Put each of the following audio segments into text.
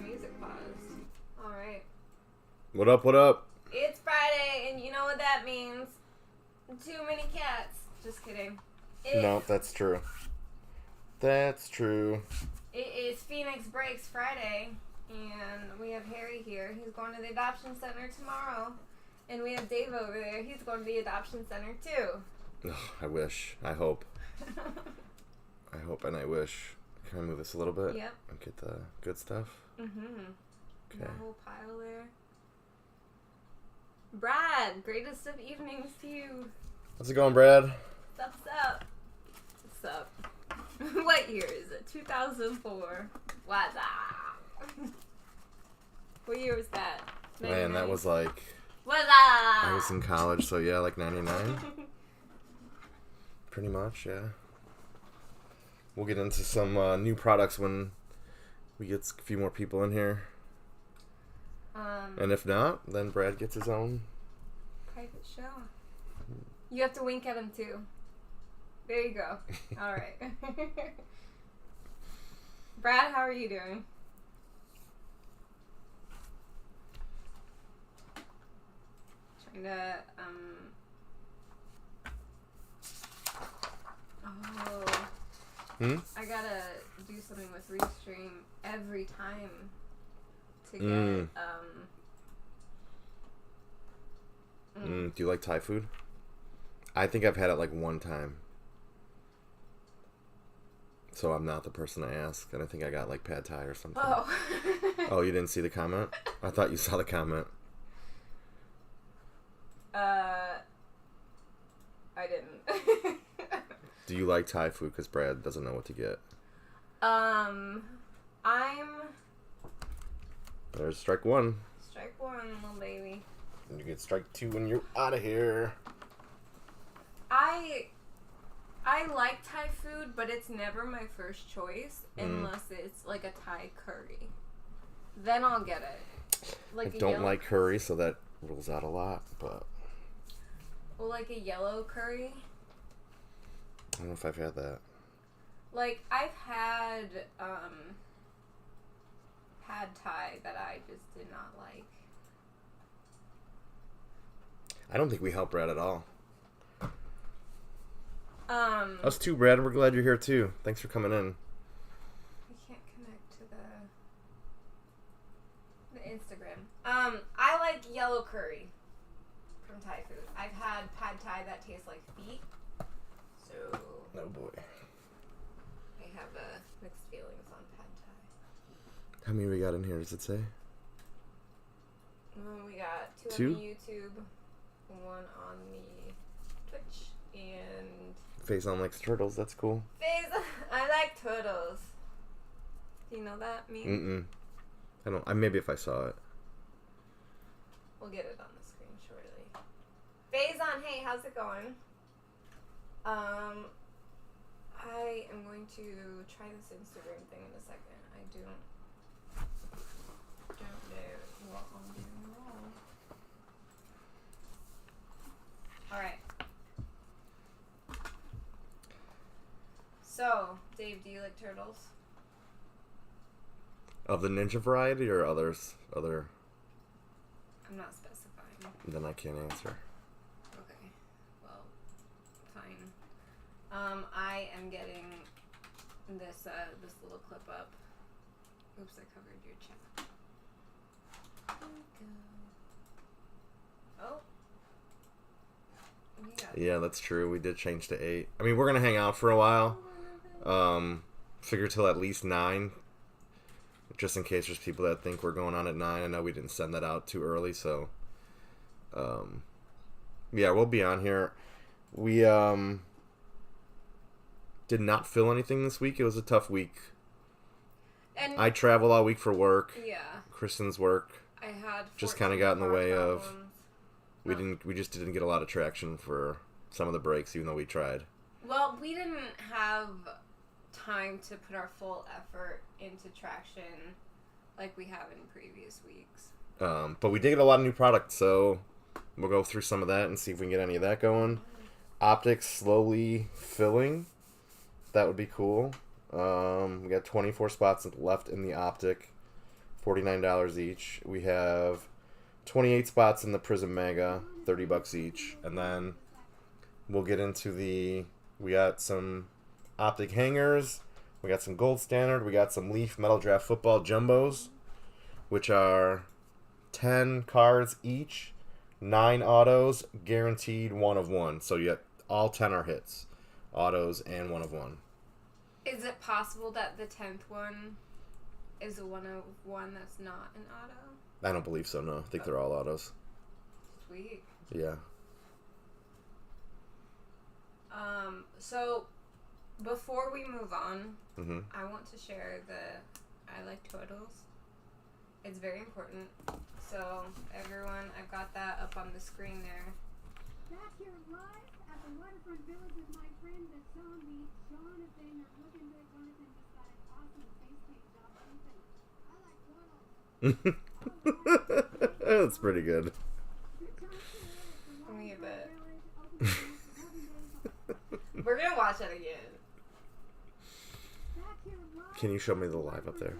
music paused. Alright. What up, what up? It's Friday, and you know what that means. Too many cats. Just kidding. No, that's true. That's true. It is Phoenix Breaks Friday, and we have Harry here. He's going to the adoption center tomorrow. And we have Dave over there. He's going to the adoption center, too. Oh, I wish. I hope. I hope and I wish. Can I move this a little bit? Yep. And get the good stuff? Mm-hmm. Okay. The whole pile there. Brad, greatest of evenings to you. How's it going, Brad? What's up? What's up? What year is it? 2004. What's up? What year was that? Man, that was like... What's up? I was in college, so yeah, like 99. Pretty much, yeah. We'll get into some new products when we get a few more people in here. And if not, then Brad gets his own private show. You have to wink at him too. There you go. All right. Brad, how are you doing? Trying to I gotta do something with Restream every time to get Do you like Thai food? I think I've had it like one time. So I'm not the person to ask, and I think I got like pad thai or something. Oh. Oh, you didn't see the comment? I thought you saw the comment. I didn't. Do you like Thai food? Because Brad doesn't know what to get. There's strike one. Strike one, little baby. And you get strike two when you're out of here. I like Thai food, but it's never my first choice unless it's like a Thai curry. Then I'll get it. Like I don't like curry, so that rules out a lot, but... Well, like a yellow curry. I don't know if I've had that. Like, I've had pad thai that I just did not like. I don't think we help Brad at all. Us too, Brad. We're glad you're here too. Thanks for coming in. I can't connect to the Instagram. I like yellow curry from Thai food. I've had pad thai that tastes like feet. So Oh boy. I have mixed feelings on pad thai. How many we got in here? Does it say? We got two on the YouTube, one on the Twitch, and Faison likes turtles. That's cool. I like turtles. Do you know that meme? I don't. Maybe if I saw it. We'll get it on the screen shortly. Faison, hey, how's it going? I am going to try this Instagram thing in a second. I don't know what I'm doing wrong. Alright. So, Dave, do you like turtles? Of the ninja variety or others? Other? I'm not specifying. Then I can't answer. Okay. Well, fine. I am getting this this little clip up. Oops, I covered your chat. There we go. Oh. Yeah, that's true. We did change to 8. I mean, we're gonna hang out for a while. Figure till at least 9. Just in case there's people that think we're going on at 9. I know we didn't send that out too early, so yeah, we'll be on here. We did not fill anything this week. It was a tough week. And I travel all week for work. Yeah. Kristen's work. I had just kind of got in the way of. We just didn't get a lot of traction for some of the breaks, even though we tried. Well, we didn't have time to put our full effort into traction like we have in previous weeks. But we did get a lot of new products, so we'll go through some of that and see if we can get any of that going. Optics slowly filling. That would be cool. We got 24 spots left in the optic. $49 each. We have 28 spots in the Prism Mega, $30 each. And then we'll get into we got some optic hangers, we got some gold standard, we got some Leaf Metal Draft Football Jumbos, which are 10 cards each, 9 autos, guaranteed 1 of 1. So you get all 10 are hits, autos and 1 of 1. Is it possible that the 10th one is a 1 of 1 that's not an auto? I don't believe so, no. I think they're all autos. Sweet. Yeah. So before we move on, I want to share I like totals. It's very important. So everyone, I've got that up on the screen there. Back here live at the waterfront village with my friend that's on me, Jonathan. I'm looking good. Jonathan just got an awesome face paint job. What do you think? I like totals. That's pretty good. Let me get that. We're gonna watch that again. Can you show me the live up there?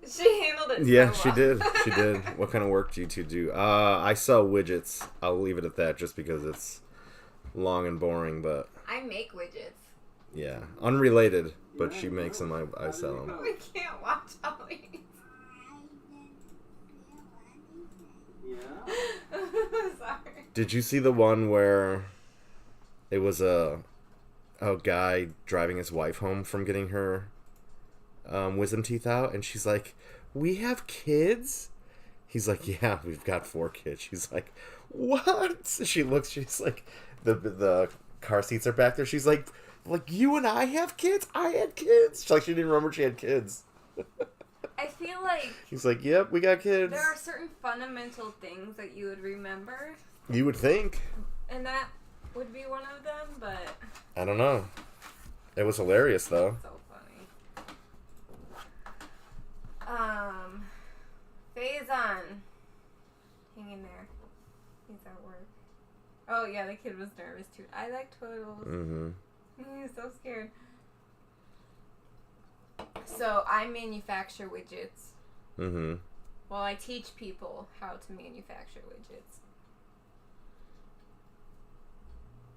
She handled it Yeah, so she well. did. She did. What kind of work do you two do? I sell widgets. I'll leave it at that just because it's long and boring, but I make widgets. yeah. Unrelated, but she makes them, I sell them. We can't watch all these. Yeah. Sorry. Did you see the one where it was a guy driving his wife home from getting her wisdom teeth out, and she's like, "We have kids?" He's like, "Yeah, we've got 4 kids." She's like, "What?" She looks, she's like, the car seats are back there. She's like, "You and I have kids? I had kids." She's like, she didn't remember she had kids. I feel like He's like, "Yep, we got kids." there are certain fundamental things that you would remember, You would think. and that would be one of them, but I don't know. It was hilarious, though. so funny. Faison. Hang in there. He's at work. Oh, yeah, the kid was nervous, too. I like totals. Mm-hmm. He's so scared. So, I manufacture widgets. Mm-hmm. Well, I teach people how to manufacture widgets.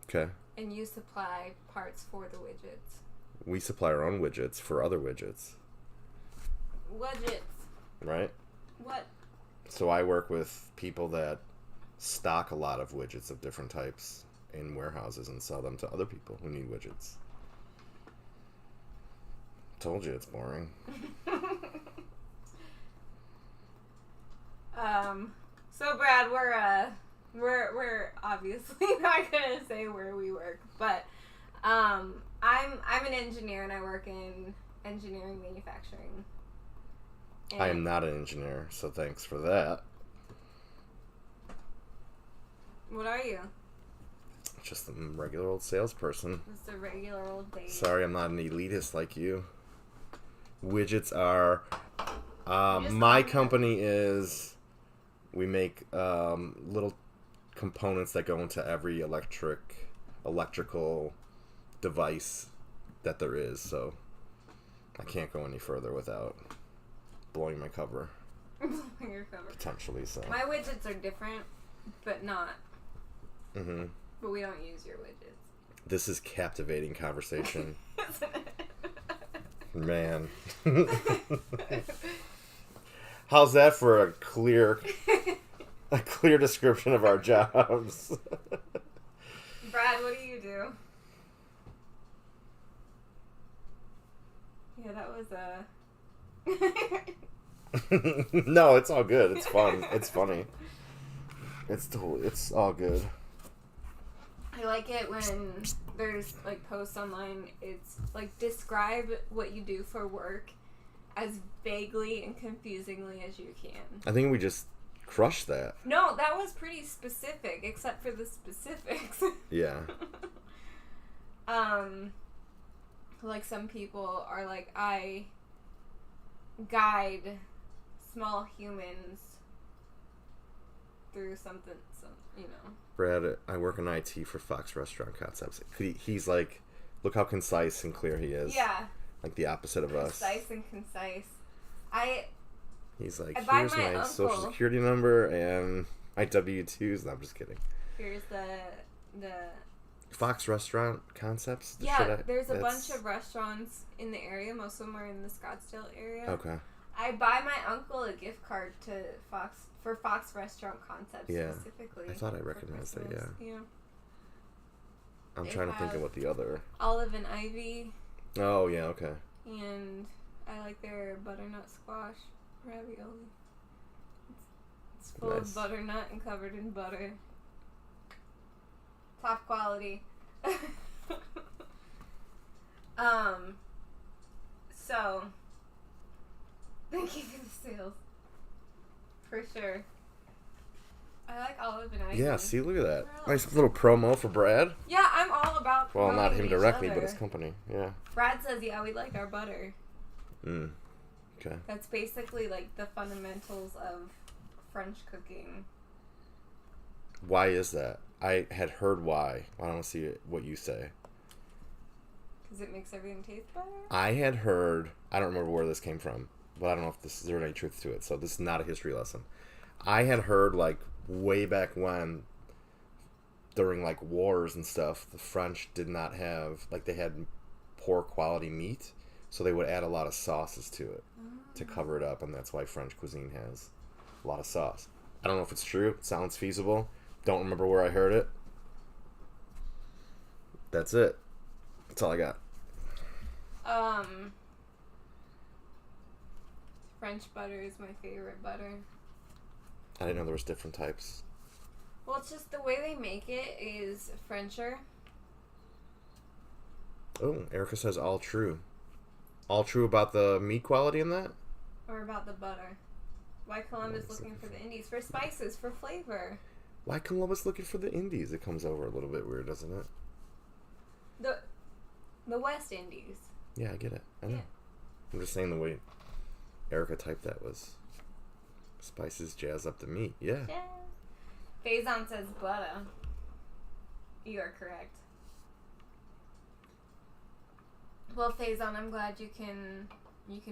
Okay. And you supply parts for the widgets. We supply our own widgets for other widgets. Widgets. Right? What? So I work with people that stock a lot of widgets of different types in warehouses and sell them to other people who need widgets. Told you it's boring. So Brad, we're obviously not gonna say where we work, but I'm an engineer and I work in engineering manufacturing. And I am not an engineer, so thanks for that. What are you? Just a regular old salesperson. Just a regular old baby. Sorry, I'm not an elitist like you. Widgets are... Just my on that. company is... We make little components that go into every electrical device that there is, so I can't go any further without blowing my cover, Your cover. potentially, so. My widgets are different, but not. Mm-hmm. But we don't use your widgets. This is captivating conversation. Isn't it? Man. How's that for a clear description of our jobs? Brad, what do you do? Yeah, that was No, it's all good. It's fun. It's funny. It's all good. I like it when there's like posts online. It's like describe what you do for work as vaguely and confusingly as you can. I think we just crushed that. No, that was pretty specific, except for the specifics. Yeah. Like some people are like, I guide small humans through something, you know. Brad, I work in IT for Fox Restaurant Concepts. He's like, look how concise and clear he is. Yeah. Like the opposite of us. Concise and concise. He's like, I buy here's my uncle. social security number and my W-2s. No, I'm just kidding. Here's the Fox Restaurant Concepts? There's a bunch of restaurants in the area. Most of them are in the Scottsdale area. Okay. I buy my uncle a gift card to Fox Restaurant Concepts specifically. I thought I recognized that, Yeah. I'm They trying to think of what the other... Olive and Ivy. Oh, yeah, okay. And I like their butternut squash ravioli. It's full of butternut and covered in butter. Top quality. So thank you for the sales. For sure. I like Olive and Ivy. Yeah, see, look at that. Nice little promo for Brad. Yeah, I'm all about Well, not him each directly, other. but his company. Yeah. Brad says, yeah, we like our butter. Okay. That's basically like the fundamentals of French cooking. Why is that? I had heard why. I don't see what you say. Because it makes everything taste better? I had heard, I don't remember where this came from, but I don't know if this is there any truth to it, so this is not a history lesson. I had heard, like, way back when, during, like, wars and stuff, the French did not have, like, they had poor quality meat, so they would add a lot of sauces to it to cover it up, and that's why French cuisine has a lot of sauce. I don't know if it's true. It sounds feasible. Don't remember where I heard it. That's it. That's all I got. French butter is my favorite butter. I didn't know there was different types. Well, it's just the way they make it is Frencher. Oh, Erica says all true. All true about the meat quality in that? Or about the butter. Why Columbus looking for the Indies? For spices, for flavor. Why Columbus looking for the Indies? It comes over a little bit weird, doesn't it? The West Indies. Yeah, I get it. I know. Yeah. I'm just saying the way Erica typed that was spices jazz up the meat. Yeah. Yeah. Faison says butter. You are correct. Well, Faison, I'm glad you can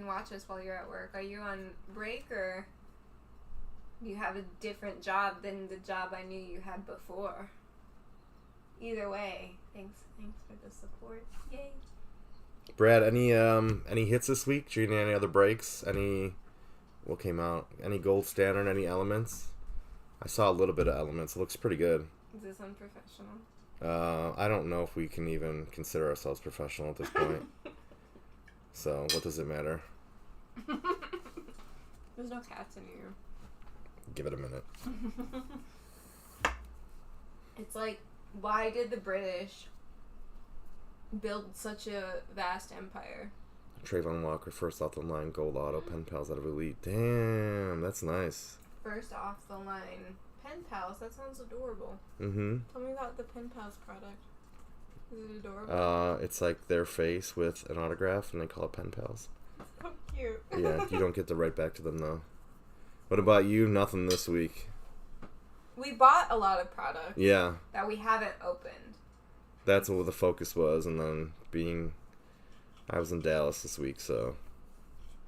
watch us while you're at work. Are you on break or do you have a different job than the job I knew you had before? Either way, thanks for the support. Yay. Brad, any hits this week? Did you get any other breaks? What came out? Any gold standard? Any elements? I saw a little bit of elements. It looks pretty good. Is this unprofessional? I don't know if we can even consider ourselves professional at this point. So, what does it matter? There's no cats in here. Give it a minute. It's like, why did the British build such a vast empire? Trayvon Walker, first off the line, gold auto, pen pals out of Elite. Damn, that's nice. First off the line, pen pals. That sounds adorable. Mm-hmm. Tell me about the pen pals product. Is it adorable? It's like their face with an autograph, and they call it pen pals. So cute. Yeah, you don't get to write back to them, though. What about you? Nothing this week. We bought a lot of products. Yeah. That we haven't opened. That's what the focus was, and then I was in Dallas this week, so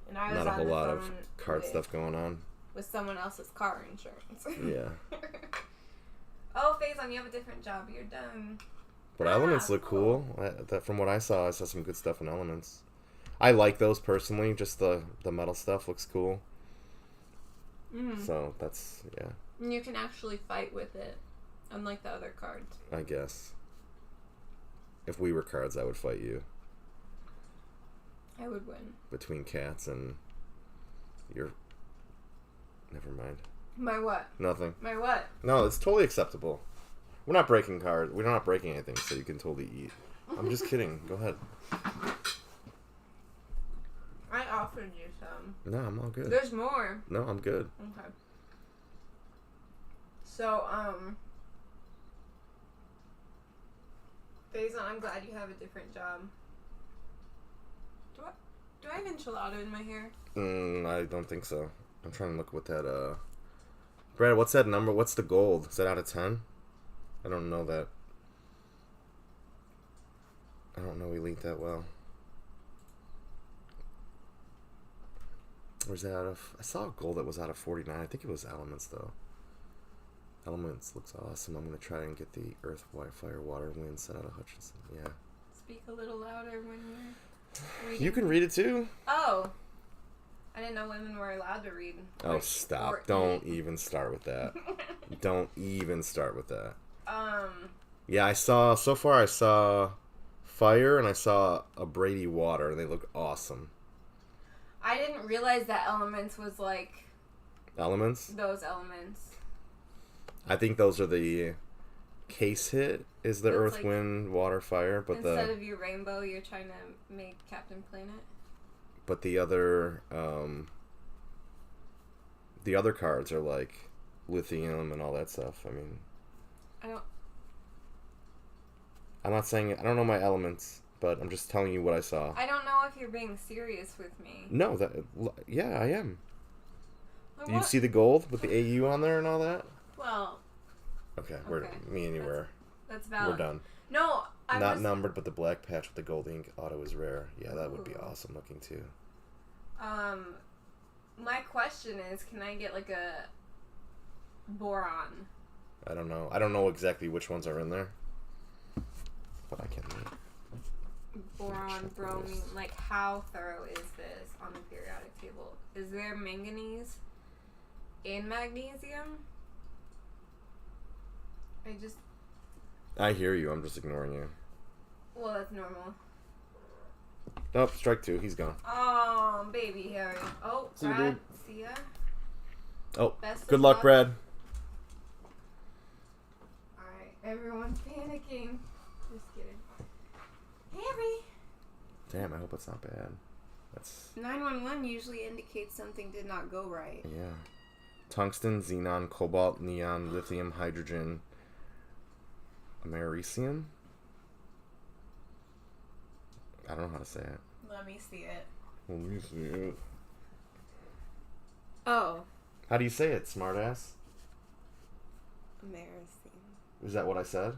And I was not a on whole the lot of phone card stuff going on. with someone else's car insurance. Yeah. Oh, Faison, you have a different job. You're done. But Elements look cool. From what I saw some good stuff in Elements. I like those personally. Just the metal stuff looks cool. Mm-hmm. So that's, yeah. And you can actually fight with it, unlike the other cards. I guess. If we were cards, I would fight you. I would win. Between cats and your... Never mind. My what? Nothing. My what? No, it's totally acceptable. We're not breaking cards. We're not breaking anything, so you can totally eat. I'm just kidding. Go ahead. I offered you some. No, I'm all good. There's more. No, I'm good. Okay. So, Faison, I'm glad you have a different job. Do I have enchilada in my hair? I don't think so. I'm trying to look what that Brad, what's that number? What's the gold? Is that out of 10? I don't know that. I don't know Elite that well. Where's that out of? I saw a gold that was out of 49. I think it was Elements, though. Elements looks awesome. I'm going to try and get the Earth, Fire, Water, Wind set out of Hutchinson. Yeah. Speak a little louder when you're reading. You can read it, too. Oh. I didn't know women were allowed to read. Oh, stop. Don't even start with that. Don't even start with that. Yeah, so far I saw Fire and I saw a Brady Water, and they look awesome. I didn't realize that Elements was like... Elements? Those elements. I think those are the case hit is the It's Earth, like, Wind, Water, Fire, but instead of your rainbow, you're trying to make Captain Planet. But the other cards are like lithium and all that stuff. I mean, I'm not saying I don't know my elements, but I'm just telling you what I saw. I don't know if you're being serious with me. No, yeah, I am. Well, You see the gold with the AU on there and all that? Well. Okay, me and you were. That's valid. We're done. No, Not numbered, but the black patch with the gold ink auto is rare. Yeah, that would be awesome looking too. My question is, can I get like a boron? I don't know. I don't know exactly which ones are in there, but I can. Boron, bromine. Like, how thorough is this on the periodic table? Is there manganese and magnesium? I hear you. I'm just ignoring you. Well, that's normal. Nope, strike two. He's gone. Oh, baby Harry. Oh, See you, Brad. dude. See ya. Oh, Best good of luck, Brad. Alright, everyone's panicking. Just kidding. Harry! Damn, I hope it's not bad. That's 911 usually indicates something did not go right. yeah. Tungsten, xenon, cobalt, neon, lithium, hydrogen, americium. I don't know how to say it. Let me see it. Let me see it. Oh. How do you say it, smartass? Americium. Is that what I said?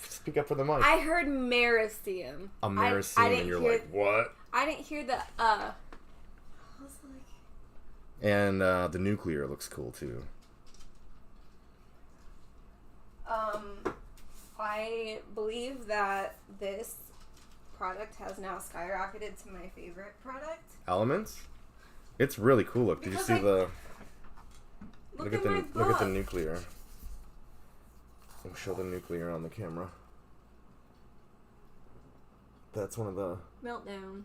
Speak up for the mic. I heard Mericium. Americium, and you're like, what? I didn't hear the I was like... And the nuclear looks cool too. I believe that this product has now skyrocketed to my favorite product. Elements? It's really cool. Look, did you see the? Look at the nuclear. I'll show the nuclear on the camera. That's one of the. Meltdown.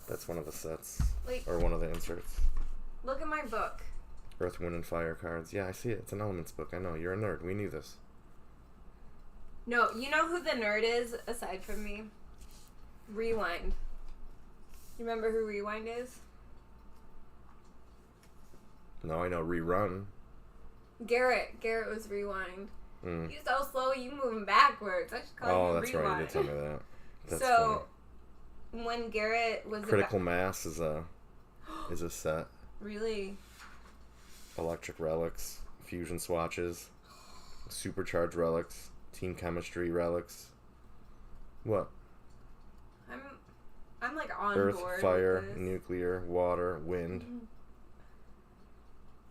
That's one of the sets. Like, or one of the inserts. Look at my book. Earth, Wind, and Fire cards. Yeah, I see it. It's an Elements book. I know. You're a nerd. We knew this. No, you know who the nerd is aside from me? Rewind. You remember who Rewind is? No, I know Rerun. Garrett was Rewind. Mm. You so slow, you moving backwards. I should call you that's Rewind. right. You did tell me that. That's so, when Garrett was Critical Mass is a set. Really? Electric Relics, Fusion Swatches, Supercharged Relics, Team Chemistry Relics. What? I'm like on Earth, board Fire, with this. Nuclear, Water, Wind. Mm-hmm.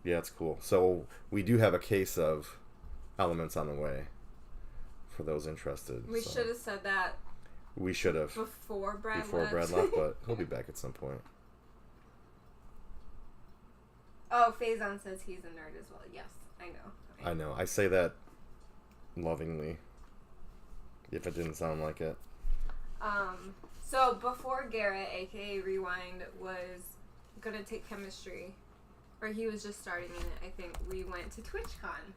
Yeah, it's cool. So we do have a case of Elements on the way for those interested. We should have said that. We should have. Before Brad left, but he'll be back at some point. Oh, Faison says he's a nerd as well. Yes, I know. I say that lovingly. If it didn't sound like it. So before Garrett, aka Rewind, was gonna take chemistry, or he was just starting in it, I think we went to TwitchCon.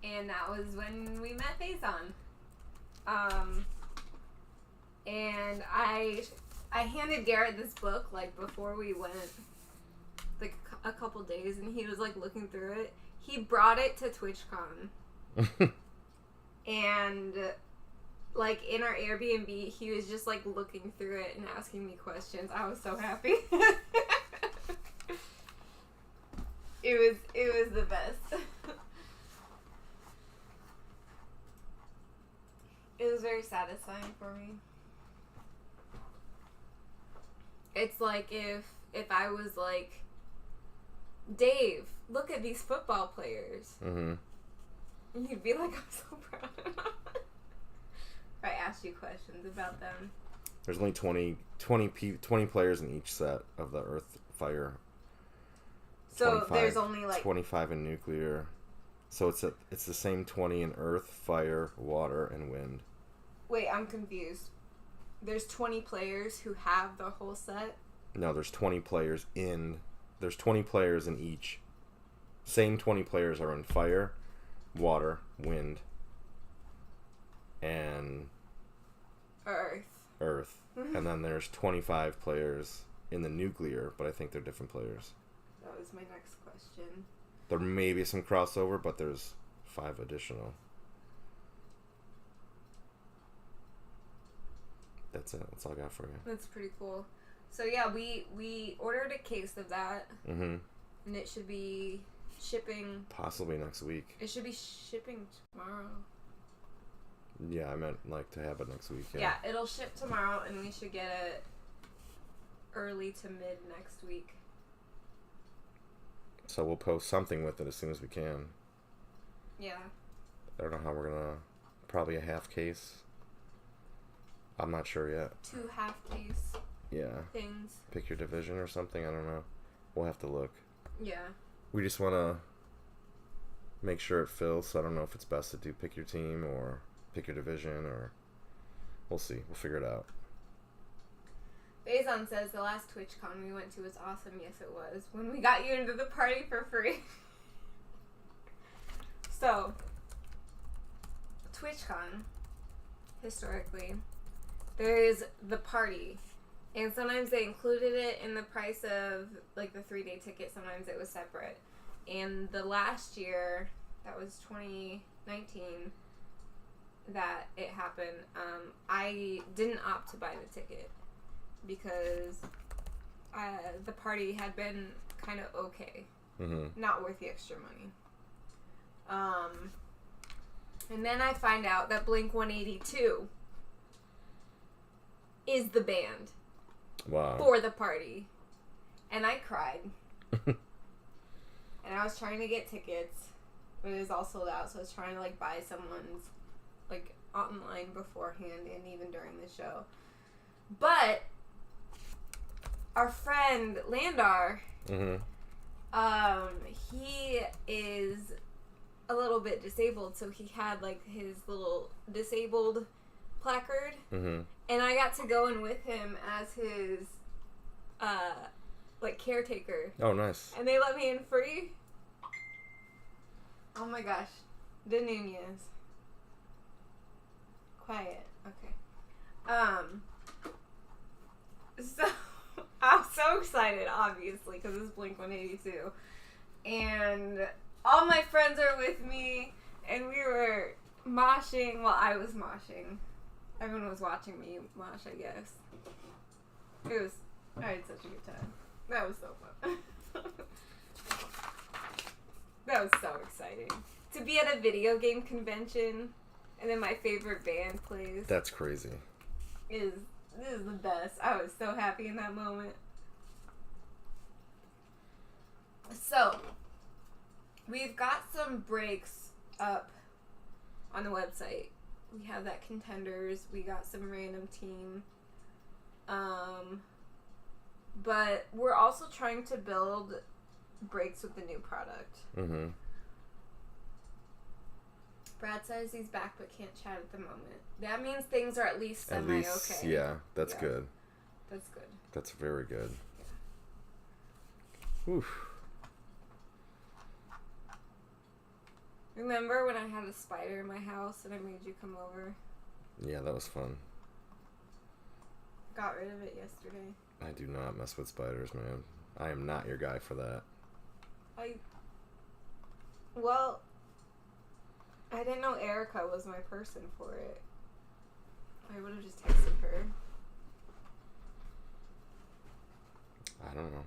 And that was when we met Faison. And I handed Garrett this book, like, before we went, like, a couple days, and he was, like, looking through it. He brought it to TwitchCon. And, like, in our Airbnb, he was just, like, looking through it and asking me questions. I was so happy. It It was the best. It was very satisfying for me. It's like if I was like, Dave, look at these football players. Mm-hmm. You'd be like, I'm so proud. If I asked you questions about them. There's only 20 players in each set of the Earth, Fire. So there's only like 25 in nuclear. So it's the same 20 in Earth, Fire, Water, and Wind. Wait, I'm confused. There's 20 players who have the whole set? No, there's 20 players in each. Same 20 players are in Fire, Water, Wind, and Earth. And then there's 25 players in the nuclear, but I think they're different players. That was my next question. There may be some crossover, but there's 5 additional. That's it. That's all I got for you. That's pretty cool. So yeah, we ordered a case of that. Mm-hmm. And it should be shipping... Possibly next week. It should be shipping tomorrow. Yeah, I meant like to have it next week. Yeah, it'll ship tomorrow and we should get it early to mid next week. So we'll post something with it as soon as we can. Yeah. I don't know how we're gonna... Probably a half case. I'm not sure yet. 2 half case things. Pick your division or something. I don't know. We'll have to look. Yeah. We just want to make sure it fills. So I don't know if it's best to do pick your team or pick your division, or we'll see. We'll figure it out. Faison says the last TwitchCon we went to was awesome. Yes, it was. When we got you into the party for free. So, TwitchCon, historically, there's the party. And sometimes they included it in the price of, like, the 3-day ticket. Sometimes it was separate. And the last year, that was 2019, that it happened, I didn't opt to buy the ticket because the party had been kind of okay. Mm-hmm. Not worth the extra money. And then I find out that Blink-182 is the band. Wow. For the party. And I cried. And I was trying to get tickets, but it was all sold out, so I was trying to, like, buy someone's, like, online beforehand and even during the show. But our friend Landar, he is a little bit disabled, so he had, like, his little disabled placard. Mm-hmm. And I got to go in with him as his, like, caretaker. Oh, nice. And they let me in free. Oh my gosh. De Nunez. Quiet. Okay. So, I'm so excited, obviously, because it's Blink-182. And all my friends are with me, and we were moshing while I was moshing. Everyone was watching me mosh, I guess. I had such a good time. That was so fun. That was so exciting. To be at a video game convention and then my favorite band plays. That's crazy. This is the best. I was so happy in that moment. So, we've got some breaks up on the website. We have that Contenders. We got some random team. But we're also trying to build breaks with the new product. Mm-hmm. Brad says he's back but can't chat at the moment. That means things are at least semi-okay. Yeah, that's good. That's good. That's very good. Yeah. Oof. Remember when I had a spider in my house and I made you come over? Yeah, that was fun. Got rid of it yesterday. I do not mess with spiders, man. I am not your guy for that. Well, I didn't know Erica was my person for it. I would have just texted her. I don't know.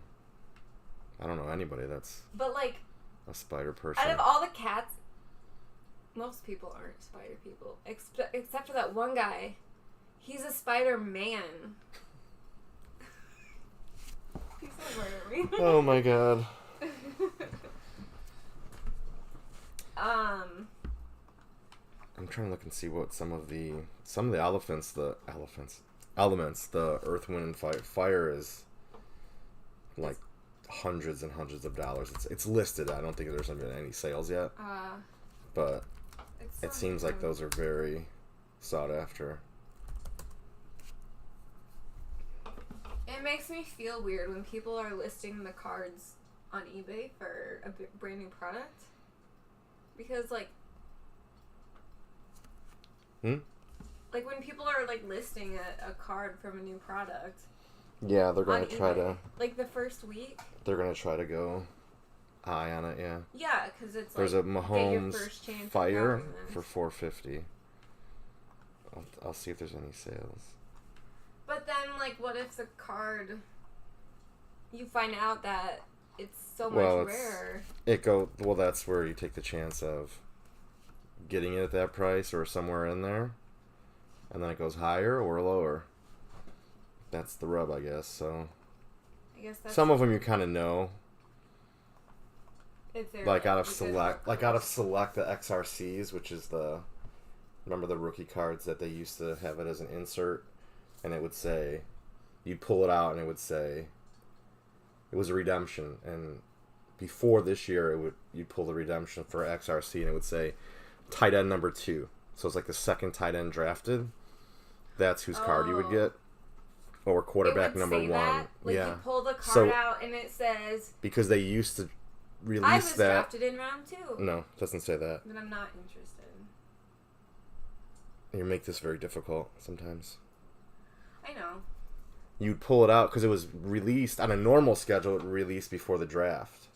I don't know anybody that's... But, like, a spider person. Out of all the cats, most people aren't spider people. Except for that one guy. He's a Spider-Man. He's gonna murder me. Oh my god. I'm trying to look and see what some of the elements, the earth, wind, and fire is like hundreds and hundreds of dollars. It's listed. I don't think there's been any sales yet. But it seems like those are very sought after. It makes me feel weird when people are listing the cards on eBay for a brand new product. Because, like... Like, when people are, like, listing a card from a new product... Yeah, they're going to try to... Like, the first week... They're going to try to go high on it, yeah. Yeah, because it's, There's like... a Mahomes Fire for $450. I'll see if there's any sales. But then, like, what if the card... You find out that it's so much rarer. Well, that's where you take the chance of getting it at that price or somewhere in there. And then it goes higher or lower. That's the rub, I guess. So I guess that's some of them you kind of know. If they're like out of select the XRCs, which is remember the rookie cards that they used to have it as an insert, and it would say, you'd pull it out and it would say it was a redemption, and before this year you'd pull the redemption for XRC and it would say tight end number 2. So it's like the second tight end drafted. That's whose card you would get. Or quarterback number 1. Like, yeah. You pull the card out and it says... Because they used to release I was that... drafted in round 2. No, it doesn't say that. Then I'm not interested. You make this very difficult sometimes. I know. You'd pull it out because it was released on a normal schedule. It released before the draft.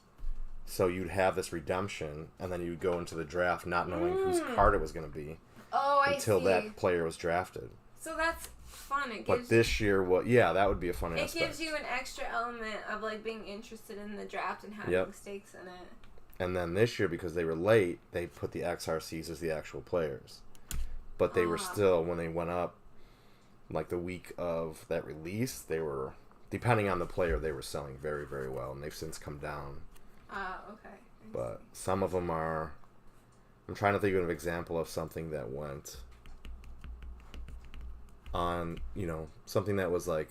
So you'd have this redemption, and then you'd go into the draft not knowing whose card it was going to be. Oh, I see. Until that player was drafted. So that's fun. But this year, that would be a fun aspect. It gives you an extra element of, like, being interested in the draft and having stakes in it. And then this year, because they were late, they put the XRCs as the actual players. But they were still, when they went up, like the week of that release, they were, depending on the player, they were selling very, very well. And they've since come down. Okay. But some of them are... I'm trying to think of an example of something that went on, something that was, like,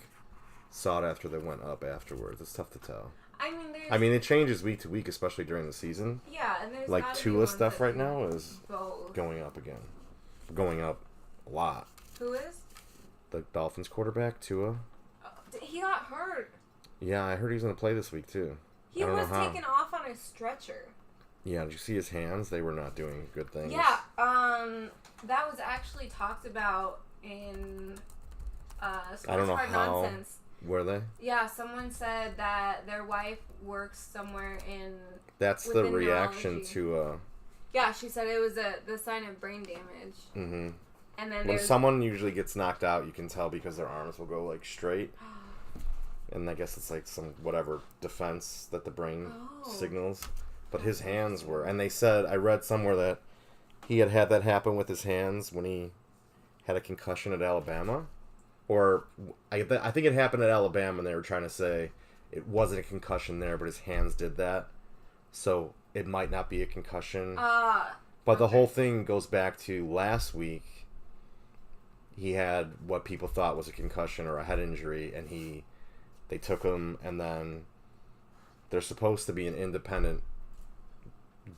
sought after that went up afterwards. It's tough to tell. I mean, it changes week to week, especially during the season. Yeah, and there's like Tua stuff right now is going up again. Going up a lot. Who is? The Dolphins quarterback, Tua. He got hurt. Yeah, I heard he's going to play this week, too. He was taken off on a stretcher. Yeah, did you see his hands? They were not doing good things. Yeah, that was actually talked about in Sports I don't know Card how. Nonsense. Were they? Yeah, someone said that their wife works somewhere in... That's the reaction neurology. to... Yeah, she said it was the sign of brain damage. Mm-hmm. And then when someone usually gets knocked out, you can tell because their arms will go, like, straight. And I guess it's like some whatever defense that the brain signals. But his hands were... And they said... I read somewhere that he had that happen with his hands when he had a concussion at Alabama. Or I think it happened at Alabama, and they were trying to say it wasn't a concussion there, but his hands did that. So it might not be a concussion. But the whole thing goes back to last week. He had what people thought was a concussion or a head injury, and they took him, and then there's supposed to be an independent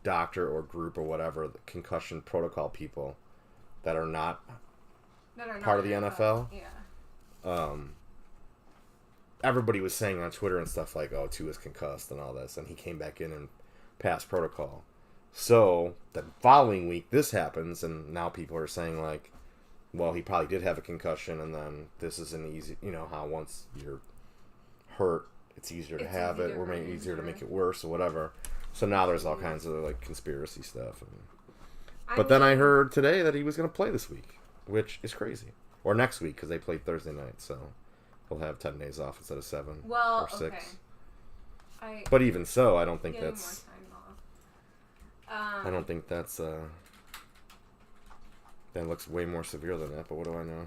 doctor or group or whatever, the concussion protocol people that are not part of the NFL. Yeah. Everybody was saying on Twitter and stuff like, oh, Tua's concussed and all this, and he came back in and passed protocol. So the following week this happens, and now people are saying like, well, he probably did have a concussion, and then this is an easy, how once you're hurt, it's easier to have it, or maybe easier to make it worse or whatever. So now there's all kinds of like conspiracy stuff. But then I heard today that he was going to play this week, which is crazy. Or next week, because they played Thursday night, so he'll have 10 days off instead of 7 or 6. Okay. But even so, I don't think that's... More time off. I don't think that's that looks way more severe than that, but what do I know?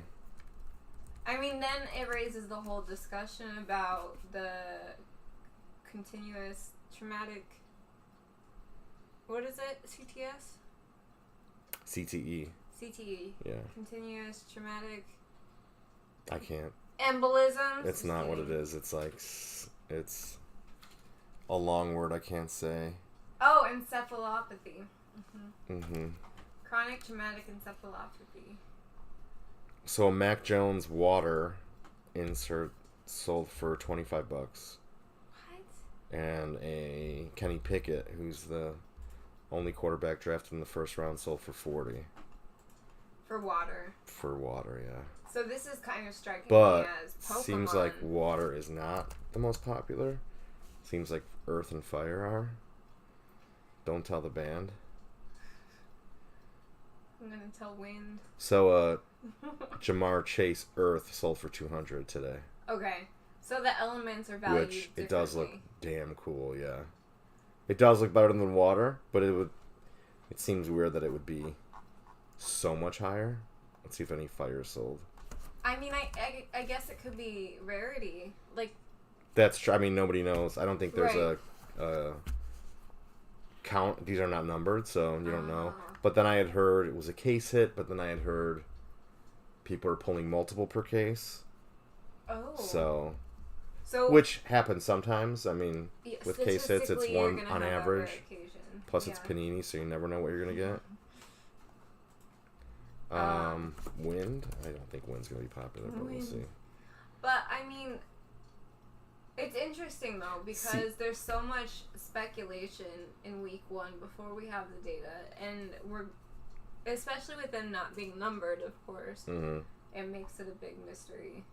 I mean, then it raises the whole discussion about the continuous traumatic. What is it? CTS? CTE. CTE. Yeah. Continuous traumatic I can't. embolism. It's not what it is. It's like it's a long word I can't say. Oh, encephalopathy. Mm-hmm. Chronic traumatic encephalopathy. So a Mac Jones water insert sold for $25. What? And a Kenny Pickett, who's the only quarterback drafted in the first round, sold for $40. For water. For water, yeah. So this is kind of striking But me as Pokemon. seems like water is not the most popular. Seems like Earth and Fire are. Don't tell the band. I'm gonna tell Wind. So Jamar Chase Earth sold for $200 today. Okay. So the elements are valued Which it does look differently. damn cool, yeah. It does look better than water, but it seems weird that it would be so much higher. Let's see if any fire is sold. I mean, I guess it could be rarity. Like, That's true. I mean, nobody knows. I don't think there's Right. a count. These are not numbered, so you don't know. Ah. But then I had heard it was a case hit, but then I had heard people are pulling multiple per case. oh. So, So which happens sometimes. I mean, yeah, with case hits, it's statistically, you're one gonna on have that average. rare occasion. Plus, it's Yeah. panini, so you never know what you're gonna get. Wind. I don't think wind's gonna be popular, but we'll Wind. see. But I mean, it's interesting though because there's so much speculation in week one before we have the data, and we're especially with them not being numbered, of course, Mm-hmm. it makes it a big mystery.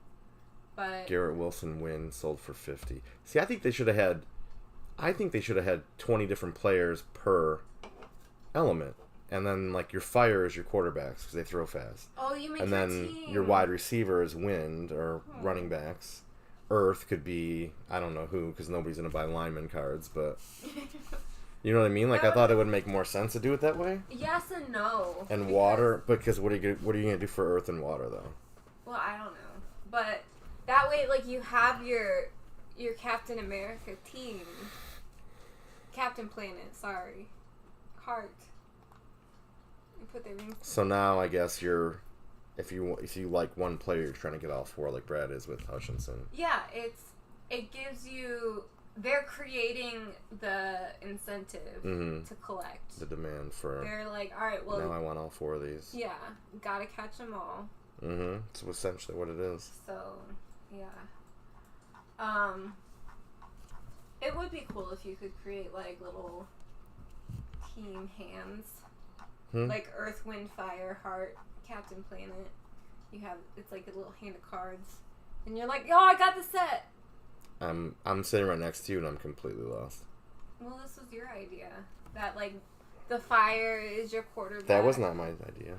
But Garrett Wilson win sold for $50. See, I think they should have had. I think they should have had 20 different players per element, and then like your fire is your quarterbacks because they throw fast, oh, you make and your then team. your wide receiver is wind or running backs. Earth could be I don't know who because nobody's gonna buy lineman cards, but you know what I mean. Like I thought it would make more sense to do it that way. Yes and no. And because- water, because what are you gonna do for Earth and water though? Well, I don't know, but that way, like you have your Captain America team, Captain Planet. Sorry, Heart. You put their rings. So now I guess if you like one player, you're trying to get all four, like Brad is with Hutchinson. Yeah, it gives you. They're creating the incentive Mm-hmm. to collect. The demand for They're like, all right, well, now I want all four of these. yeah, gotta catch them all. Mm-hmm. It's essentially what it is. So, yeah. It would be cool if you could create like little team hands, like Earth, Wind, Fire, Heart, Captain Planet. It's like a little hand of cards, and you're like, oh, I got the set. I'm sitting right next to you, and I'm completely lost. Well, this was your idea. That like the fire is your quarterback. That was not my idea.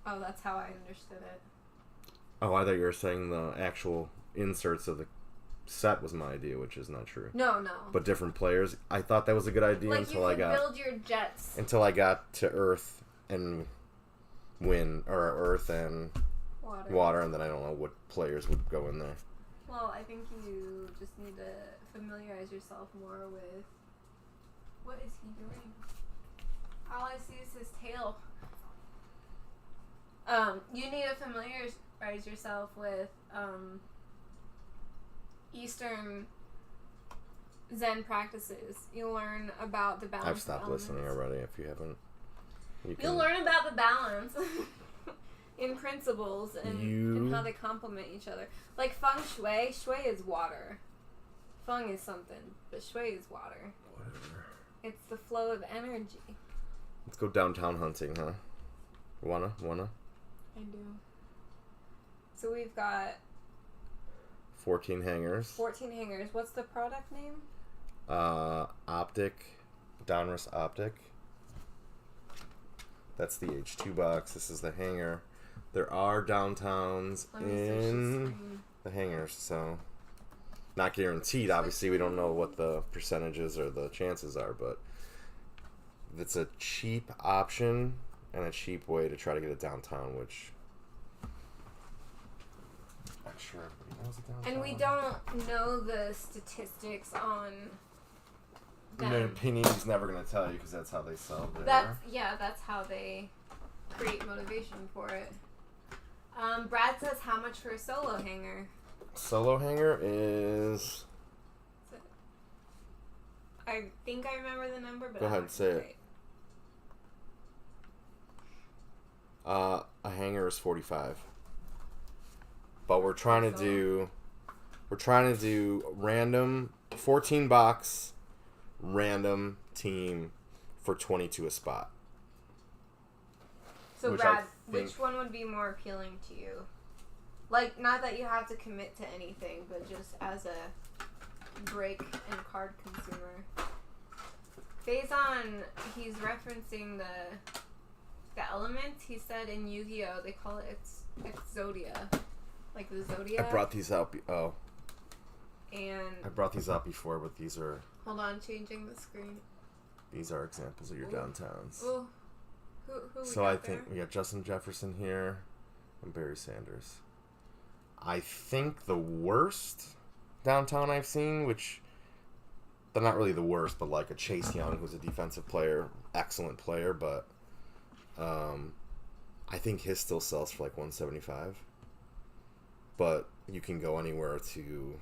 Oh, that's how I understood it. Oh, I thought you were saying the actual inserts of the set was my idea, which is not true. No. But different players. I thought that was a good idea Like until you I can got build your jets. until I got to Earth and Wind or Earth and Water, and then I don't know what players would go in there. Well, I think you just need to familiarize yourself more with what is he doing? All I see is his tail. You need to familiarize yourself with Eastern Zen practices. You learn about the balance. I've stopped listening already. If you haven't, You'll learn about the balance in principles and how they complement each other. Like feng shui. Shui is water. Feng is something, but shui is water. Whatever. It's the flow of energy. Let's go downtown hunting, huh? Wanna? I do. So we've got 14 hangers. 14 hangers. What's the product name? Optic. Donruss Optic. That's the H2 box. This is the hanger. There are downtowns Let me search the in screen. the hangers, so not guaranteed. Obviously, we don't know what the percentages or the chances are, but it's a cheap option and a cheap way to try to get it downtown, which I'm sure everybody knows it downtown. And we don't know the statistics on them. Their Panini's never going to tell you because that's how they sell there. That's how they create motivation for it. Brad says, how much for a solo hanger? Solo hanger is... I think I remember the number, but Go ahead, say it. A hanger is $45. But we're trying to do random 14 box random team for 22 a spot. So Brad, which one would be more appealing to you? Like, not that you have to commit to anything, but just as a break and card consumer. Faison, he's referencing the elements. He said in Yu-Gi-Oh! They call it Exodia. Like the Zodiac. I brought these out. And I brought these out before, but these are... Hold on, changing the screen. These are examples of your downtowns. Ooh. Who so I think we got Justin Jefferson here and Barry Sanders. I think the worst downtown I've seen, which they're not really the worst, but like a Chase Young, who's a defensive player, excellent player, but I think his still sells for like $175. But you can go anywhere to...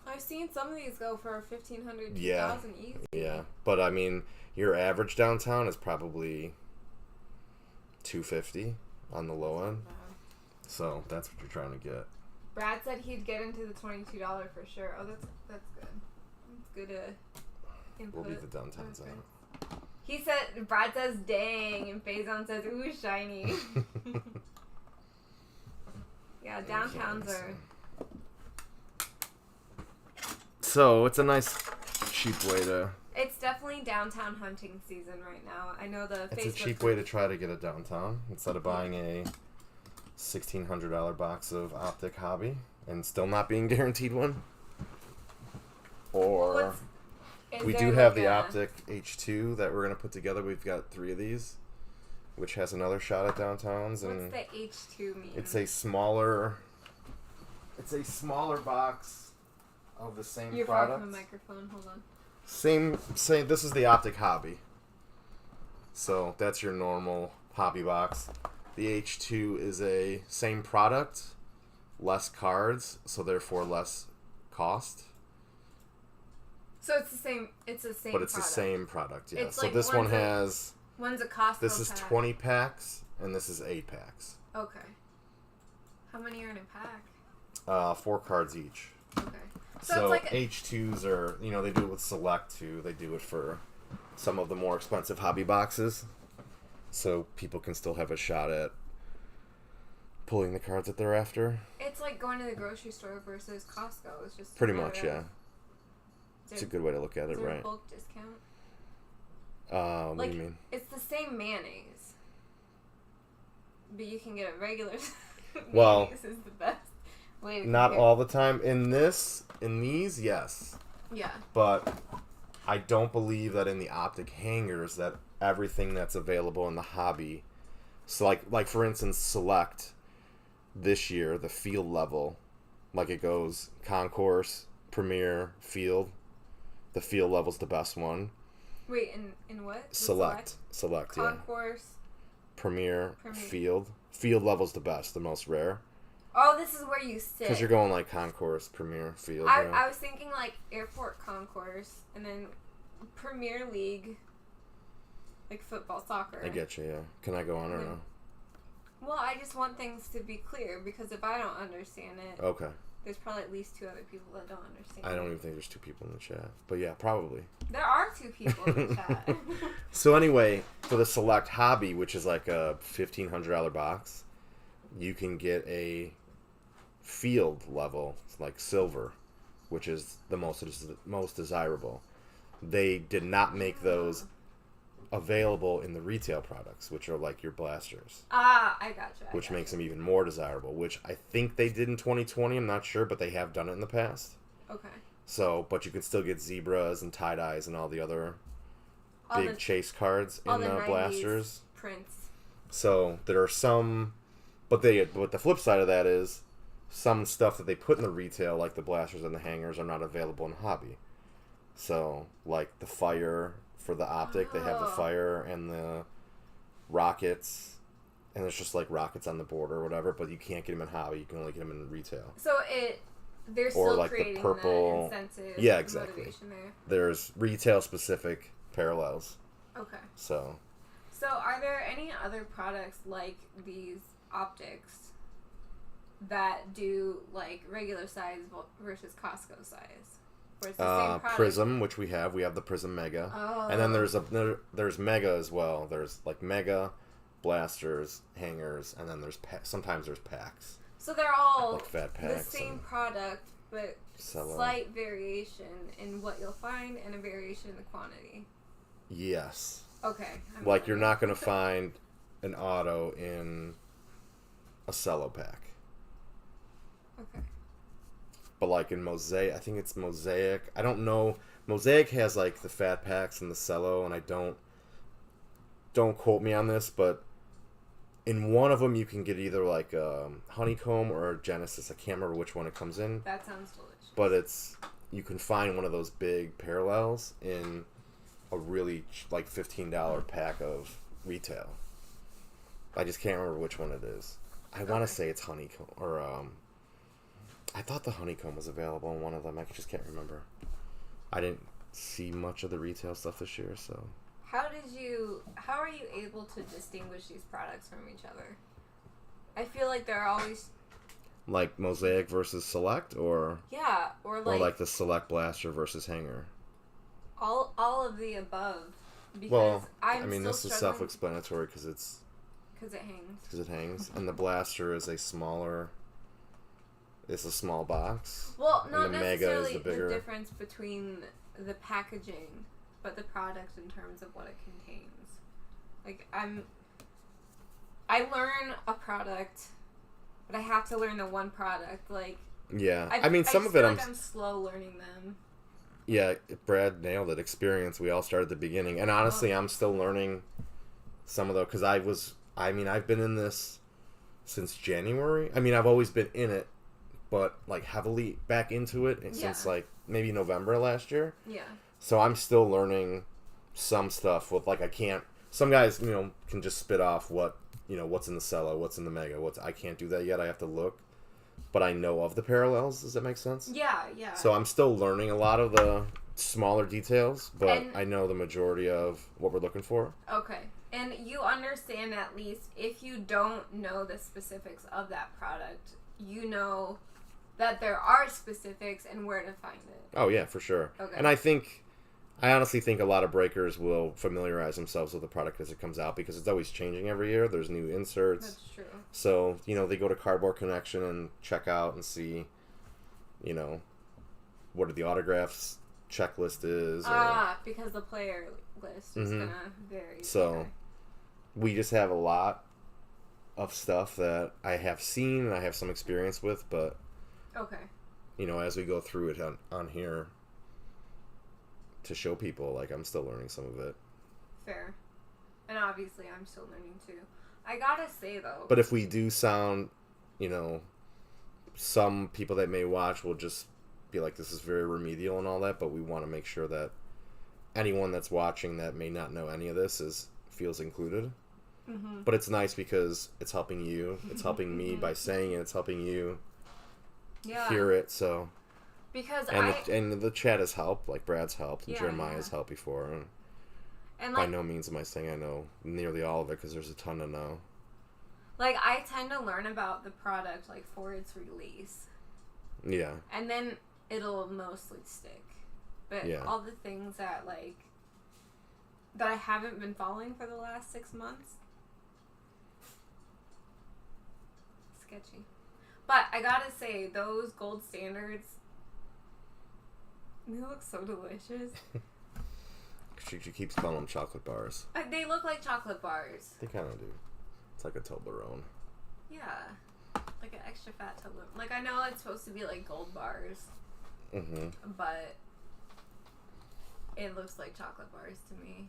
I've seen some of these go for $1,500, $2,000 easy. Yeah, but I mean, your average downtown is probably $250 on the low end. Wow. So that's what you're trying to get. Brad said he'd get into the $22 for sure. Oh, that's good. That's good input. We'll leave the downtowns Okay. out. He said, Brad says, dang, and Faison says, ooh, shiny. Yeah, downtowns are... So, it's a nice, cheap way to... It's definitely downtown hunting season right now. I know the It's Facebook... a cheap way to try to get a downtown instead of buying a $1,600 box of Optic Hobby and still not being guaranteed one. Or we do have the Optic H2 that we're going to put together. We've got 3 of these, which has another shot at downtowns. And what's the H2 mean? It's a smaller box of the same You're product. far from the microphone. Hold on. Same. This is the Optic Hobby. So that's your normal hobby box. The H2 is a same product, less cards, so therefore less cost. So it's the same. It's the same. But it's product. the same product. Yeah. It's So like this one has. One's a Costco. This is pack. 20 packs, and this is 8 packs. Okay. How many are in a pack? 4 cards each. Okay. So it's like H2s are, they do it with Select too. They do it for some of the more expensive hobby boxes. So people can still have a shot at pulling the cards that they're after. It's like going to the grocery store versus Costco. It's just Pretty much, yeah. It's a good way to look at it, is there right? a bulk discount? What do you mean? It's the same mayonnaise, but you can get a regular. Well, mayonnaise is the best way to not compare. all the time. In these, yes. Yeah. But I don't believe that in the Optic hangers that everything that's available in the hobby. So like for instance, Select this year, the field level, like it goes Concourse, Premier, Field. The field level's the best one. Wait, in what? The Select, yeah. Concourse. Premier, Field. Field level's the best, the most rare. Oh, this is where you sit. Because you're going like Concourse, Premier, Field. I was thinking like Airport Concourse, and then Premier League, like football, soccer. I get you, yeah. Can I go on or no? Well, I just want things to be clear, because if I don't understand it, Okay. there's probably at least 2 other people that don't understand I don't it. even think there's 2 people in the chat. But yeah, probably. There are 2 people in the chat. So anyway, for the Select Hobby, which is like a $1,500 box, you can get a field level, like silver, which is the most desirable. They did not make those available in the retail products, which are like your blasters. I gotcha. Which makes them even more desirable, which I think they did in 2020. I'm not sure, but they have done it in the past. Okay. So, but you can still get zebras and tie-dyes and all the other All big the- chase cards all in the 90s blasters. prints. So there are some, but the flip side of that is some stuff that they put in the retail, like the blasters and the hangers, are not available in hobby. So like the fire for the optic, they have the Oh. fire and the rockets, and it's just like rockets on the board or whatever. But you can't get them in hobby; you can only get them in retail. So they're Or still like the creating purple- that incentive, Yeah, exactly. motivation there. There's retail specific parallels. Okay. So So are there any other products like these optics that do like regular size versus Costco size? Where it's the same product? Prism, which we have the Prism Mega, Oh. and then there's Mega as well. There's like Mega, blasters, hangers, and then sometimes there's packs, So they're all like fat the packs. same and product, but Cello. slight variation in what you'll find and a variation in the quantity. Yes, Okay. like you're not gonna find an auto in a cello pack, Okay. but like in Mosaic, I think it's Mosaic. I don't know. Mosaic has like the fat packs and the cello, and I don't quote me on this, but in one of them you can get either like a honeycomb or a Genesis. I can't remember which one it comes in, That sounds delicious. but you can find one of those big parallels in a really like $15 pack of retail. I just can't remember which one it is. I want Okay. to say it's honeycomb or I thought the honeycomb was available in one of them. I just can't remember. I didn't see much of the retail stuff this year, so. How are you able to distinguish these products from each other? I feel like they're always Like Mosaic versus Select, or or or like the Select Blaster versus Hanger. all of the above. Because Well, I'm I mean, still this is struggling self-explanatory because because it hangs. it hangs, and the Blaster is a smaller. It's a small box. Well, And not the Mega is necessarily the bigger. difference between the packaging, but the product in terms of what it contains. Like I learn a product, but I have to learn the one product. Like Yeah, I mean, some just of it feel like I'm slow learning them. Yeah, Brad nailed it. Experience. We all start at the beginning, and honestly, I'm still learning some of those because I've been in this since January. I mean, I've always been in it, but like heavily back into it since Yeah. like maybe November last year. Yeah. So I'm still learning some stuff with like I can't. Some guys, can just spit off what's in the cello, what's in the Mega. I can't do that yet. I have to look, but I know of the parallels. Does that make sense? Yeah, yeah. So I'm still learning a lot of the smaller details, but And- I know the majority of what we're looking for. Okay. And you understand at least if you don't know the specifics of that product, you know that there are specifics and where to find it. Oh yeah, for sure. Okay. And I honestly think a lot of breakers will familiarize themselves with the product as it comes out because it's always changing every year. There's new inserts. That's true. So, they go to Cardboard Connection and check out and see, what the autographs checklist is. Because the player list is Mhm. gonna vary. So, Okay. we just have a lot of stuff that I have seen and I have some experience with, but, Okay. as we go through it on here to show people, like, I'm still learning some of it. Fair. And obviously I'm still learning too. I gotta say though. But if we do sound, some people that may watch will just be like, this is very remedial and all that, but we want to make sure that anyone that's watching that may not know any of this feels included. Mhm. But it's nice because it's helping you. It's helping me by saying it. It's helping you Yeah. hear it. So Because and the chat has helped, like Brad's helped, and Yeah, Jeremiah's yeah. helped before. and By like no means am I saying I know nearly all of it because there's a ton to know. I tend to learn about the product like for its release. Yeah. And then it'll mostly stick. But Yeah. all the things that I haven't been following for the last 6 months, sketchy. But I gotta say, those gold standards, they look so delicious. She keeps calling them chocolate bars. They look like chocolate bars. They kind of do. It's like a Toblerone. Yeah. Like an extra fat Toblerone. I know it's supposed to be like gold bars, Mm-hmm. but it looks like chocolate bars to me.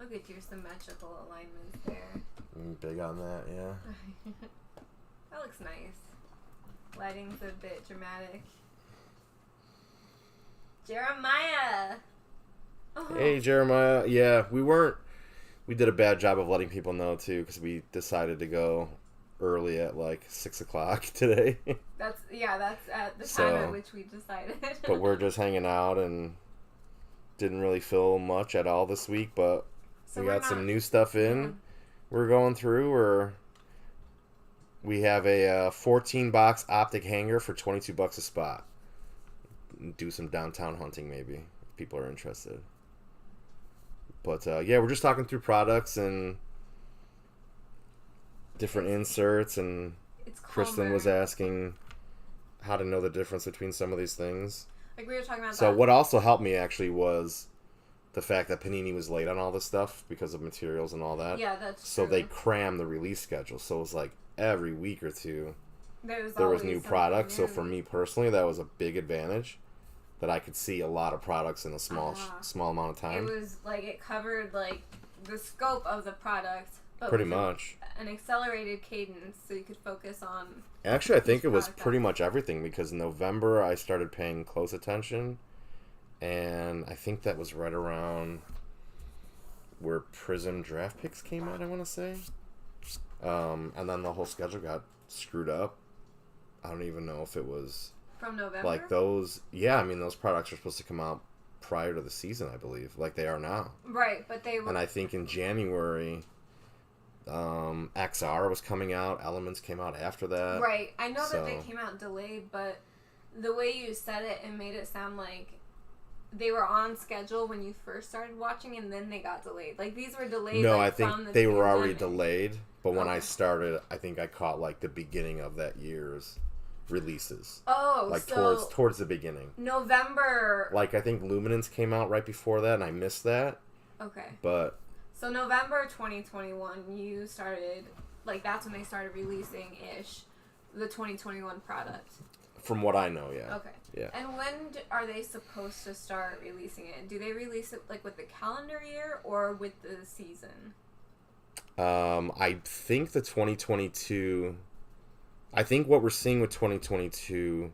Look at your symmetrical alignments there. I'm big on that, yeah. That looks nice. Lighting's a bit dramatic. Jeremiah! Oh. Hey, Jeremiah. Yeah, we did a bad job of letting people know, too, because we decided to go early at, like, 6 o'clock today. That's at the time at which we decided. But we're just hanging out and didn't really film much at all this week, but So we we're got not- some new stuff in. Yeah. We're going through. We have a 14-box optic hanger for $22 a spot. Do some downtown hunting, maybe, if people are interested. But, yeah, we're just talking through products and different inserts, and It's Kristen was calmer. asking how to know the difference between some of these things. Like we were talking about So that. what also helped me, actually, was the fact that Panini was late on all this stuff because of materials and all that. Yeah, that's So true. they crammed the release schedule. So it was like every week or two there was there was always new something products. So new. for me personally, that was a big advantage, that I could see a lot of products in a small amount of It time. was like it covered like the scope of the product, but Pretty with much. an accelerated cadence, so you could focus on. Actually, I think each it was product pretty out. much everything, because in November I started paying close attention, and I think that was right around where Prism draft picks came out, I want to say. And then the whole schedule got screwed up. I don't even know if it was From November. like those. Yeah, I mean, those products are supposed to come out prior to the season, I believe, like they are now. Right, but they were. And I think in January, XR was coming out. Elements came out after that. Right, I know that they So- came out delayed, but the way you said it, it made it sound like they were on schedule when you first started watching, and then they got delayed. Like these were delayed. No, like, I from think the they were already pandemic. delayed. But when I Okay. started, I think I caught like the beginning of that year's releases, Oh, like so towards the beginning. November. Like I think Luminance came out right before that, and I missed that. Okay. But So November 2021, you started, like, that's when they started releasing-ish the 2021 product. from what I know, yeah. Okay. Yeah. And when are they supposed to start releasing it? Do they release it, like, with the calendar year or with the season? I think the 2022. I think what we're seeing with 2022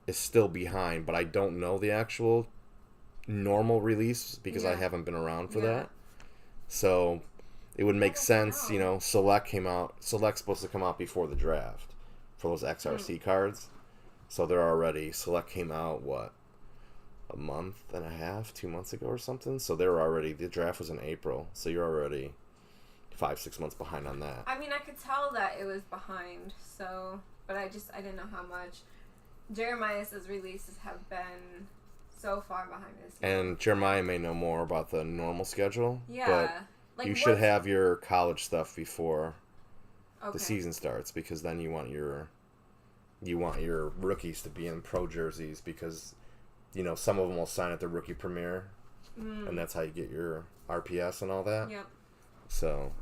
is still behind, but I don't know the actual normal release because I Yeah. haven't been around for Yeah. that. So it would make don't sense, know. Select's supposed to come out before the draft for those XRC cards. So they're already, Select came out, what, a month and a half, 2 months ago or something? So the draft was in April, so you're already 5-6 months behind on that. I mean, I could tell that it was behind, so, but I didn't know how much. Jeremiah's releases have been so far behind this year. And Jeremiah may know more about the normal schedule, Yeah. but Like, you should what's- have your college stuff before okay. the season starts, because then you want your rookies to be in pro jerseys, because some of them will sign at the rookie premiere, and that's how you get your RPS and all that. Yep. So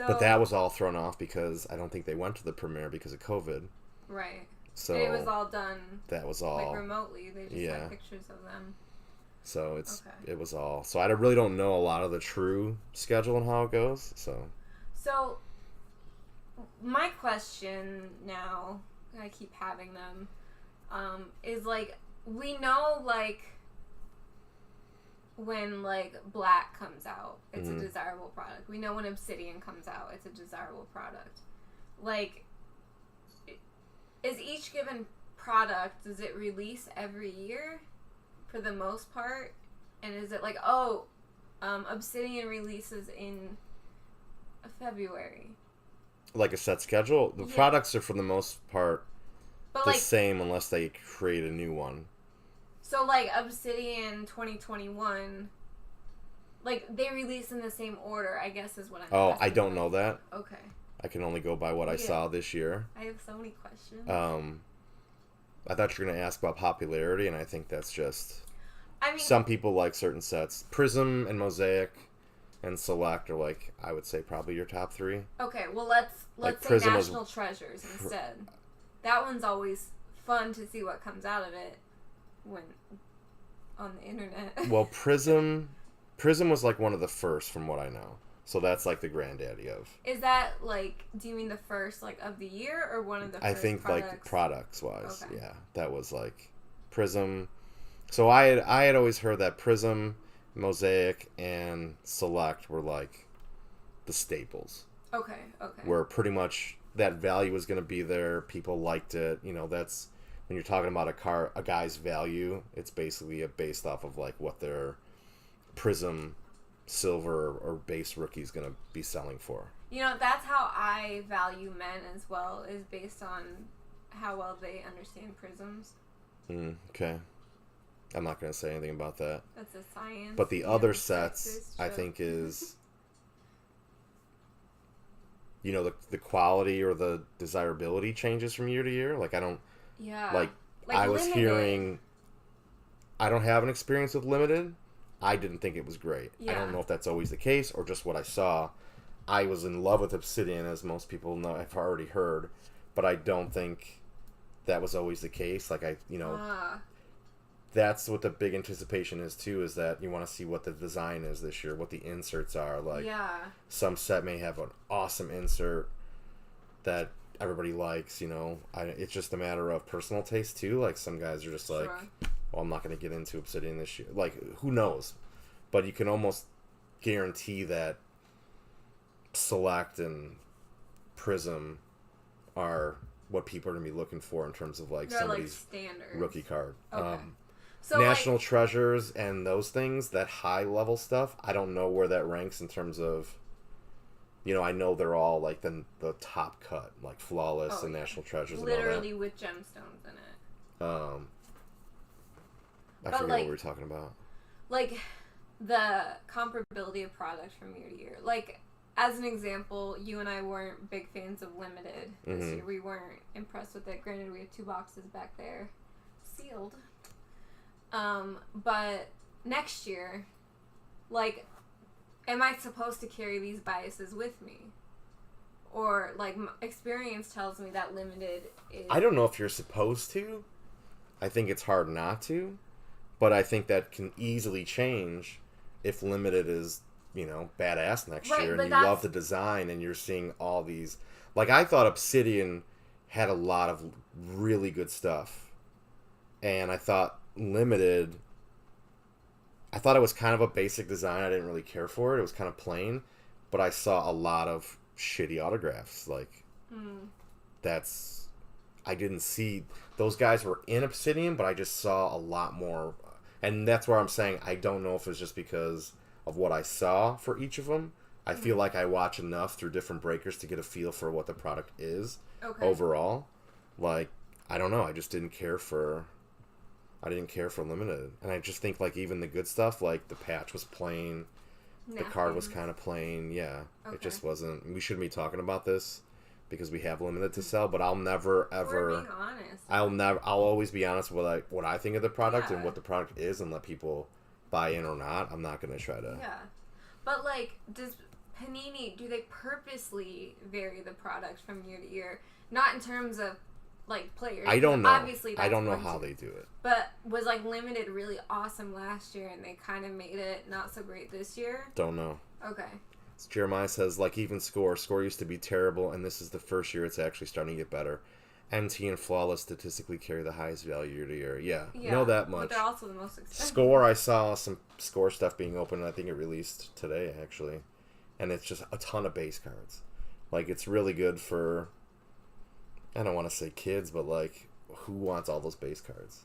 but that was all thrown off because I don't think they went to the premiere because of COVID. Right. So it was all done that was like all. remotely. They just Yeah. had pictures of them. So Okay. it was all. So I really don't know a lot of the true schedule and how it goes. So my question now, I keep having them, is like, we know like when like Black comes out, it's Mhm. a desirable product. We know when Obsidian comes out, it's a desirable product. Like, is each given product, does it release every year for the most part? And is it like, Obsidian releases in February? Like a set schedule, the Yeah. products are for the most part But the like, same unless they create a new one. so like Obsidian 2021, like they release in the same order, I guess is what I'm Oh, asking. I don't know that. Okay. I can only go by what I Yeah. saw this year. I have so many questions. I thought you were going to ask about popularity, and I think that's just I mean, some people like certain sets. Prism and Mosaic and Select are like, I would say, probably your top three. okay, well let's like say Prism was- National Treasures instead. That one's always fun to see what comes out of it when on the internet. Well, Prism Prism was like one of the first from what I know. So that's like the granddaddy of. Is that like, do you mean the first like of the year or one of the first I think products? like products wise, Okay. yeah. That was like Prism. So I had always heard that Prism, Mosaic, and Select were like the staples. Okay. Where pretty much that value was going to be there. People liked it. You know, that's when you're talking about a guy's value. It's basically based off of like what their Prism silver or base rookie is going to be selling for. You know, that's how I value men as well, is based on how well they understand prisms. Okay. I'm not going to say anything about that. That's a science. But the other sets, I think, is, you know, the quality or the desirability changes from year to year. Like, I don't... Yeah. Like I was limited. hearing... I don't have an experience with limited. I didn't think it was great. Yeah. I don't know if that's always the case or just what I saw. I was in love with Obsidian, as most people know. I've already heard. But I don't think that was always the case. Like, that's what the big anticipation is too, is that you want to see what the design is this year, what the inserts are. Like, some set may have an awesome insert that everybody likes, you know. It's just a matter of personal taste too. Like, some guys are just like, well, I'm not going to get into Obsidian this year. Like, who knows? But you can almost guarantee that Select and Prism are what people are going to be looking for in terms of like somebody's rookie card. Okay. So National Treasures and those things, that high level stuff, I don't know where that ranks in terms of, you know, I know they're all like the top cut, like Flawless and National Treasures literally and all that. with gemstones in it. I forget what we were talking about. Like, the comparability of products from year to year. Like, as an example, you and I weren't big fans of Limited this year. We weren't impressed with it. Granted, we have 2 boxes back there sealed. But next year, like, am I supposed to carry these biases with me? Or, like, experience tells me that Limited is... I don't know if you're supposed to. I think it's hard not to. But I think that can easily change if Limited is, you know, badass next year and you love the design and you're seeing all these... Like, I thought Obsidian had a lot of really good stuff. And I thought Limited... I thought it was kind of a basic design. I didn't really care for it. It was kind of plain. But I saw a lot of shitty autographs. Like, that's... I didn't see... Those guys were in Obsidian, but I just saw a lot more... And that's where I'm saying I don't know if it's just because of what I saw for each of them. I feel like I watch enough through different breakers to get a feel for what the product is overall. Like, I don't know. I just didn't care for... I didn't care for Limited. And I just think, like, even the good stuff, like, the patch was plain. The card was kind of plain. Yeah. It just wasn't... We shouldn't be talking about this because we have Limited to sell, but I'll never, ever... We're being honest. I'll always be honest with what I think of the product and what the product is, and let people buy in or not. I'm not going to try to... Yeah. But, like, does Panini... Do they purposely vary the product from year to year? Not in terms of... like, players. I don't know. Obviously, I don't know how they do it. But was, like, Limited really awesome last year and they kind of made it not so great this year? Don't know. Okay. Jeremiah says, like, even Score used to be terrible, and this is the first year it's actually starting to get better. NT and Flawless statistically carry the highest value year to year. Yeah, know that much. But they're also the most expensive. Score, I saw some Score stuff being open, and I think it released today, actually. And it's just a ton of base cards. Like, it's really good for... I don't want to say kids, but, like, who wants all those base cards?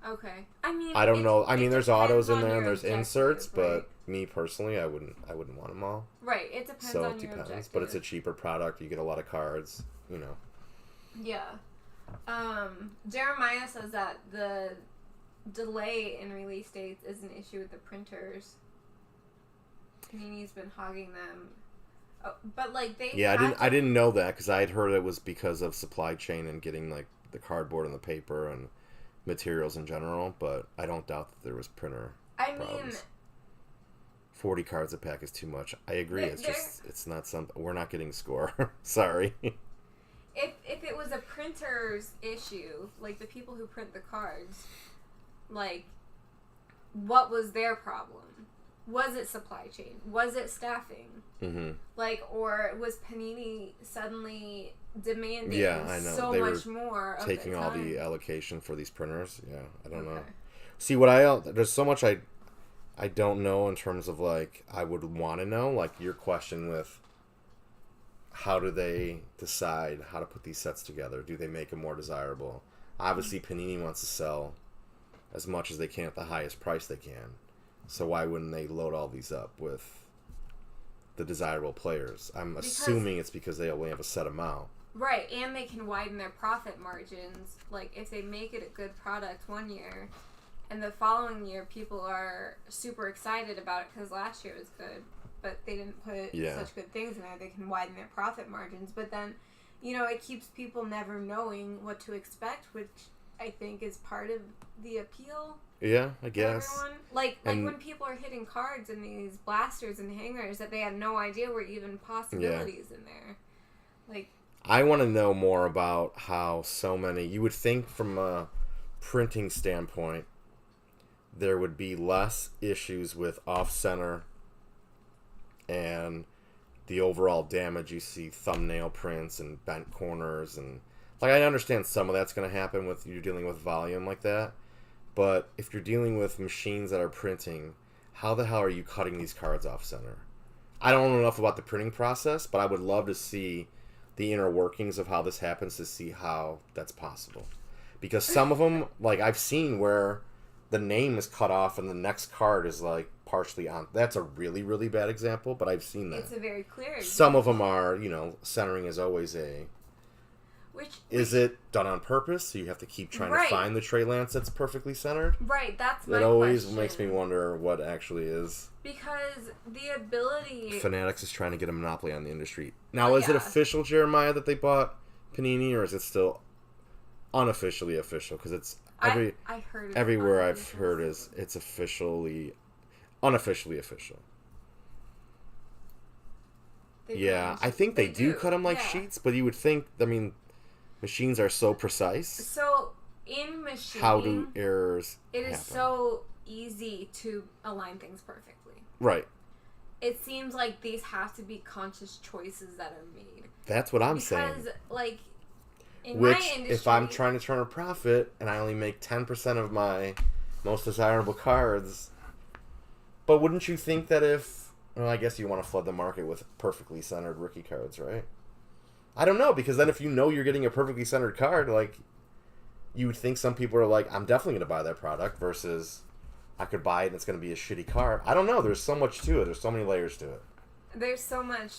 Okay. I mean, I don't know. I mean, there's autos in there and there's inserts, right? but me personally, I wouldn't want them all. Right. It depends so on it your depends, objective. but it's a cheaper product. You get a lot of cards, you know. Yeah. Jeremiah says that the delay in release dates is an issue with the printers. Panini's been hogging them. Oh, but like they I didn't know that because I had heard it was because of supply chain and getting like the cardboard and the paper and materials in general, but I don't doubt that there was printer problems. 40 cards a pack is too much. I agree. It's not something we're not getting Score. Sorry. If it was a printer's issue, like the people who print the cards, like what was their problem? Was it supply chain? Was it staffing? Mm-hmm. Like, or was Panini suddenly demanding I know. so They much were more of taking the all time? the allocation for these printers. Yeah, I don't know. Okay. See, there's so much I don't know in terms of, like, I would want to know, like your question with how do they decide how to put these sets together? Do they make them more desirable? Obviously, Panini wants to sell as much as they can at the highest price they can. So why wouldn't they load all these up with the desirable players? I'm assuming it's because they only have a set amount. Right, and they can widen their profit margins. Like, if they make it a good product one year, and the following year people are super excited about it because last year was good, but they didn't put such good things in there, they can widen their profit margins. But then, it keeps people never knowing what to expect, which I think is part of the appeal. Yeah, I guess. Everyone. Like when people are hitting cards in these blasters and hangers that they had no idea were even possibilities in there. Like, I want to know more about how so many... You would think from a printing standpoint, there would be less issues with off-center and the overall damage. You see thumbnail prints and bent corners. And like, I understand some of that's going to happen with you dealing with volume like that. But if you're dealing with machines that are printing, how the hell are you cutting these cards off-center? I don't know enough about the printing process, but I would love to see the inner workings of how this happens to see how that's possible. Because some of them, like, I've seen where the name is cut off and the next card is, like, partially on. That's a really, really bad example, but I've seen that. It's a very clear example. Some of them are, centering is always a... Is it done on purpose? So you have to keep trying to find the Trey Lance that's perfectly centered? Right, that's my question. That always question. Makes me wonder what actually is. Because the ability... Fanatics is trying to get a monopoly on the industry. Now, is it official, Jeremiah, that they bought Panini, or is it still unofficially official? Because it's I heard it everywhere I've heard is it's unofficially official. I think they do cut them like sheets, but you would think, machines are so precise. So, in machining... How do errors happen? Is so easy to align things perfectly. Right. It seems like these have to be conscious choices that are made. That's what I'm saying. Because, like, in my industry... if I'm trying to turn a profit and I only make 10% of my most desirable cards... But wouldn't you think that if... Well, I guess you want to flood the market with perfectly centered rookie cards, right? I don't know, because then if you're getting a perfectly centered card, like, you would think some people are like, I'm definitely going to buy that product, versus I could buy it and it's going to be a shitty card. I don't know. There's so much to it. There's so many layers to it. There's so much...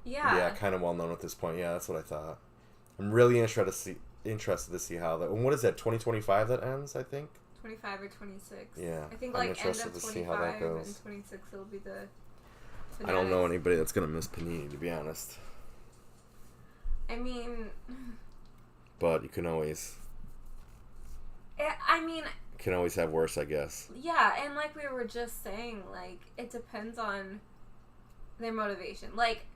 Yeah. Yeah, kind of well known at this point. Yeah, that's what I thought. I'm really interested to see how that... And what is that, 2025 that ends, I think? 25 or 26. Yeah. I think, I'm end of interested to see how that 25 goes. and 26 will be the... I don't know anybody that's going to miss Panini, to be honest. I mean... But you can always... Can always have worse, I guess. Yeah, and like we were just saying, like, it depends on their motivation. Like,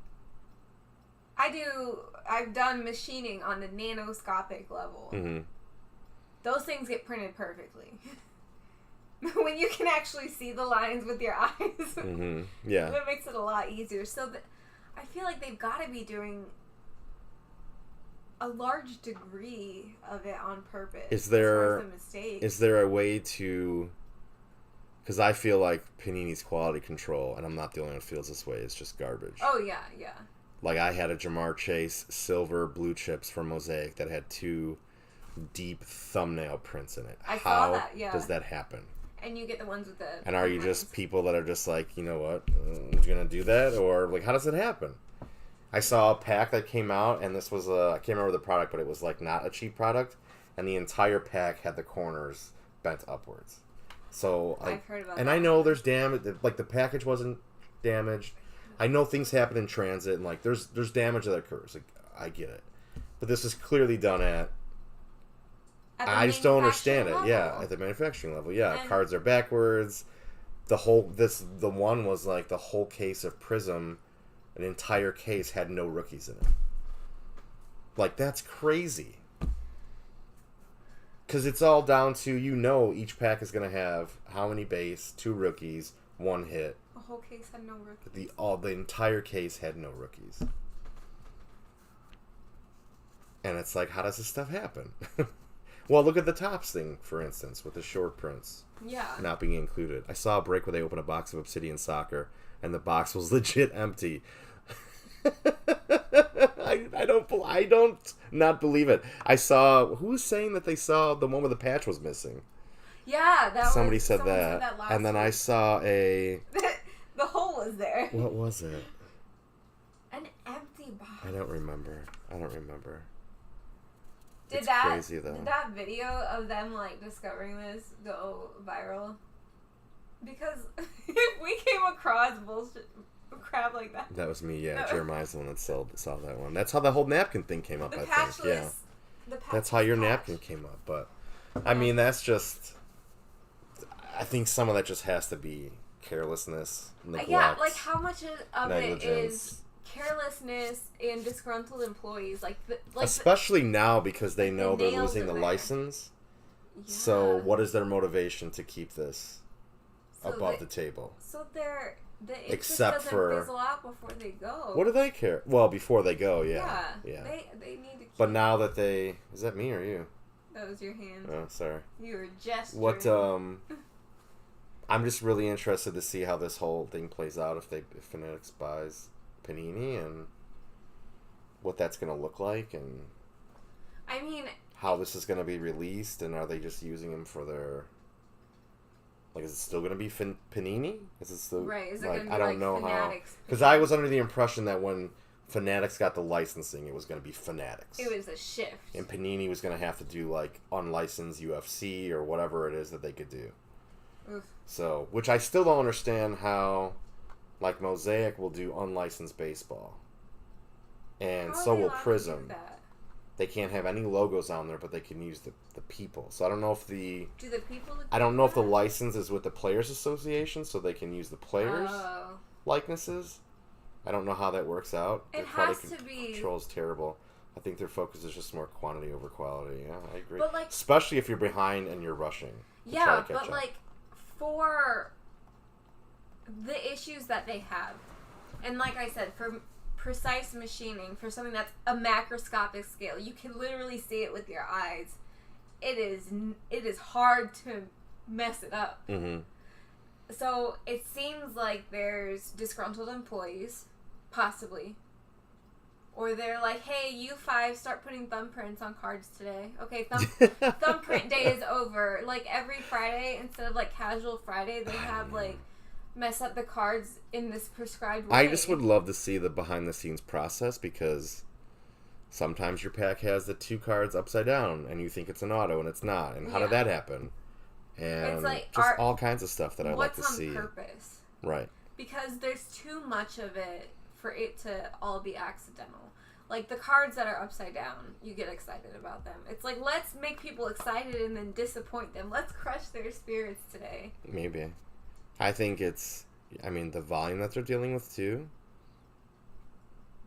I've done machining on the nanoscopic level. Mm-hmm. Those things get printed perfectly. When you can actually see the lines with your eyes. Mm-hmm. Yeah. That makes it a lot easier. So I feel like they've got to be doing a large degree of it on purpose. Is there a mistake. Is there a way to... Because I feel like Panini's quality control, and I'm not the only one who feels this way, is just garbage. Oh, yeah, yeah. Like, I had a Jamar Chase silver blue chips from Mosaic that had 2 deep thumbnail prints in it. I saw that, yeah. How does that happen? And you get the ones with the... And are you just people that are just like, you know what, you're going to do that? Or, like, how does it happen? I saw a pack that came out, and this was I can't remember the product, but it was, like, not a cheap product. And the entire pack had the corners bent upwards. So, like, I've heard about and that. I know there's damage, like, the package wasn't damaged. I know things happen in transit, and, like, there's damage that occurs. Like, I get it. But this is clearly done at I just don't understand it. Yeah, at the manufacturing level. Yeah, and cards are backwards. The one was like the whole case of Prism, an entire case had no rookies in it. Like, that's crazy. Because it's all down to, each pack is going to have how many base, 2 rookies, one hit. The whole case had no rookies. The entire case had no rookies. And it's like, how does this stuff happen? Well, look at the Topps thing, for instance, with the short prints not being included. I saw a break where they opened a box of Obsidian Soccer, and the box was legit empty. I don't not believe it. I saw, who was saying that they saw the one where the patch was missing? Yeah, Somebody said that last and then week. I saw a... The hole was there. What was it? An empty box. I don't remember. Did It's that crazy, though. Did that video of them like discovering this go viral? Because if we came across bullshit crap like that. That was me, yeah. Jeremiah's the one that saw that one. That's how the whole napkin thing came up, I think. Yeah. That's how your napkin came up. But, I mean, that's just... I think some of that just has to be carelessness, neglect, yeah, like how much of negligence. it is carelessness and disgruntled employees, especially now because they like know the they're nails losing are the there. license. Yeah. So what is their motivation to keep this above the table? So the interest Except doesn't for- fizzle out before they go. What do they care? Well, before they go, yeah. They need to keep... But now that they... Is that me or you? That was your hand. Oh, sorry. You were gesturing. What, I'm just really interested to see how this whole thing plays out if Fanatics buys Panini and what that's going to look like and I mean, how this is going to be released, and are they just using them for their... Like, is it still going to be Panini? Is it still... right, is it like, going to be I don't like know Fanatics? Because I was under the impression that when Fanatics got the licensing, it was going to be Fanatics. It was a shift. And Panini was going to have to do, like, unlicensed UFC or whatever it is that they could do. Oof. So, which I still don't understand how, like, Mosaic will do unlicensed baseball. And How are so they will allowed to Prism. do that? They can't have any logos on there, but they can use the people. So I don't know if Do the people... I don't know if the license is with the Players Association, so they can use the players' Oh. likenesses. I don't know how that works out. It Their quality has to be... control is terrible. I think their focus is just more quantity over quality. Yeah, I agree. But, like... Especially if you're behind and you're rushing. Yeah, but, like, for the issues that they have, and like I said, for precise machining, for something that's a macroscopic scale, you can literally see it with your eyes. It is hard to mess it up. Mm-hmm. So it seems like there's disgruntled employees, possibly. Or they're like, hey, you five, start putting thumbprints on cards today. Okay, thumbprint day is over. Like, every Friday, instead of, like, casual Friday, they have, like, mess up the cards in this prescribed way. I just would love to see the behind-the-scenes process, because sometimes your pack has the 2 cards upside down, and you think it's an auto, and it's not. And how did that happen? And it's like, just all kinds of stuff that I'd like to see. What's on purpose? Right. Because there's too much of it for it to all be accidental. Like, the cards that are upside down, you get excited about them. It's like, let's make people excited and then disappoint them. Let's crush their spirits today. Maybe. I think it's... I mean, the volume that they're dealing with, too.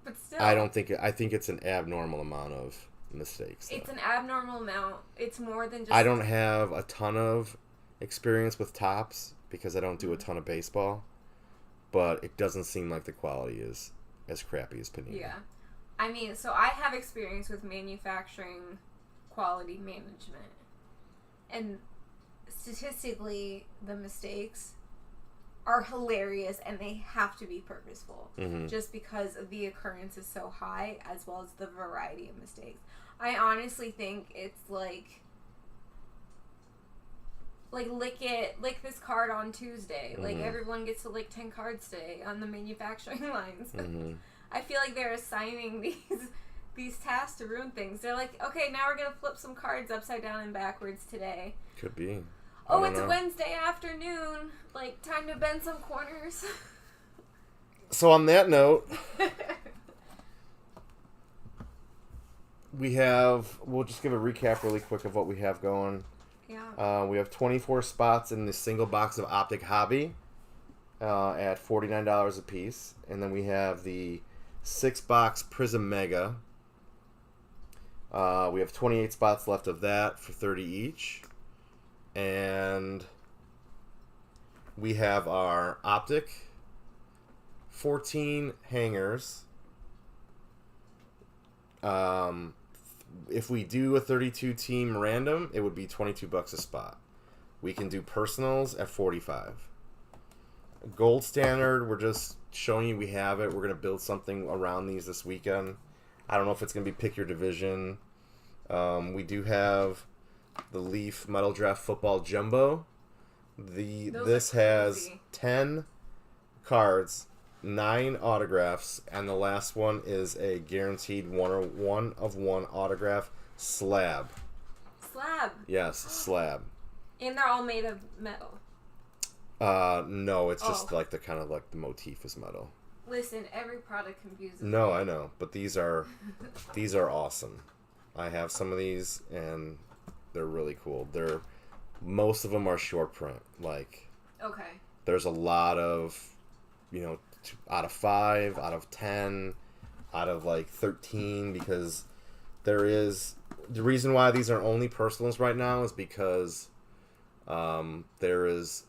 But still... I think it's an abnormal amount of mistakes. It's an abnormal amount. It's more than just... I don't have a ton of experience with Topps, because I don't do a ton of baseball. But it doesn't seem like the quality is as crappy as Panini. Yeah. I mean, so I have experience with manufacturing quality management. And statistically, the mistakes are hilarious and they have to be purposeful. Mm-hmm. Just because the occurrence is so high, as well as the variety of mistakes. I honestly think it's like lick this card on Tuesday. Mm-hmm. Like, everyone gets to lick 10 cards today on the manufacturing lines. Mm-hmm. I feel like they're assigning these tasks to ruin things. They're like, okay, now we're going to flip some cards upside down and backwards today. Could be. Oh, it's Wednesday afternoon. Like, time to bend some corners. So on that note, we'll just give a recap really quick of what we have going. Yeah. We have 24 spots in the single box of Optic Hobby at $49 a piece. And then we have the 6-box Prism Mega. We have 28 spots left of that for $30 each. And we have our Optic 14 hangers. If we do a 32 team random, it would be $22 a spot. We can do personals at $45. Gold standard, we're just showing you we have it. We're going to build something around these this weekend. I don't know if it's going to be pick your division. We do have the Leaf Metal Draft Football Jumbo. This has 10 cards, 9 autographs, and the last one is a guaranteed 1 of 1 autograph slab. Slab? Yes, slab. And they're all made of metal. No, it's just like the motif is metal. Listen, every product confuses me. No, I know, but these are awesome. I have some of these, and they're really cool. Most of them are short print. Like, okay, there's a lot of, out of 5, out of 10, out of 13, because there is the reason why these are only personals right now is because there is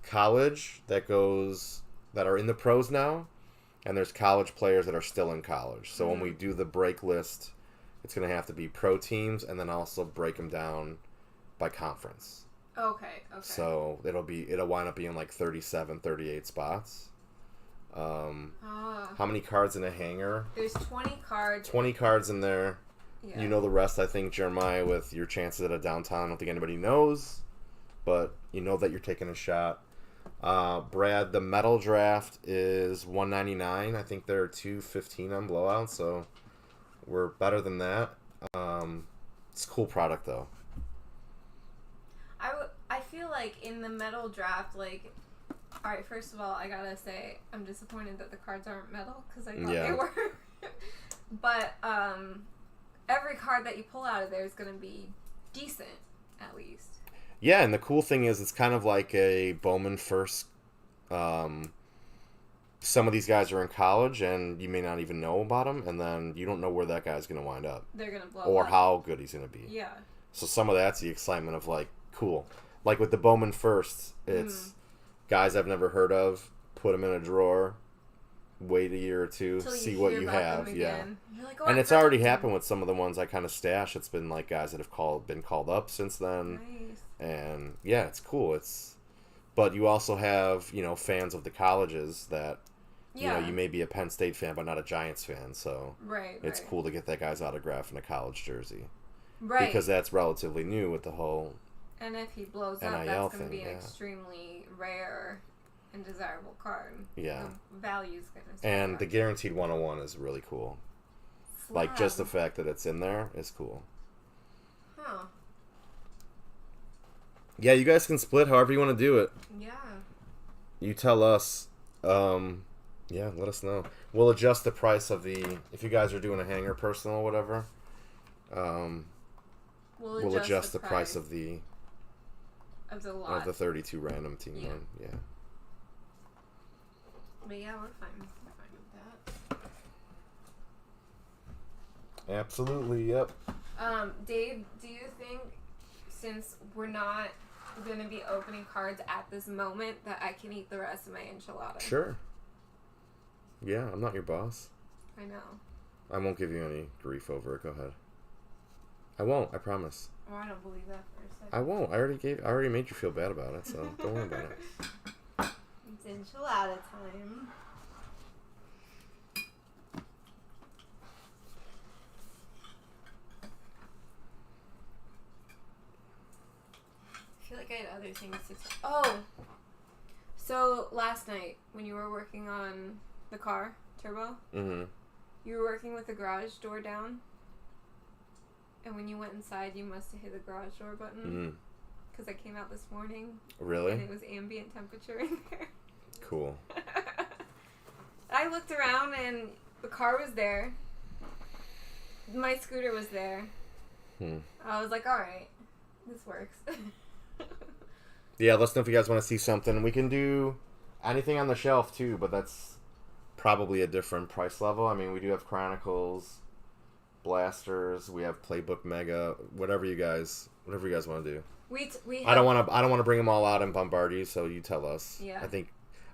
college that are in the pros now, and there's college players that are still in college. So when we do the break list, it's going to have to be pro teams and then also break them down by conference. Okay. So it'll wind up being 37, 38 spots. How many cards in a hanger? There's 20 cards. 20 cards in there. Yeah. You know the rest, I think, Jeremiah, with your chances at a downtown. I don't think anybody knows, but you know that you're taking a shot. Brad, the metal draft is $199. I think there are $215 on blowout, so we're better than that. It's a cool product, though. I feel like in the metal draft, alright, first of all, I gotta say, I'm disappointed that the cards aren't metal, because I thought they were. But, every card that you pull out of there is gonna be decent, at least. Yeah, and the cool thing is it's kind of like a Bowman first. Some of these guys are in college, and you may not even know about them, and then you don't know where that guy's going to wind up. They're going to blow or up. how good he's going to be. Yeah. So some of that's the excitement of, cool. Like with the Bowman first, it's guys I've never heard of, put them in a drawer, wait a year or two, see what you have. Yeah. You're like, and it's already happened with some of the ones I kind of stash. It's been guys that have been called up since then. Nice. And yeah, it's cool. But you also have, fans of the colleges that, you may be a Penn State fan, but not a Giants fan. So it's cool to get that guy's autograph in a college jersey. Right. Because that's relatively new with the whole And if he blows up, NIL that's going to thing, be an extremely rare and desirable card. Yeah. The value's going to And the guaranteed 101 is really cool. Slab. Just the fact that it's in there is cool. Huh. Yeah, you guys can split however you want to do it. Yeah. You tell us. Yeah, let us know. We'll adjust the price of if you guys are doing a hanger personal or whatever. We'll adjust the price of the lot. of the 32 random team one. Yeah. But yeah, we're fine. We're fine with that. Absolutely. Yep. Dave, do you think, since we're not going to be opening cards at this moment, that I can eat the rest of my enchilada? Sure. Yeah, I'm not your boss. I know. I won't give you any grief over it. Go ahead. I won't. I promise. Oh, I don't believe that for a second. I won't. I already made you feel bad about it, so don't worry about it. It's enchilada time. I feel like I had other things to say. Oh! So, last night, when you were working on the car, Turbo, you were working with the garage door down, and when you went inside, you must have hit the garage door button, because I came out this morning. Really? And it was ambient temperature in there. Cool. I looked around, and the car was there. My scooter was there. I was like, alright, this works. Yeah, let us know if you guys want to see something. We can do anything on the shelf, too, but that's probably a different price level. I mean, we do have Chronicles. blasters. We have Playbook Mega. Whatever you guys want to do. We have, I don't want to bring them all out and bombard you. So you tell us. Yeah.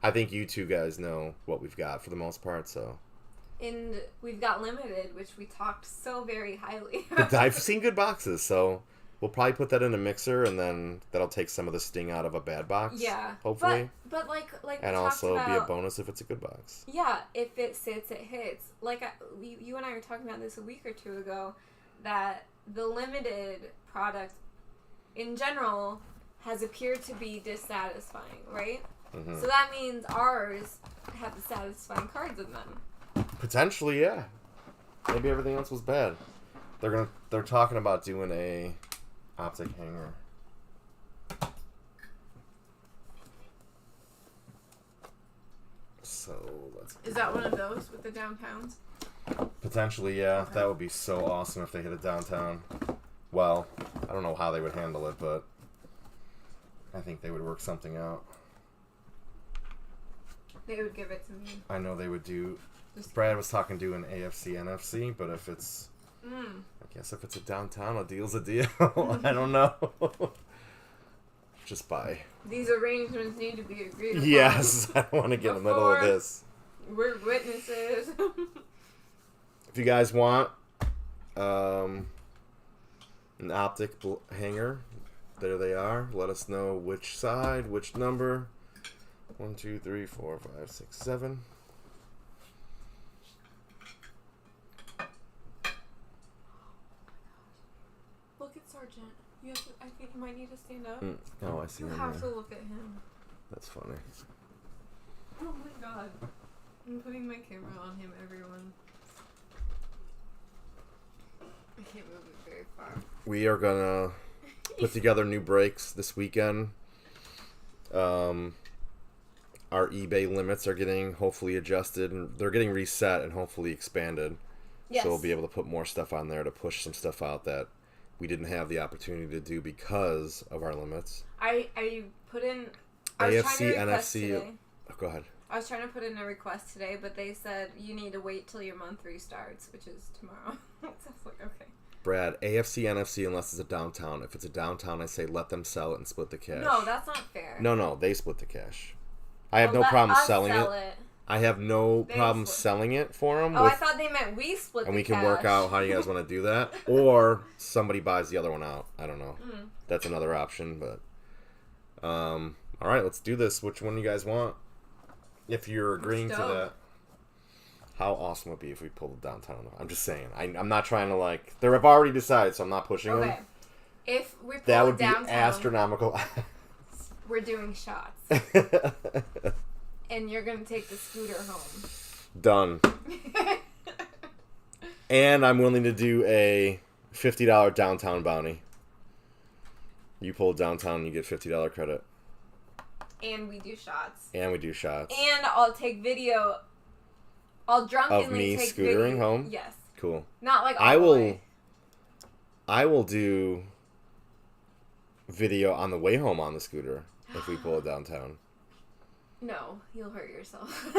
I think you two guys know what we've got for the most part. So. And we've got limited, which we talked so very highly. I've seen good boxes, so we'll probably put that in a mixer, and then that'll take some of the sting out of a bad box. Yeah. Hopefully. But like and we also talked be a about, bonus if it's a good box. Yeah, if it sits, it hits. Like you and I were talking about this a week or two ago, that the limited product, in general, has appeared to be dissatisfying, right? Mm-hmm. So that means ours have the satisfying cards in them. Potentially, yeah. Maybe everything else was bad. They're talking about doing a optic hanger. So let's. Is that one of those with the downtowns? Potentially, yeah. That would be so awesome if they hit it downtown. Well, I don't know how they would handle it, but I think they would work something out. They would give it to me. I know they would do. Brad was talking doing AFC, NFC, but if it's, I guess if it's a downtown, a deal's a deal. I don't know. Just buy. These arrangements need to be agreed upon. Yes, I don't want to get in the middle of this. We're witnesses. If you guys want an optic hanger, there they are. Let us know which side, which number. 1, 2, 3, 4, 5, 6, 7. Look at Sergeant. I think you might need to stand up. Oh, I see You him have there. to look at him. That's funny. Oh my god. I'm putting my camera on him, everyone. I can't move it very far. We are gonna put together new breaks this weekend. Our eBay limits are getting hopefully adjusted, and they're getting reset and hopefully expanded. Yes. So we'll be able to put more stuff on there to push some stuff out that we didn't have the opportunity to do because of our limits. I put in... AFC, NFC... Oh, go ahead. I was trying to put in a request today, but they said you need to wait till your month restarts, which is tomorrow. So I was like, okay. Brad, AFC, NFC, unless it's a downtown. If it's a downtown, I say let them sell it and split the cash. No, that's not fair. No, they split the cash. I have no problem selling it. I have no problem selling it for them. Oh, I thought they meant we split the cash. And we can work out how you guys want to do that. Or somebody buys the other one out. I don't know. That's another option, but... all right, let's do this. Which one you guys want? If you're agreeing to that. How awesome would it be if we pulled it downtown? I'm just saying. I'm not trying to, like... I've already decided, so I'm not pushing them. If we pull that would it downtown... be astronomical. We're doing shots. And you're going to take the scooter home. Done. And I'm willing to do a $50 downtown bounty. You pull downtown, you get $50 credit. And we do shots. And we do shots. And I'll take video. I'll drunkenly of me take scootering video. home? Yes. Cool. Not like all the way. I will do video on the way home on the scooter if we pull it downtown. No, you'll hurt yourself.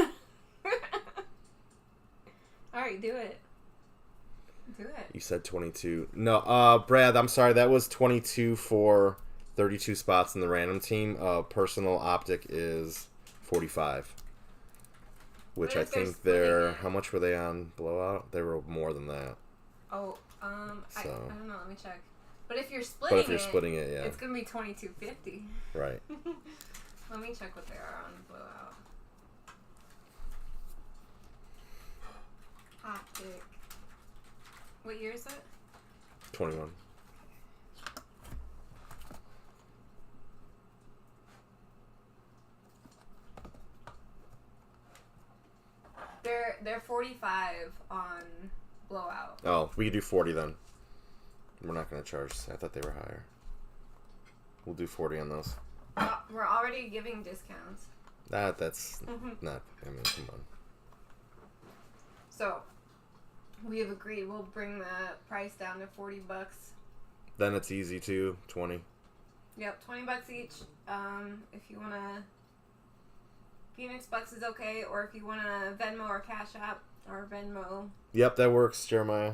Alright, do it. Do it. You said 22. No, Brad, I'm sorry. That was 22 for 32 spots in the random team. Personal optic is 45. Which I think they're... How much were they on Blowout? They were more than that. Oh, I don't know. Let me check. But if you're splitting it, yeah. It's going to be $22.50. Right. Let me check what they are on Blowout. Optic. What year is it? 21. They're 45 on Blowout. Oh, we could do 40 then. We're not going to charge. I thought they were higher. We'll do 40 on those. We're already giving discounts. That's not... I mean, come on. So, we have agreed we'll bring the price down to $40. Then it's easy too. 20. Yep, $20 each. If you want to... Phoenix Bucks is okay, or if you want to Venmo or Cash App, or Venmo. Yep, that works, Jeremiah.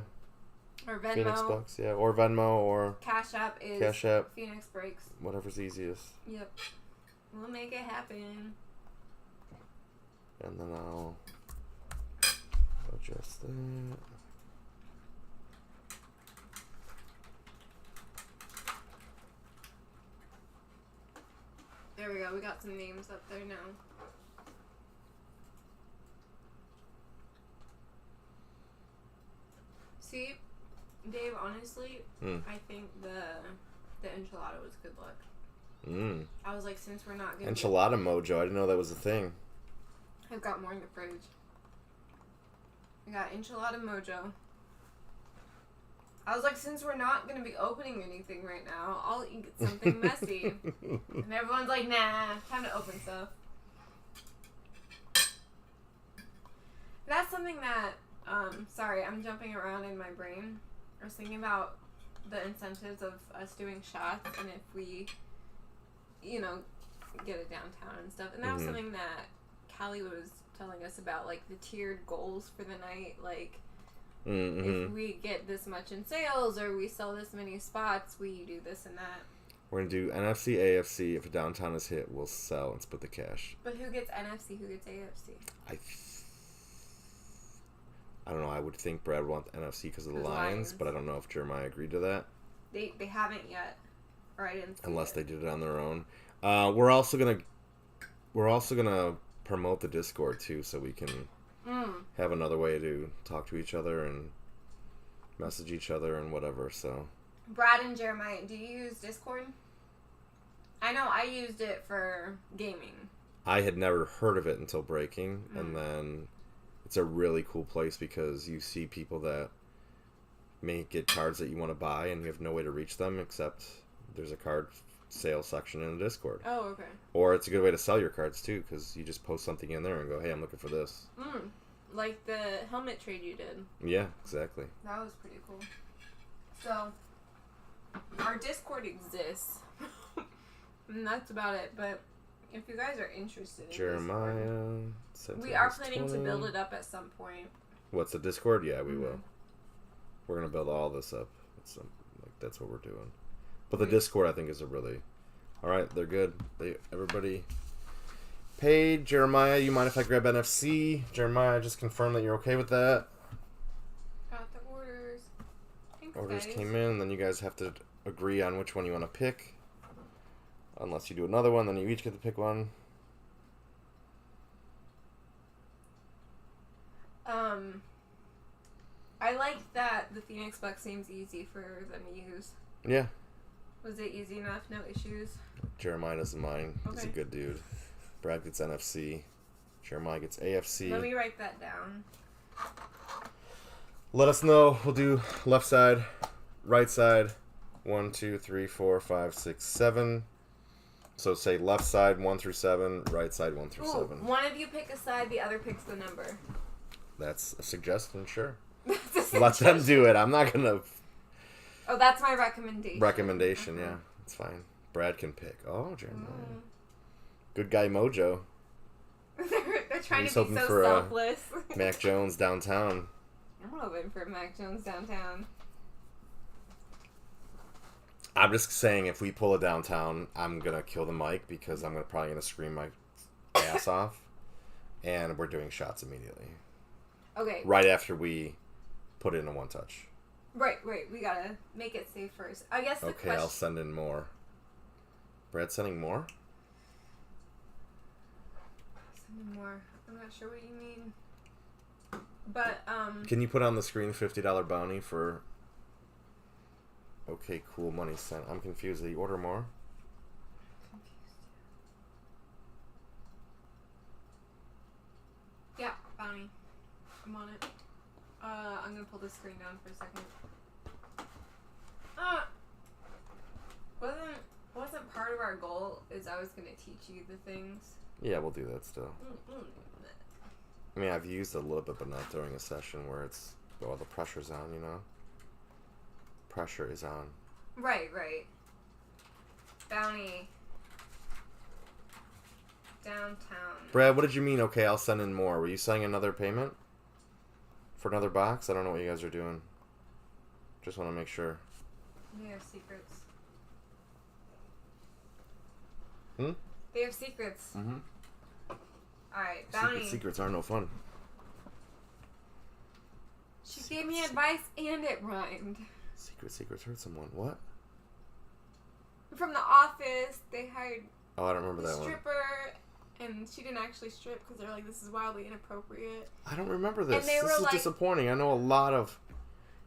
Or Venmo. Phoenix Bucks, yeah, or Venmo, or Cash App is Cash App. Phoenix Breaks. Whatever's easiest. Yep. We'll make it happen. And then I'll adjust that. There we go. We got some names up there now. See, Dave, honestly, I think the enchilada was good luck. I was like, since we're not going to... Enchilada mojo. I didn't know that was a thing. I've got more in the fridge. I got enchilada mojo. I was like, since we're not going to be opening anything right now, I'll eat something messy. And everyone's like, nah, time to open stuff. That's something that, sorry, I'm jumping around in my brain. I was thinking about the incentives of us doing shots and if we, you know, get it downtown and stuff. And that was something that Callie was telling us about, like the tiered goals for the night. Like, if we get this much in sales or we sell this many spots, we do this and that. We're going to do NFC, AFC. If downtown is hit, we'll sell and split the cash. But who gets NFC? Who gets AFC? I don't know. I would think Brad would want the NFC because of the Lions, but I don't know if Jeremiah agreed to that. They haven't yet, or I didn't see unless it. they did it on their own. We're also gonna promote the Discord too, so we can have another way to talk to each other and message each other and whatever. So, Brad and Jeremiah, do you use Discord? I know I used it for gaming. I had never heard of it until breaking, and then it's a really cool place because you see people that may get cards that you want to buy, and you have no way to reach them except there's a card sale section in the Discord. Oh, okay. Or it's a good way to sell your cards too, because you just post something in there and go, "Hey, I'm looking for this." Like the helmet trade you did. Yeah, exactly. That was pretty cool. So, our Discord exists, and that's about it. But if you guys are interested in Jeremiah, Discord, we are planning to build it up at some point. What's the Discord? Yeah, we will. We're gonna build all this up. That's what we're doing. But the Discord, I think, is a really... Alright, they're good. Everybody paid. Jeremiah, you mind if I grab NFC? Jeremiah, just confirm that you're okay with that. Got the orders. Thanks, Orders guys. came in, then you guys have to agree on which one you want to pick. Unless you do another one, then you each get to pick one. I like that the Phoenix Bucks seems easy for them to use. Yeah. Was it easy enough? No issues? Jeremiah doesn't mind. He's a Okay. good dude. Brad gets NFC. Jeremiah gets AFC. Let me write that down. Let us know. We'll do left side, right side. 1, 2, 3, 4, 5, 6, 7. So say left side 1 through 7, right side 1 through 7. One of you pick a side, the other picks the number. That's a suggestion, sure. That's a Let them do it. I'm not gonna. Oh, that's my recommendation. Recommendation, yeah, it's fine. Brad can pick. Oh, Jeremiah, good guy mojo. They're trying He's to be hoping so for, selfless. Mac Jones downtown. I'm hoping for Mac Jones downtown. I'm just saying, if we pull it downtown, I'm gonna kill the mic because I'm probably gonna scream my ass off, and we're doing shots immediately. Okay. Right after we put it in a one touch. Right. We gotta make it safe first. I guess the Okay, question... I'll send in more. Brad sending more? Send more. I'm not sure what you mean. But, Can you put on the screen $50 bounty for... Okay, cool, money sent. I'm confused. Did you order more? Yeah, bounty. I'm on it. I'm gonna pull the screen down for a second. Wasn't part of our goal is I was gonna teach you the things. Yeah, we'll do that still. I mean, I've used it a little bit, but not during a session where it's... Well, the pressure's on, you know? Pressure is on. Right. Bounty. Downtown. Brad, what did you mean, okay, I'll send in more? Were you sending another payment? For another box? I don't know what you guys are doing. Just want to make sure. They have secrets. Hmm? They have secrets. Mm-hmm. Alright, Bounty. Secrets are no fun. She gave me advice and it rhymed. Secrets hurt someone. What? From The Office, they hired Oh, I don't remember the that one. stripper, and she didn't actually strip because they're like, this is wildly inappropriate. I don't remember this. And they This were is like- disappointing. I know a lot of...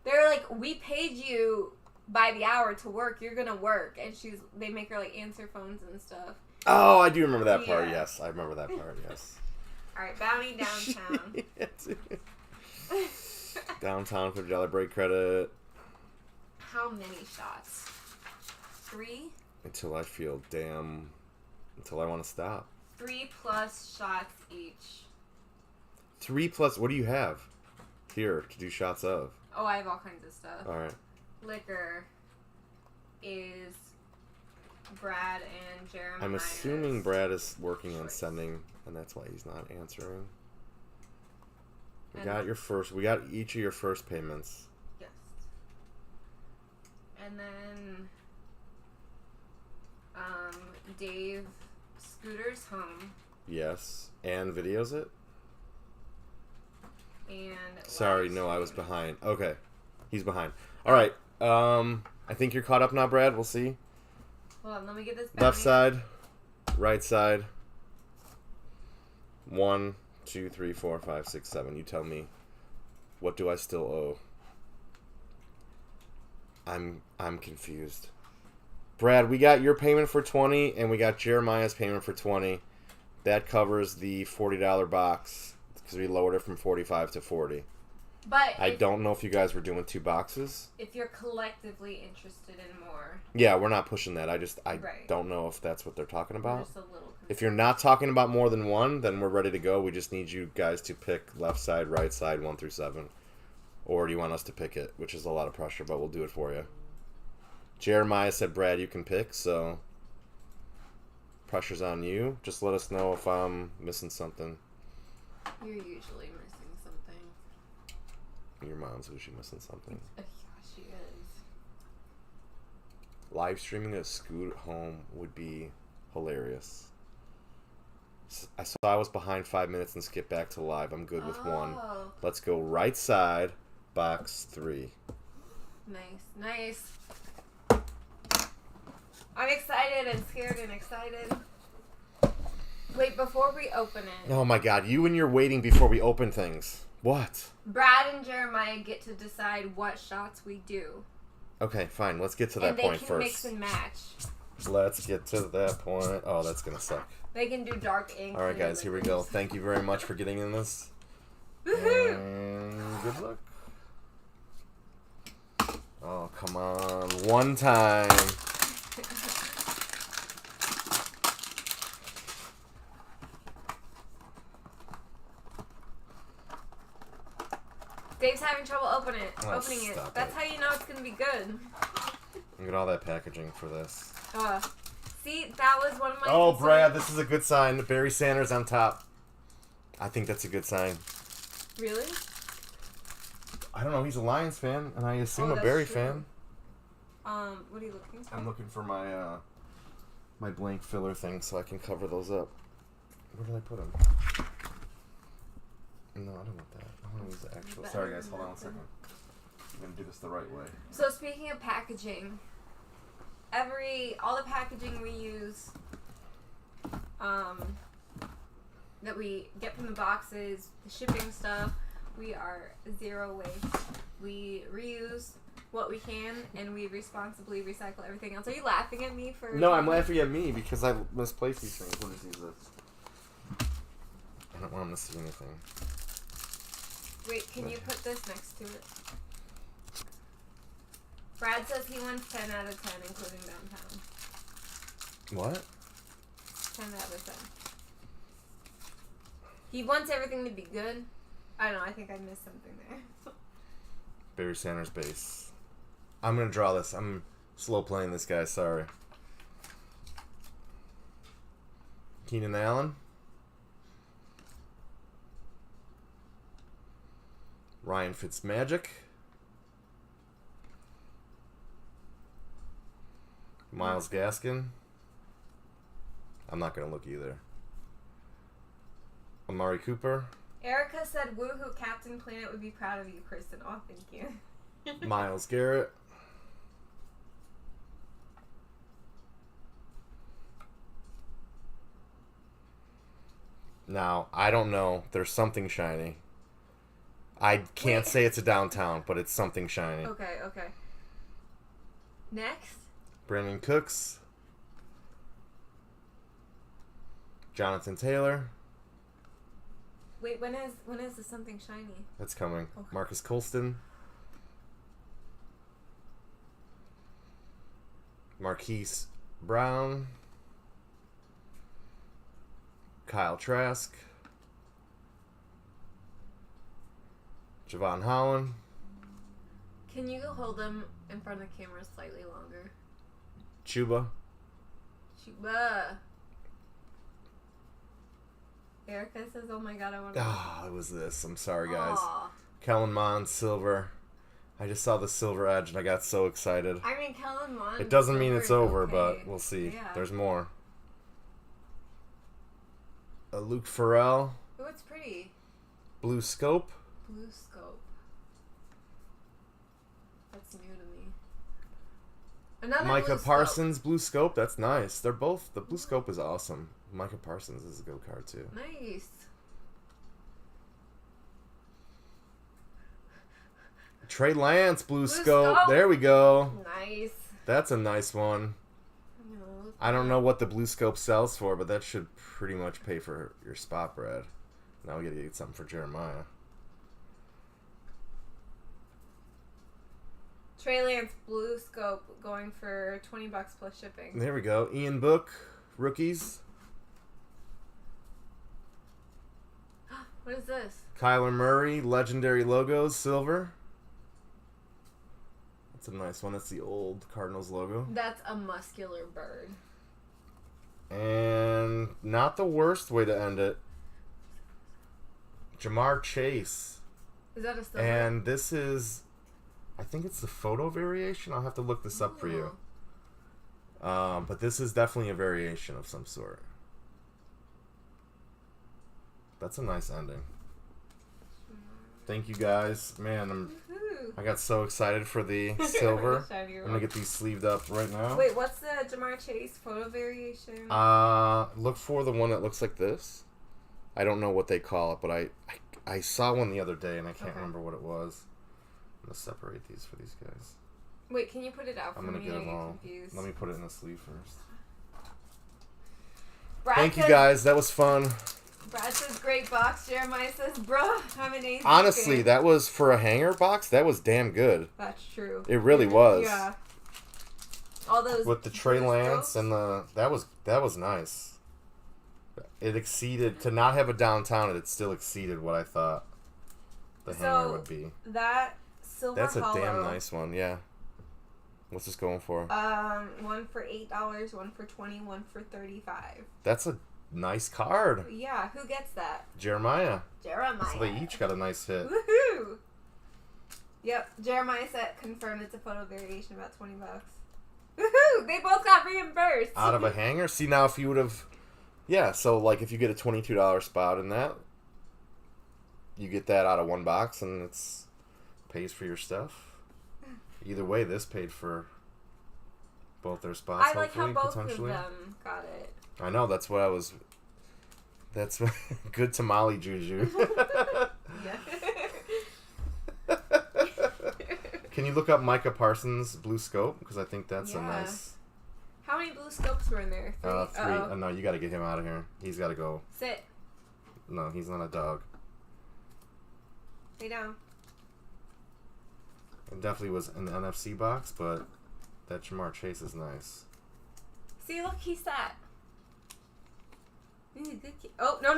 They were like, we paid you by the hour to work. You're gonna work, and they make her like answer phones and stuff. Oh, I do remember that part. Yeah. Yes, I remember that part. Yes. All right, Bounty downtown. Downtown $50 break credit. How many shots? 3? Until I feel damn. Until I want to stop. 3 plus shots each. 3 plus. What do you have here to do shots of? Oh, I have all kinds of stuff. All right. Liquor is Brad and Jeremiah. I'm assuming Brad is working on sending, and that's why he's not answering. We got your first. We got each of your first payments. Yes. And then, Dave scooters home. Yes, and videos it. And Sorry, no, I was behind. Okay, he's behind. All right. I think you're caught up now, Brad. We'll see. Hold on, let me get this. Left side, right side. 1, 2, 3, 4, 5, 6, 7. You tell me. What do I still owe? I'm confused. Brad, we got your payment for 20, and we got Jeremiah's payment for 20. That covers the $40 box because we lowered it from 45 to 40. But I don't know if you guys were doing 2 boxes. If you're collectively interested in more, Yeah, we're not pushing that. I Right. don't know if that's what they're talking we're about. just a little. If you're not talking about more than one, then we're ready to go. We just need you guys to pick left side, right side, 1 through 7. Or do you want us to pick it? Which is a lot of pressure, but we'll do it for you. Jeremiah said, Brad, you can pick, so pressure's on you. Just let us know if I'm missing something. You're usually missing something. Your mom's usually missing something. Yeah, she is. Live streaming a scoot home would be hilarious. I was behind 5 minutes and skipped back to live. I'm good with 1. Oh. Let's go right side, box 3. Nice. I'm excited and scared and excited. Wait, before we open it, Oh my god, you and your waiting before we open things. What? Brad and Jeremiah get to decide what shots we do. Okay, fine. Let's get to that And they point can first. mix and match. Let's get to that point. Oh, that's gonna suck. They can do dark ink. Alright guys, here we go. Thank you very much for getting in this. Woohoo! And good luck. Oh, come on. One time. Dave's having trouble opening Oh, it. stop That's it. how you know it's gonna be good. Look at all that packaging for this. See, that was one of my. Oh, concerns. Brad, this is a good sign. Barry Sanders on top. I think that's a good sign. Really? I don't know. He's a Lions fan, and I assume Oh, a that's Barry true. fan. What are you looking for? I'm looking for my my blank filler thing so I can cover those up. Where did I put them? No, I don't want that. I want to use the actual. Better Sorry, guys. than Hold on a nothing. second. I'm gonna do this the right way. So speaking of packaging, all the packaging we use, that we get from the boxes, the shipping stuff, we are 0 waste. We reuse what we can, and we responsibly recycle everything else. Are you laughing at me for? No, I'm laughing at me because I misplaced these things. We'll just use this. I don't want him to see anything. Wait, can you put this next to it? Brad says he wants 10 out of 10, including downtown. What? 10 out of 10. He wants everything to be good. I don't know, I think I missed something there. Barry Sanders base. I'm gonna draw this. I'm slow playing this guy. Sorry. Keenan Allen. Ryan Fitzmagic. Miles Gaskin. I'm not going to look either. Amari Cooper. Erica said, "Woohoo, Captain Planet would be proud of you, Kristen." Oh, thank you. Myles Garrett. Now, I don't know. There's something shiny. I can't say it's a downtown, but it's something shiny. Okay. Next. Brandon Cooks. Jonathan Taylor. Wait, when is the something shiny? That's coming. Okay. Marcus Colston. Marquise Brown. Kyle Trask. Javon Holland. Can you go hold them in front of the camera slightly longer? Chuba. Erica says, "Oh my god, I want to." Ah, it was this. I'm sorry, guys. Aw. Kellen Mond, silver. I just saw the silver edge and I got so excited. I mean, Kellen Mond. It doesn't mean silver it's is over, okay. but we'll see. Yeah. There's more. Luke Farrell. Oh, it's pretty. Blue Scope. Blue scope. That's new to me. Another Micah blue scope. Parsons, Blue Scope. That's nice. They're both. The Blue Scope is awesome. Micah Parsons is a good card too. Nice. Trey Lance, Blue Blue Scope. Scope. There we go. Nice. That's a nice one. I'm gonna look I don't that know up. what the Blue Scope sells for, but that should pretty much pay for your spot bread. Now we gotta get something for Jeremiah. Trey Lance blue scope going for $20 plus shipping. There we go. Ian Book, rookies. What is this? Kyler Murray, legendary logos, silver. That's a nice one. That's the old Cardinals logo. That's a muscular bird. And not the worst way to end it. Jamar Chase. Is that a silver? And this is, I think it's the photo variation. I'll have to look this up for you. But this is definitely a variation of some sort. That's a nice ending. Thank you guys. Man, Woohoo. I got so excited for the silver. Shiny I'm gonna get these sleeved up right now. Wait, what's the Jamar Chase photo variation? Look for the one that looks like this. I don't know what they call it, but I saw one the other day and I can't remember what it was. I'm gonna separate these for these guys. Wait, can you put it out for I'm gonna me? get I them all. confused. Let me put it in the sleeve first. Brad Thank you says- guys. That was fun. Brad says great box. Jeremiah says, bruh, I'm an ace. Honestly, fan." that was for a hanger box. That was damn good. That's true. It really was. Yeah. All those With the Trey blue Lance scopes. and that was nice. It exceeded, to not have a downtown, it still exceeded what I thought the hanger would be. That silver That's a hollow, damn nice one, yeah. What's this going for? one for $8, one for $20, one for $35. That's a nice card. Yeah, who gets that? Jeremiah. Jeremiah. So they each got a nice hit. Woohoo! Yep, Jeremiah said confirmed it's a photo variation, about $20. Woohoo! They both got reimbursed. Out of a hanger? See, now if you would have... Yeah, so like if you get a $22 spot in that, you get that out of one box and it's pays for your stuff. Either way, this paid for both their spots, I like how hopefully, both potentially. of them got it. I know, that's what I was... That's good tamale juju. Yeah. Can you look up Micah Parsons Blue Scope? Because I think that's a Yeah. nice... How many blue scopes were in there? Three? 3. Uh-oh. Oh, no, you got to get him out of here. He's got to go. Sit. No, he's not a dog. Lay down. It definitely was in the NFC box, but that Jamar Chase is nice. See, look, he sat. He's a good kid. Oh, no.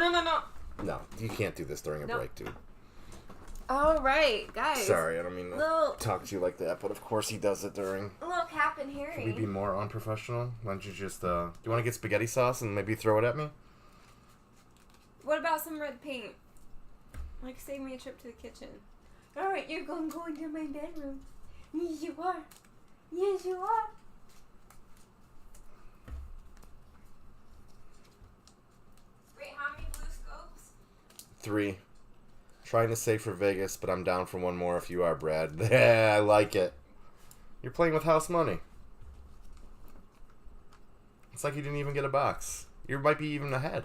No, you can't do this during a Nope. break, dude. All right, guys. Sorry, I don't mean to Little, talk to you like that, but of course he does it during... a little Cap and Can we be Harry. more unprofessional? Why don't you just, do you want to get spaghetti sauce and maybe throw it at me? What about some red paint? Like, save me a trip to the kitchen. All right, you're going to go into my bedroom. Yes, you are. Yes, you are. 3. Trying to save for Vegas, but I'm down for one more if you are, Brad. Yeah, I like it. You're playing with house money. It's like you didn't even get a box. You might be even ahead.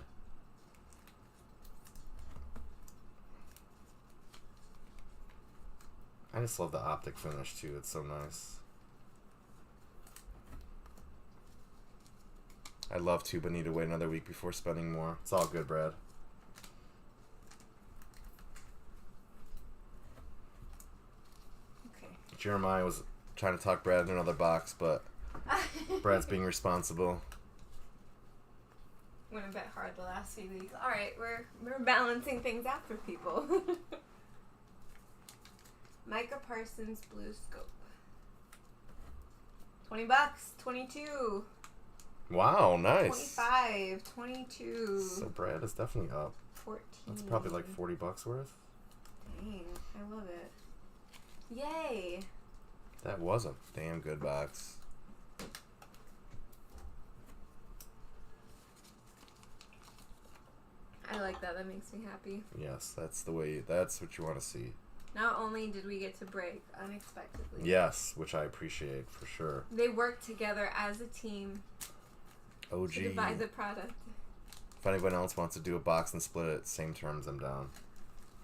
I just love the optic finish, too. It's so nice. I'd love to, but need to wait another week before spending more. It's all good, Brad. Okay. Jeremiah was trying to talk Brad in another box, but Brad's being responsible. Went a bit hard the last few weeks. All right, we're balancing things out for people. Micah Parsons Blue Scope. $20. 22. Wow, nice. 25. 22. So Brad is definitely up. 14. That's probably like $40 worth. Dang, I love it. Yay. That was a damn good box. I like that. That makes me happy. Yes, that's what you want to see. Not only did we get to break unexpectedly. Yes, which I appreciate for sure. They worked together as a team OG. to buy the product. If anyone else wants to do a box and split it, same terms, I'm down.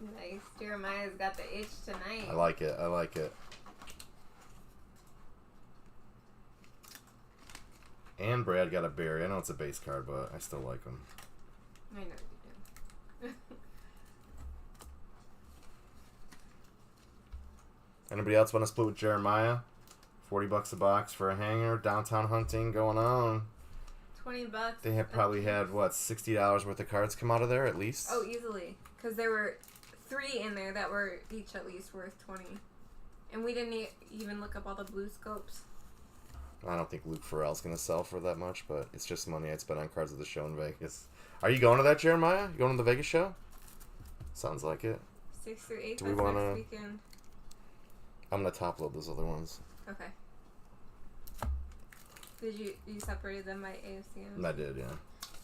Nice. Jeremiah's got the itch tonight. I like it. I like it. And Brad got a berry. I know it's a base card, but I still like him. I know you do. Anybody else want to split with Jeremiah? $40 a box for a hanger. Downtown hunting going on. $20. They have probably had, what, $60 worth of cards come out of there at least? Oh, easily. Because there were 3 in there that were each at least worth 20. And we didn't even look up all the blue scopes. I don't think Luke Farrell's going to sell for that much, but it's just money I'd spend on cards at the show in Vegas. Are you going to that, Jeremiah? You going to the Vegas show? Sounds like it. 6 through 8. Do we that's wanna- next weekend. I'm going to top load those other ones. Okay. Did you separated them by AFCM? I did, yeah.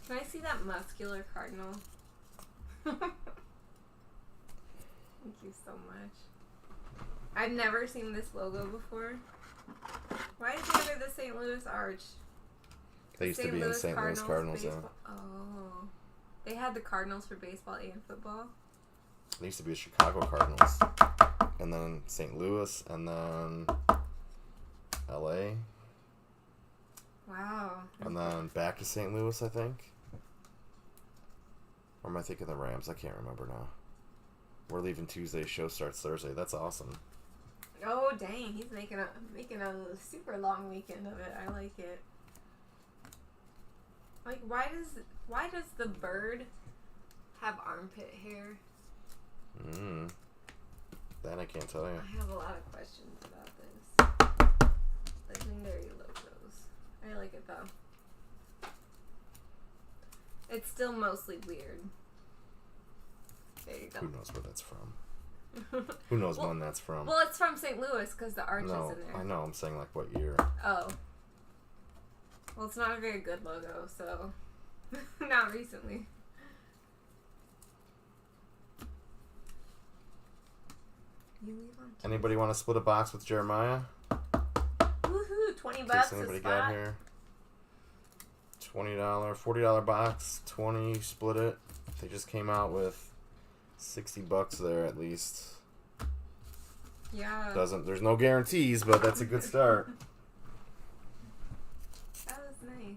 Can I see that muscular cardinal? Thank you so much. I've never seen this logo before. Why is it under the St. Louis Arch? They used to be in St. Louis Cardinals, yeah. baseball. Oh. They had the Cardinals for baseball and football? They used to be the Chicago Cardinals. And then St. Louis, and then LA. Wow. And then back to St. Louis, I think. Or am I thinking the Rams? I can't remember now. We're leaving Tuesday. Show starts Thursday. That's awesome. Oh dang, he's making a super long weekend of it. I like it. Like why does the bird have armpit hair? That I can't tell you. I have a lot of questions about this. Legendary logos. I like it though. It's still mostly weird. There you go. Who knows where that's from? Who knows when that's from? Well, it's from St. Louis because the arch is No, in there. I know. I'm saying like what year. Oh. Well, it's not a very good logo, so not recently. You leave on Anybody want to split a box with Jeremiah? Woohoo! $20 In case a anybody spot. got here. $20, $40 box, 20, split it. They just came out with $60 there at least. Yeah. There's no guarantees, but that's a good start. That was nice.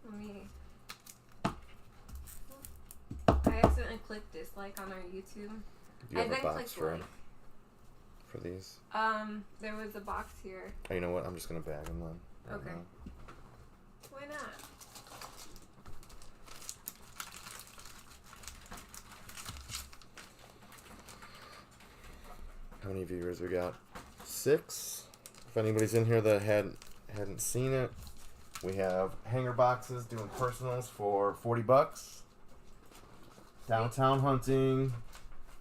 Let me. I accidentally clicked dislike on our YouTube. Do you have I a then box clicked for like. for these? There was a box here. Oh, you know what? I'm just gonna bag them then. Okay. Why not? How many viewers we got? 6. If anybody's in here that hadn't seen it, we have hanger boxes doing personals for $40. Downtown hunting.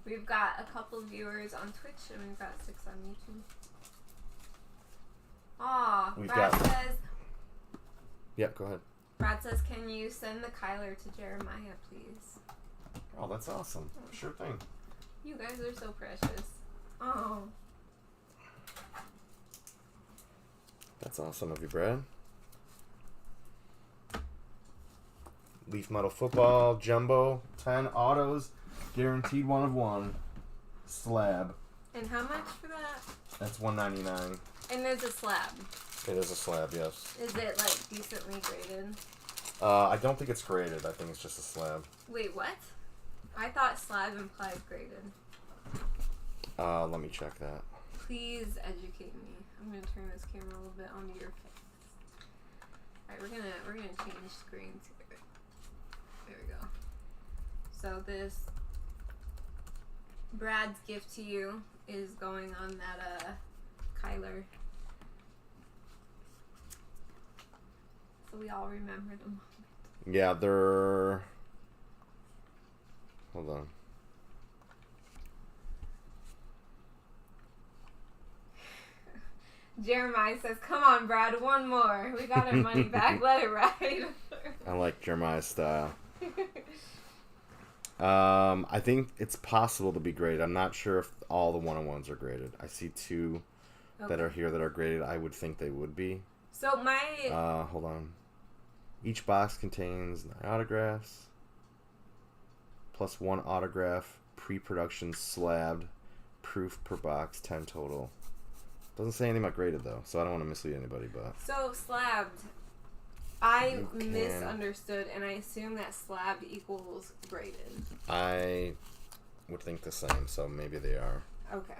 We've got a couple viewers on Twitch and we've got 6 on YouTube. Aw, We've Brad got- says, Yeah, go ahead. Brad says, can you send the Kyler to Jeremiah, please? Oh, that's awesome. Sure thing. You guys are so precious. Oh. That's awesome of you, Brad. Leaf Metal Football, Jumbo, 10 autos, guaranteed 1 of 1. Slab. And how much for that? That's $199. And there's a slab. It is a slab, yes. Is it, like, decently graded? I don't think it's graded. I think it's just a slab. Wait, what? I thought slab implied graded. Let me check that. Please educate me. I'm gonna turn this camera a little bit onto your face. Alright, we're gonna change screens here. There we go. So this Brad's gift to you is going on that Kyler. So we all remember the moment. Yeah, they're... Hold on. Jeremiah says, come on, Brad, one more. We got our money back. Let it ride. I like Jeremiah's style. I think it's possible to be graded. I'm not sure if all the one-on-ones are graded. I see 2 that are here that are graded. I would think they would be. So my... hold on. Each box contains 9 autographs, plus 1 autograph, pre-production slabbed, proof per box, 10 total. Doesn't say anything about graded, though, so I don't want to mislead anybody, but... So, slabbed. I misunderstood, and I assume that slabbed equals graded. I would think the same, so maybe they are. Okay.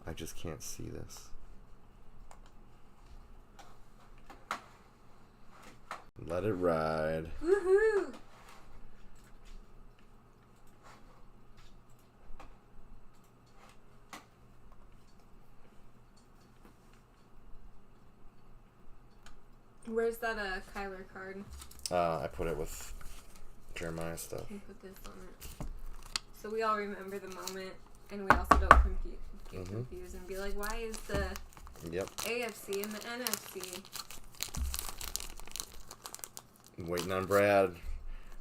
I just can't see this. Let it ride. Woohoo! Where's that Kyler card? I put it with Jeremiah's stuff. Can you put this on it? So we all remember the moment, and we also don't get confused and be like, why is the AFC and the NFC? I'm waiting on Brad.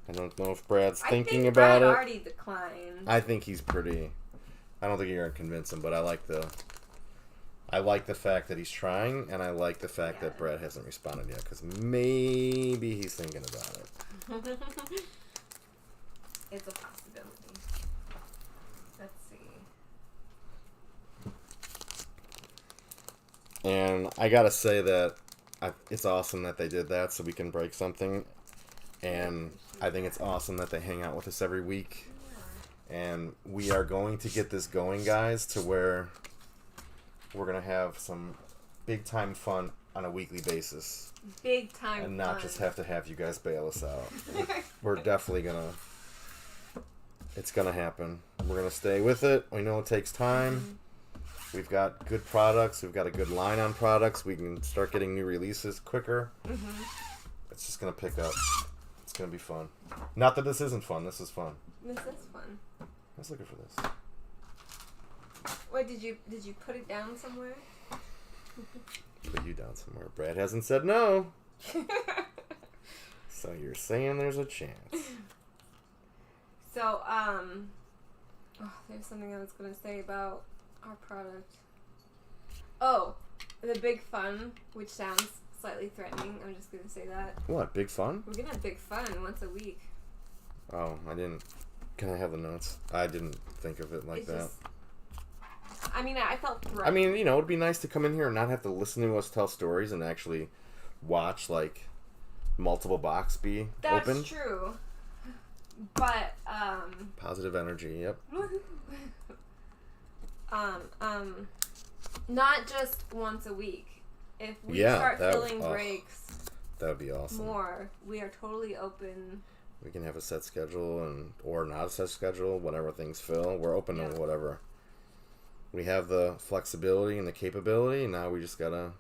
I don't know if Brad's thinking about Brad it. already declined. I think he's pretty... I don't think you're going to convince him, but I like the fact that he's trying, and I like the fact that Brad hasn't responded yet, because maybe he's thinking about it. It's a possibility. Let's see. And I gotta say that it's awesome that they did that so we can break something, and I think it's awesome that they hang out with us every week. And we are going to get this going, guys, to where we're going to have some big-time fun on a weekly basis. Big-time and not fun. just have to have you guys bail us out. We're definitely going to... It's going to happen. We're going to stay with it. We know it takes time. We've got good products. We've got a good line on products. We can start getting new releases quicker. It's just going to pick up. It's going to be fun. Not that this isn't fun. This is fun. This is fun. I was looking for this. What, did you put it down somewhere? Put you down somewhere. Brad hasn't said no. So you're saying there's a chance. So, there's something I was going to say about our product. Oh, the Big Fun, which sounds slightly threatening. I'm just going to say that. What, Big Fun? We're going to have Big Fun once a week. Oh, I didn't. Can I have the notes? I didn't think of it like that. I mean, I felt threatened. I mean, you know, it'd be nice to come in here and not have to listen to us tell stories and actually watch, like, multiple box be opened. That's true. But, Positive energy, yep. Not just once a week. If we start filling breaks that would be awesome. more, we are totally open. We can have a set schedule or not a set schedule, whenever things fill. We're open to whatever. We have the flexibility and the capability, and now we just gotta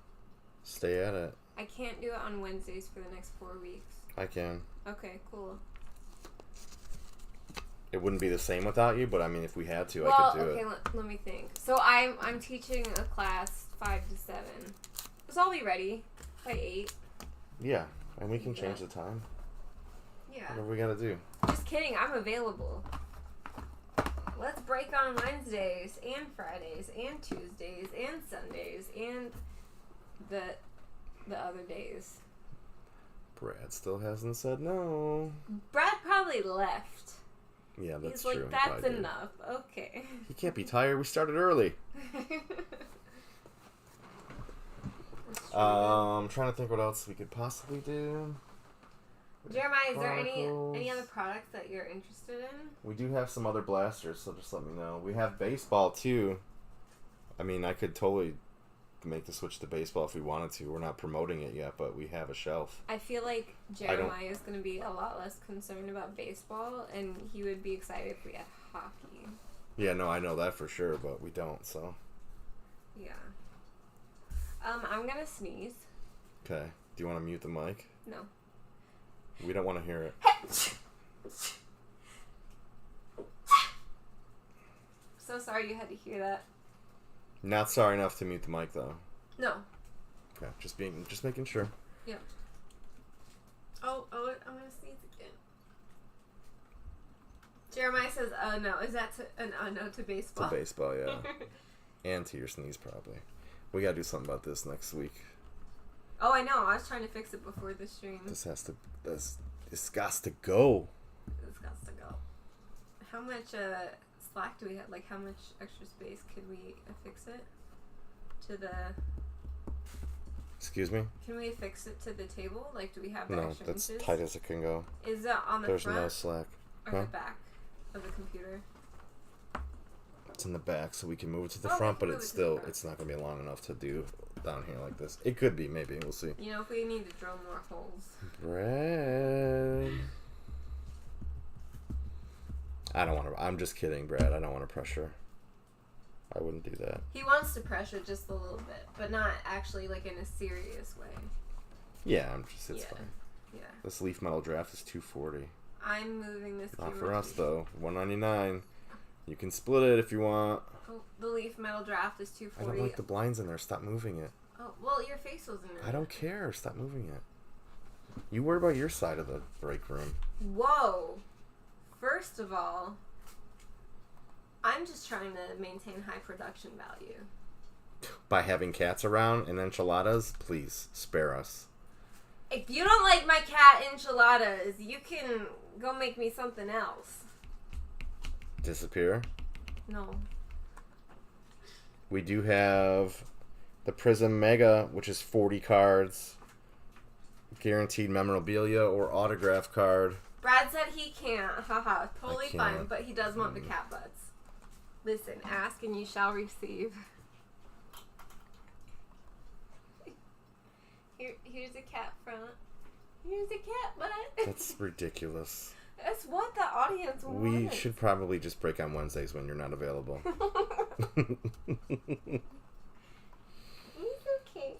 stay at it. I can't do it on Wednesdays for the next 4 weeks. I can. Okay, cool. It wouldn't be the same without you, but I mean, if we had to, I could do it. Okay, let me think. So I'm teaching a class 5 to 7. So I'll be ready by 8. Yeah, And we can change the time. Yeah. Whatever we gotta do. Just kidding. I'm available. Let's break on Wednesdays and Fridays and Tuesdays and Sundays and the other days. Brad still hasn't said no. Brad probably left. Yeah, that's He's true. like, that's enough. Okay. He can't be tired. We started early. I'm trying to think what else we could possibly do. Jeremiah, is there any Chronicles. other products that you're interested in? We do have some other blasters, so just let me know. We have baseball too. I mean, I could totally make the switch to baseball if we wanted to. We're not promoting it yet, but we have a shelf. I feel like Jeremiah is going to be a lot less concerned about baseball, and he would be excited if we had hockey. Yeah, no, I know that for sure, but we don't, so. Yeah. I'm going to sneeze. Okay. Do you want to mute the mic? No. We don't want to hear it. So sorry you had to hear that. Not sorry enough to mute the mic, though. No. Okay, just making sure. Yeah. Oh, I'm gonna sneeze again. Jeremiah says, no. Is that an no to baseball? To baseball, yeah. And to your sneeze, probably. We gotta do something about this next week. Oh, I know. I was trying to fix it before the stream. This got to go. It's got to go. How much slack do we have? Like, how much extra space could we affix it to the... Excuse me? Can we affix it to the table? Like, do we have the No, extra that's inches? tight as it can go. Is it on the There's front no slack. or Huh? the back of the computer? It's in the back, so we can move it to the Oh, we front, can but move it's it to the still, front. it's not going to be long enough to do down here like this. It could be, maybe. We'll see. You know, if we need to drill more holes. Brad. I don't want to, I'm just kidding, Brad. I don't want to pressure. I wouldn't do that. He wants to pressure just a little bit, but not actually, like, in a serious way. Yeah, it's Yeah. fine. Yeah. This leaf metal draft is $240. I'm moving this Not camera for us, to- though. $199. You can split it if you want. Oh, the leaf metal draft is I $240. don't like the blinds in there. Stop moving it. Oh, well, your face was in it. I don't care. Stop moving it. You worry about your side of the break room. Whoa. First of all, I'm just trying to maintain high production value. By having cats around and enchiladas, please spare us. If you don't like my cat enchiladas, you can go make me something else. Disappear. No. We do have the Prism Mega, which is 40 cards. Guaranteed memorabilia or autograph card. Brad said he can't. Haha, totally I fine, can't. but he does want the cat butts. Listen, ask and you shall receive. Here's a cat front. Here's a cat butt. That's ridiculous. That's what the audience wants. We should probably just break on Wednesdays when you're not available. He's okay.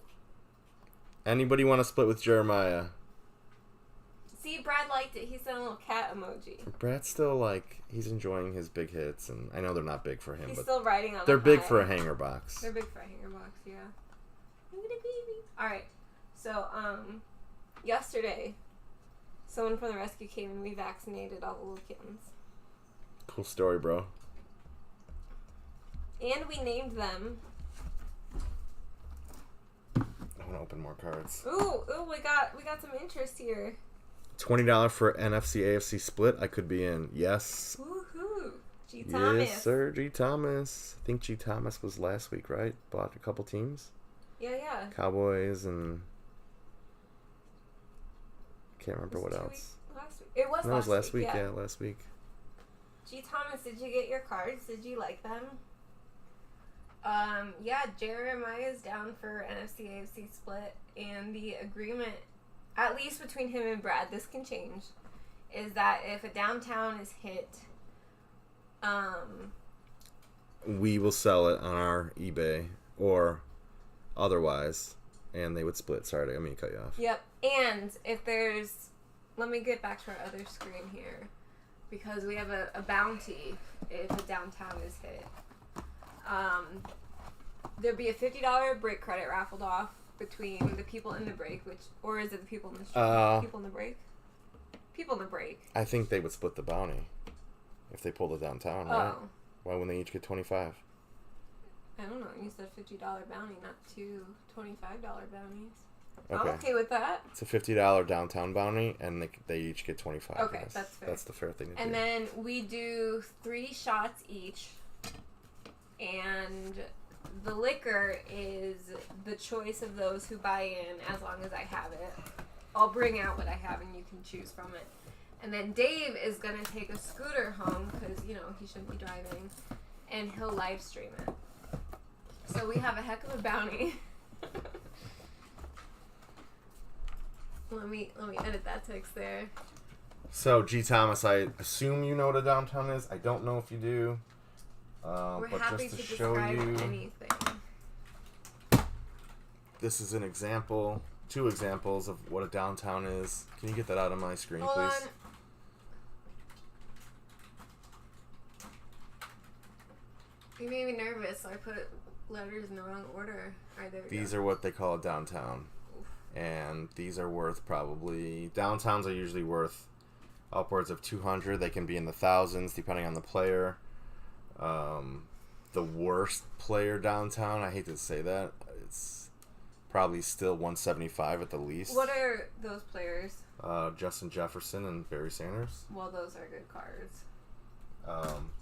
Anybody want to split with Jeremiah? See, Brad liked it. He sent a little cat emoji. Brad's still like, he's enjoying his big hits, and I know they're not big for him, He's but still riding on they're the big high. for a hanger box. They're big for a hanger box, yeah. Look at the baby. Alright, so, yesterday, someone from the rescue came and we vaccinated all the little kittens. Cool story, bro. And we named them. I want to open more cards. Ooh, we got some interest here. $20 for NFC AFC split. I could be in. Yes. Woohoo. G. Thomas. Yes, sir. G. Thomas. I think G. Thomas was last week, right? Bought a couple teams. Yeah. Cowboys and can't remember Was what it 2 else. weeks? Last week. It was No, it was last week. yeah. Yeah, last week. G. Thomas, did you get your cards? Did you like them? Yeah, Jeremiah's down for NFC AFC split, and the agreement, at least between him and Brad, this can change, is that if a downtown is hit, We will sell it on our eBay or otherwise, and they would split. Sorry, I mean to cut you off. yep, and if there's, let me get back to our other screen here, because we have a bounty if a downtown is hit. There'd be a $50 break credit raffled off between the people in the break, or is it the people in the street? People in the break? People in the break. I think they would split the bounty if they pulled it downtown, right? Why wouldn't they each get 25? I don't know. You said $50 bounty, not two $25 bounties. Okay. I'm okay with that. It's a $50 downtown bounty, and they each get 25. Okay, that's fair. That's the fair thing to do. And then we do 3 shots each, and the liquor is the choice of those who buy in as long as I have it. I'll bring out what I have and you can choose from it. And then Dave is going to take a scooter home because, you know, he shouldn't be driving, and he'll live stream it. So we have a heck of a bounty. Let me edit that text there. So, G. Thomas, I assume you know what a downtown is. I don't know if you do. We're but happy just to to show describe you, anything. this is an example, 2 examples of what a downtown is. Can you get that out of my screen, Hold please? on. You made me nervous, so I put letters in the wrong order. Alright, there we These go. are what they call a downtown. And these are worth probably... Downtowns are usually worth upwards of 200. They can be in the thousands, depending on the player. The worst player downtown, I hate to say that, it's probably still 175 at the least. What are those players? Justin Jefferson and Barry Sanders. Well, those are good cards.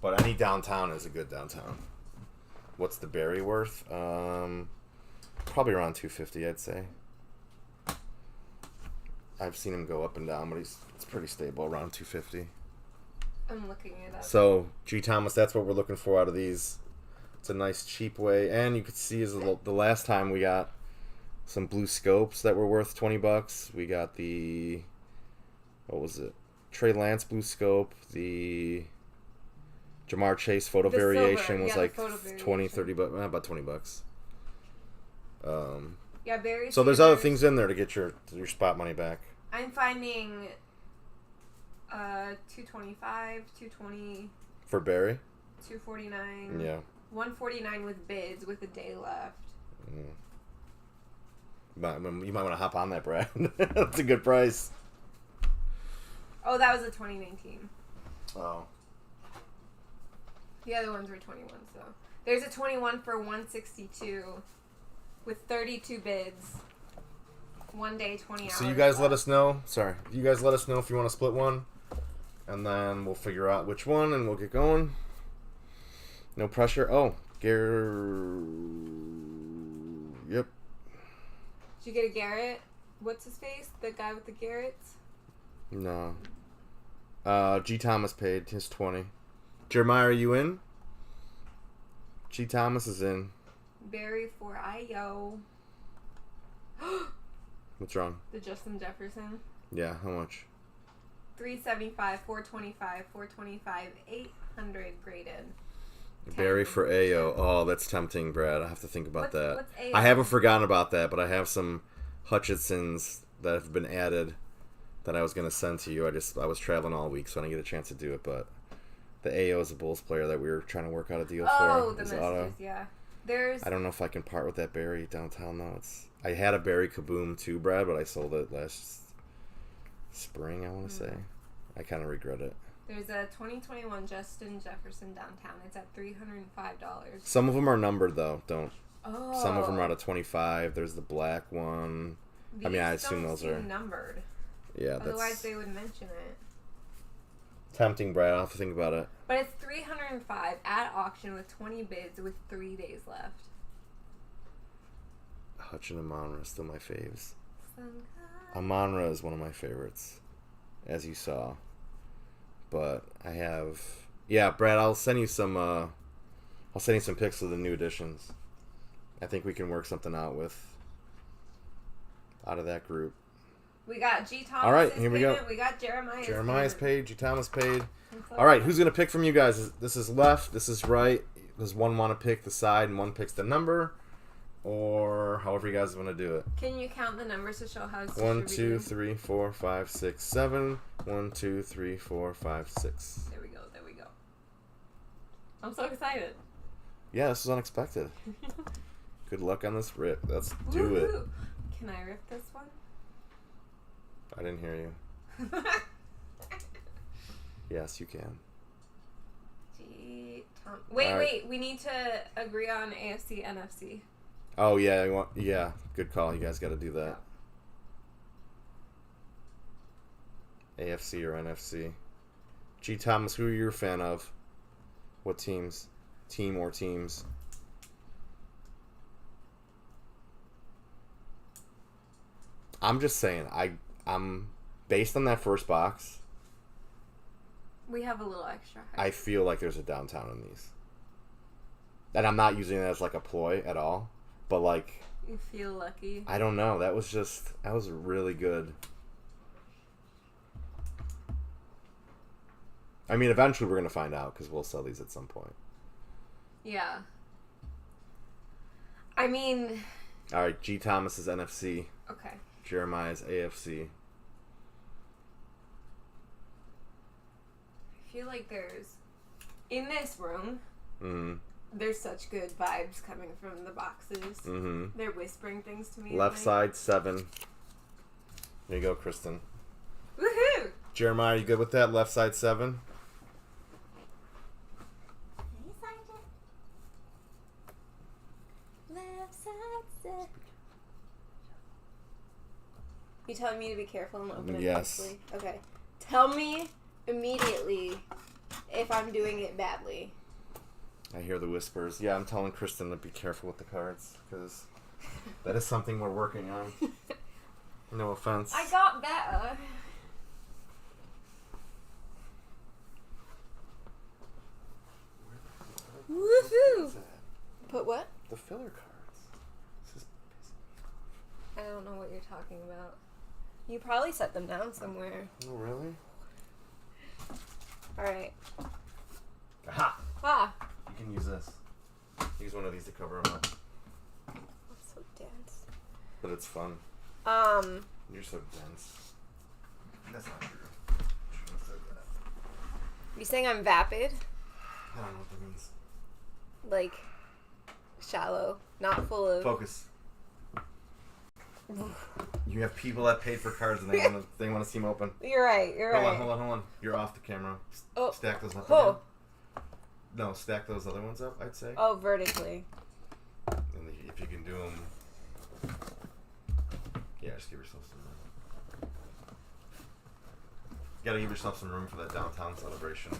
But any downtown is a good downtown. What's the Barry worth? Probably around 250, I'd say. I've seen him go up and down, but it's pretty stable, around 250. I'm looking it up. So, G. Thomas, that's what we're looking for out of these. It's a nice, cheap way. And you could see is the last time we got some blue scopes that were worth $20. We got the... What was it? Trey Lance blue scope. The Jamar Chase photo The variation silver, was yeah, the like photo 20, variation. 30 bucks. About $20. Yeah, Barry So there's other Sanders. things in there to get your spot money back. I'm finding 225, 220, For Barry? 249. Yeah. 149 with bids with a day left. You might want to hop on that, Brad. That's a good price. Oh, that was a 2019. Oh. The other ones were 21, so. There's a 21 for 162 with 32 bids. 1 day, 20 hours. So you guys let left. us know. Sorry. You guys let us know if you want to split one. And then we'll figure out which one and we'll get going. No pressure. Oh, Yep. Did you get a Garrett? What's his face? The guy with the Garretts? No. G. Thomas paid his 20. Jeremiah, are you in? G. Thomas is in. Barry for IO. What's wrong? The Justin Jefferson. Yeah, how much? 375, 425, 425, 800 graded. Barry for AO. Oh, that's tempting, Brad. I have to think about that. What's AO? I haven't forgotten about that, but I have some Hutchinsons that have been added that I was going to send to you. I was traveling all week, so I didn't get a chance to do it, but the AO is a Bulls player that we were trying to work out a deal Oh, for. the His messages, auto. yeah. There's... I don't know if I can part with that Barry downtown, though. I had a Barry Kaboom, too, Brad, but I sold it last spring, I want to say. I kind of regret it. There's a 2021 Justin Jefferson downtown. It's at $305. Some of them are numbered, though. Oh. Some of them are out of 25. There's the black one. I mean, I assume don't those seem are... numbered. Yeah, Otherwise, that's they would mention it. tempting, Brad. I'll have to think about it. But it's $305 at auction with 20 bids with 3 days left. Hutch and Amonra are still my faves. Amonra is one of my favorites, as you saw. But I have... Yeah, Brad, I'll send you some pics of the new additions. I think we can work something out out of that group. We got G. Thomas. All right, here we go. We got Jeremiah's. Jeremiah's payment. paid. G. Thomas paid. So All right, who's going to pick from you guys? This is left. This is right. Does one want to pick the side and one picks the number? Or however you guys want to do it. Can you count the numbers to show how it's 1, distributed? 2, 3, 4, 5, 6, 7. 1, 2, 3, 4, 5, 6. There we go. There we go. I'm so excited. Yeah, this is unexpected. Good luck on this rip. Let's do it. Woohoo. Can I rip this one? I didn't hear you. Yes, you can. Wait. We need to agree on AFC, NFC. Oh yeah, yeah. Good call. You guys got to do that. AFC or NFC. G. Thomas, who are you a fan of? What teams? Team or teams? I'm just saying. I'm based on that first box. We have a little extra. I feel like there's a downtown in these, and I'm not using it as like a ploy at all. But like, you feel lucky. I don't know. That was really good. I mean, eventually we're gonna find out because we'll sell these at some point. Yeah. I mean. All right, G. Thomas is NFC. Okay. Jeremiah's AFC. I feel like there's in this room. Mm-hmm. There's such good vibes coming from the boxes. Mm-hmm. They're whispering things to me. Left side 7. There you go, Kristen. Woohoo! Jeremiah, you good with that? Left side 7. Left side 7. You telling me to be careful and open it? Yes. Quickly? Okay. Tell me immediately if I'm doing it badly. I hear the whispers. Yeah, I'm telling Kristen to be careful with the cards because that is something we're working on. No offense. I got better. Woohoo! Put what? The filler cards. This is I don't know what you're talking about. You probably set them down somewhere. Oh, really? Alright. Aha! Ah! You can use this. Use one of these to cover them up. That's so dense. But it's fun. You're so dense. That's not true. Shouldn't have said that. You saying I'm vapid? I don't know what that means. Like, shallow. Not full of... Focus. You have people that paid for cards and they want to see them open. You're right. Hold on. You're off the camera. Oh. Stack those up Oh. again. No, stack those other ones up, I'd say. Oh, vertically. And if you can do them... Yeah, just give yourself some room. You gotta give yourself some room for that downtown celebration.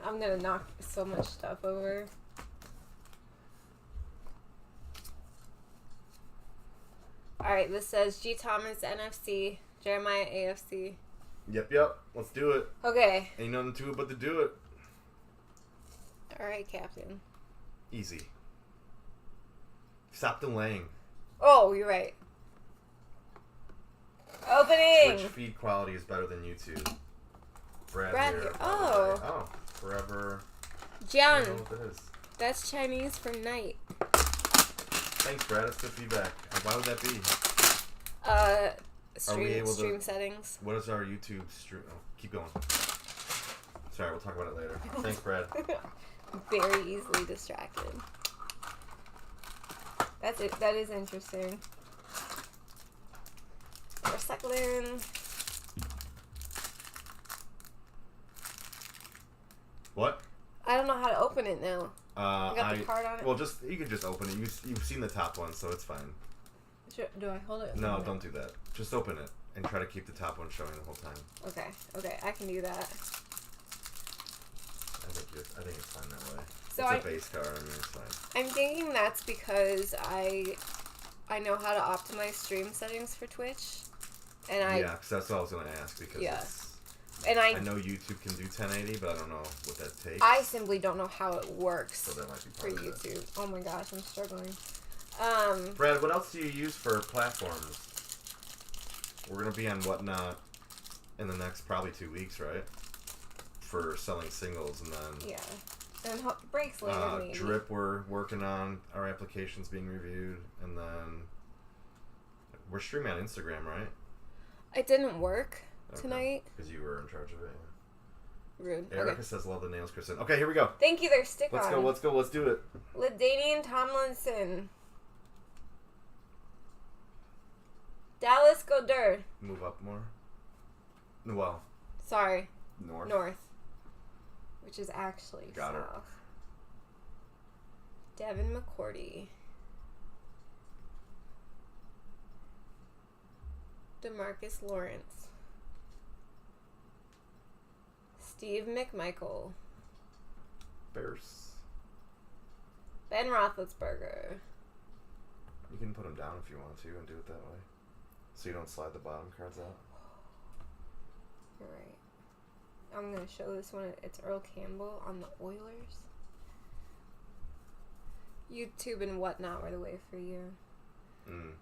I'm gonna knock so much stuff over. Alright, this says G. Thomas NFC, Jeremiah AFC. Yep. Let's do it. Okay. Ain't nothing to it but to do it. Alright, Captain. Easy. Stop delaying. Oh, you're right. Opening! Twitch feed quality is better than YouTube. Brad Brad here. here. Oh. Oh, forever. I Jian, don't know what that is. that's Chinese for night. Thanks, Brad. That's good feedback. Why would that be? Stream settings. What is our YouTube stream? Oh, keep going. Sorry, we'll talk about it later. Thanks, Brad. Very easily distracted. That's it. That is interesting. Recycling. What? I don't know how to open it now. I got the card on it? Well, you could just open it. You've seen the top one, so it's fine. Do I hold it? No, don't do that. Just open it and try to keep the top one showing the whole time. Okay, I can do that. I think it's fine that way. So it's a base card. I mean, it's fine. I'm thinking that's because I know how to optimize stream settings for Twitch, and yeah, because that's what I was going to ask because I know YouTube can do 1080, but I don't know what that takes. I simply don't know how it works So that might be for part of YouTube. it. Oh my gosh, I'm struggling. Brad, what else do you use for platforms? We're going to be on Whatnot in the next probably 2 weeks, right? For selling singles, and then... Yeah. And breaks later, maybe. Drip we're working on. Our application's being reviewed, and then... We're streaming on Instagram, right? It didn't work tonight. Because you were in charge of it. Rude. Erica says, love the nails, Kristen. Okay, here we go. Thank you, they're stick Let's on. go, let's do it. LaDainian Tomlinson. Dallas Goddard. Move up more. Well, Sorry. north. North. Which is actually Got her. south. Devin McCourty. DeMarcus Lawrence. Steve McMichael. Bears. Ben Roethlisberger. You can put them down if you want to and do it that way. So you don't slide the bottom cards out. You're right. I'm going to show this one. It's Earl Campbell on the Oilers. YouTube and whatnot were the way for you.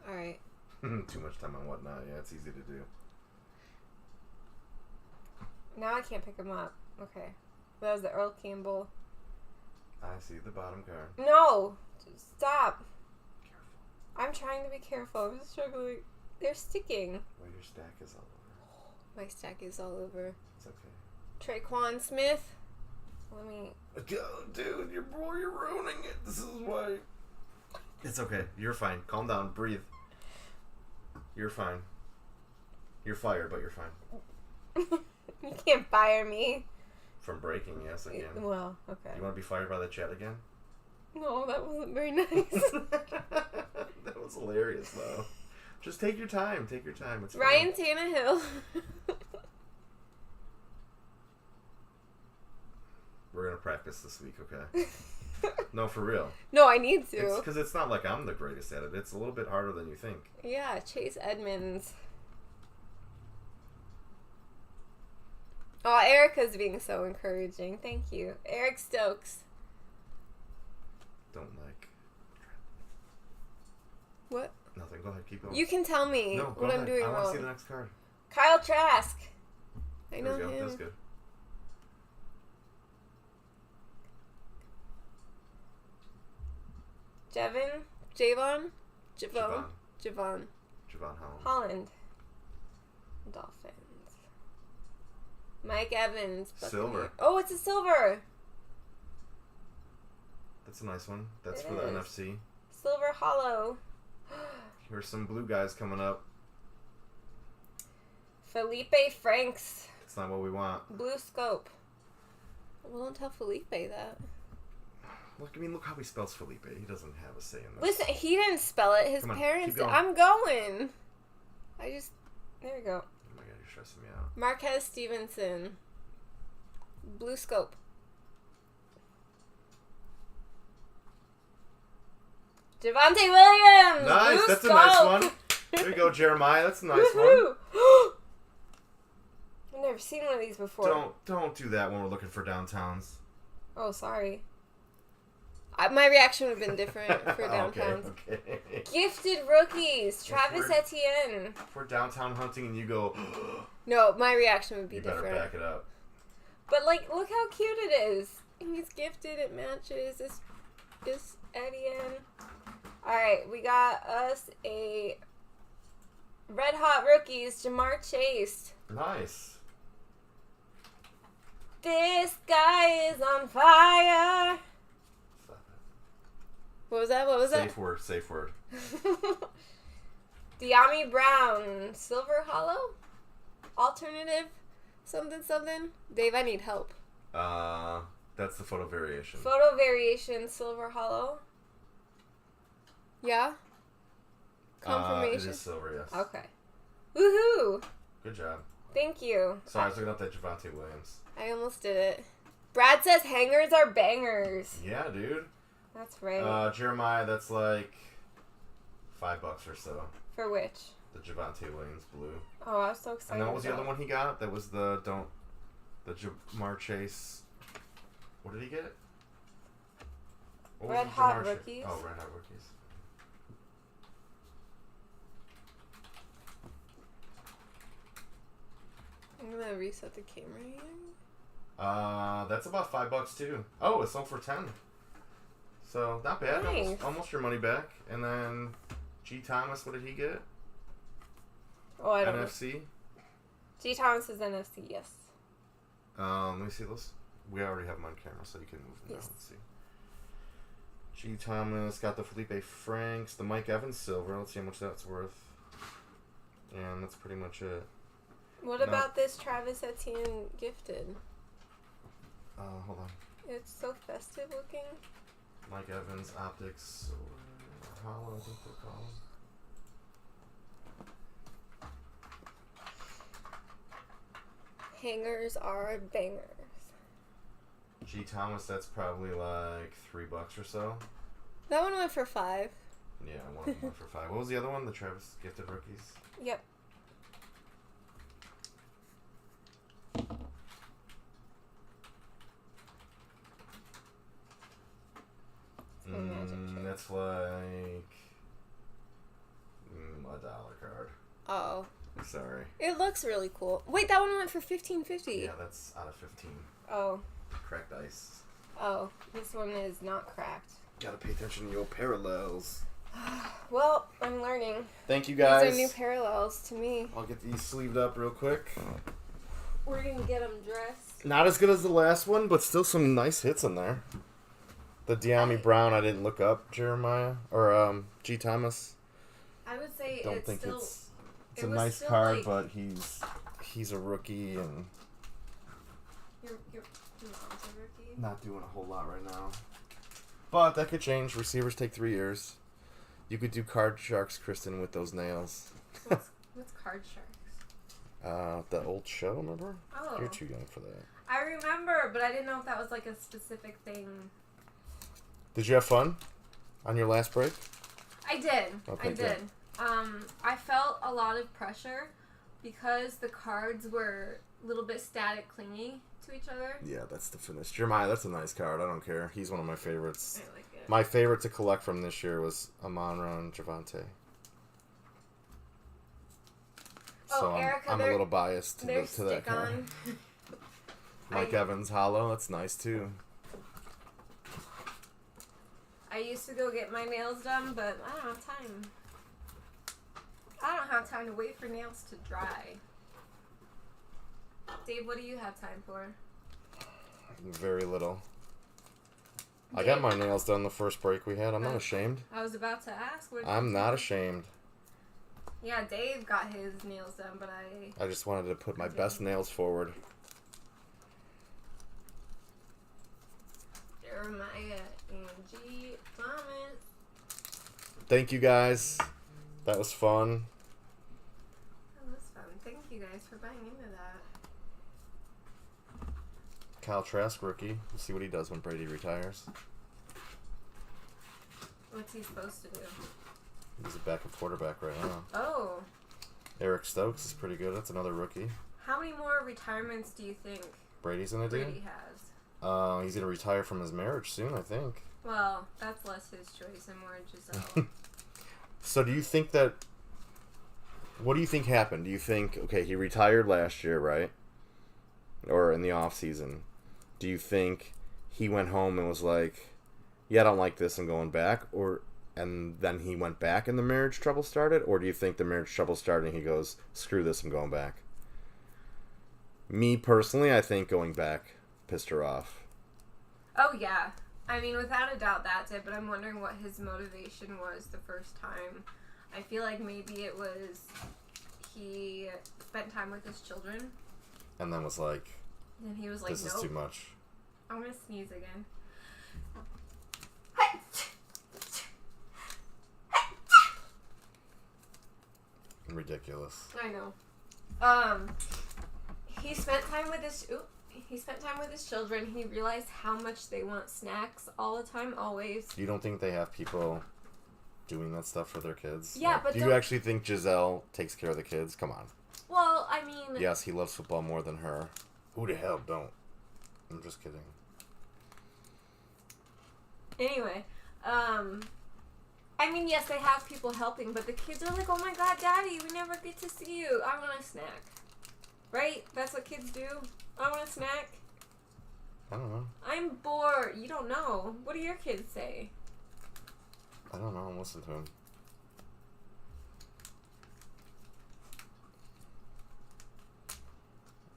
Alright. Too much time on whatnot. Yeah, it's easy to do. Now I can't pick him up. Okay. That was the Earl Campbell. I see the bottom card. No! Stop. Careful. I'm trying to be careful. I'm struggling. They're sticking. Well, your stack is all over. My stack is all over. It's okay. Traquan Smith. Let me... Dude, you're ruining it. This is why. It's okay. You're fine. Calm down. Breathe. You're fine. You're fired, but you're fine. You can't fire me. From breaking, yes, again. Well, okay. You want to be fired by the chat again? No, that wasn't very nice. That was hilarious, though. Just take your time. Take your time. It's Ryan fine. Tannehill. We're going to practice this week, okay? No, for real. No, I need to. Because it's not like I'm the greatest at it. It's a little bit harder than you think. Yeah, Chase Edmonds. Oh, Erica's being so encouraging. Thank you. Eric Stokes. Don't like. What? Nothing. Go ahead. Keep going. You can tell me No, go what ahead. I'm doing I want wrong. to see the next card. Kyle Trask. I There know we go. him. That's good. Javon Javon Holland. Holland. Dolphins. Mike Evans. Silver. Oh, it's a silver. That's a nice one. That's It for the is. NFC. Silver hollow. Here's some blue guys coming up. Felipe Franks. It's not what we want. Blue scope. Well, don't tell Felipe that. Look how he spells Felipe. He doesn't have a say in this. Listen, he didn't spell it. His Come on, parents keep did. going. I'm going. There we go. Oh my god, you're stressing me out. Marquez Stevenson. Blue scope. Javonte Williams. Nice, Blue that's a scope. nice one. There you go, Jeremiah. That's a nice one. Woohoo! I've never seen one of these before. Don't do that when we're looking for downtowns. Oh, sorry. My reaction would have been different for Okay, downtowns. okay. Gifted rookies. Travis we're- Etienne. If we're downtown hunting and you go, No, my reaction would be you better different. back it up. But like, look how cute it is. He's gifted. It matches. It's Etienne. All right, we got us a Red Hot Rookies. Jamar Chase. Nice. This guy is on fire. Stop it. What was that? What was Safe word. Safe word. that? De'Ami Brown. Silver Hollow. Alternative. Something. Dave, I need help. That's the photo variation. Photo variation. Silver Hollow. Yeah. Confirmation. It is silver, yes. Okay. Woohoo! Good job. Thank you. Sorry, I was looking up that Javonte Williams. I almost did it. Brad says hangers are bangers. Yeah, dude. That's right. Jeremiah, that's like $5 or so. For which? The Javonte Williams blue. Oh, I was so excited. And then what was the about other one he got? That was the Jamar Chase. What did he get? What was Red the Hot Jamar Chase? Rookies. Oh, Red Hot Rookies. I'm gonna reset the camera here. That's about $5 too. Oh, it's sold for 10. So not bad. Nice. Almost your money back. And then G Thomas, what did he get? Oh, I don't know. NFC. G Thomas is NFC, yes. Let me see those. We already have them on camera, so you can move them Yes. now. Let's see. G Thomas got the Felipe Franks, the Mike Evans silver. Let's see how much that's worth. And that's pretty much it. What No. about this Travis Etienne gifted? Hold on. It's so festive looking. Mike Evans, Optics, or Hollow, I think they're called. Hangers are bangers. G. Thomas, that's probably like $3 or so. That one went for $5. Yeah, one of them went for $5. What was the other one? The Travis Gifted Rookies? Yep. That's like $1 card. Oh. Sorry. It looks really cool. Wait, that one went for $15.50. Yeah, that's out of 15. Oh. Cracked ice. Oh. This one is not cracked. Gotta pay attention to your parallels. Well, I'm learning. Thank you guys. These are new parallels to me. I'll get these sleeved up real quick. We're gonna get them dressed. Not as good as the last one, but still some nice hits in there. The De'Ami Brown, I didn't look up, Jeremiah. Or, G. Thomas. I would say Don't it's think still... it's it a was nice still, card, like- but he's a rookie and Your mom's a rookie? not doing a whole lot right now. But that could change. Receivers take 3 years. You could do Card Sharks, Kristen, with those nails. What's Card Sharks? The old show, remember? Oh. You're too young for that. I remember, but I didn't know if that was like a specific thing. Did you have fun on your last break? I did. Okay, I good. did. I felt a lot of pressure because the cards were a little bit static clinging to each other. Yeah, that's the finish. Jeremiah, that's a nice card. I don't care. He's one of my favorites. I like it. My favorite to collect from this year was Amon-Ra and Javante. So Erica, I'm a they're- little biased to Their that card. stick-on. Mike Evans Hollow, that's nice too. I used to go get my nails done, but I don't have time. I don't have time to wait for nails to dry. Dave, what do you have time for? Very little. I Dave? got my nails done the first break we had. I'm not Oh. ashamed. I was about to ask. What I'm not ashamed. Yeah, Dave got his nails done, but I just wanted to put my best nails forward. Jeremiah and G. Thomas. Thank you guys. That was fun. That was fun. Thank you guys for buying into that. Kyle Trask, rookie. We'll see what he does when Brady retires. What's he supposed to do? He's a backup quarterback right now. Oh. Eric Stokes is pretty good. That's another rookie. How many more retirements do you think Brady's gonna do? Brady has? He's gonna retire from his marriage soon, I think. Well, that's less his choice and more Giselle. So do you think that... What do you think happened? Do you think... Okay, he retired last year, right? Or in the off season. Do you think he went home and was like, yeah, I don't like this, I'm going back? And then he went back and the marriage trouble started? Or do you think the marriage trouble started and he goes, screw this, I'm going back? Me, personally, I think going back pissed her off. Oh, yeah. I mean, without a doubt that did, but I'm wondering what his motivation was the first time. I feel like maybe it was he spent time with his children, And then was like, and he was like, this nope. is too much. I'm going to sneeze again. Ridiculous. I know. He spent time with his children. He realized how much they want snacks all the time, always. You don't think they have people doing that stuff for their kids? Yeah, but do you don't- actually think Giselle takes care of the kids? Come on. Well, I mean, Yes, he loves football more than her. Who the hell don't? I'm just kidding. anyway, I mean, yes, they have people helping, but the kids are like, oh my god, daddy, we never get to see you. I want a snack. Right? That's what kids do. I want a snack. I don't know. I'm bored. You don't know. What do your kids say? I don't know. Listen to him.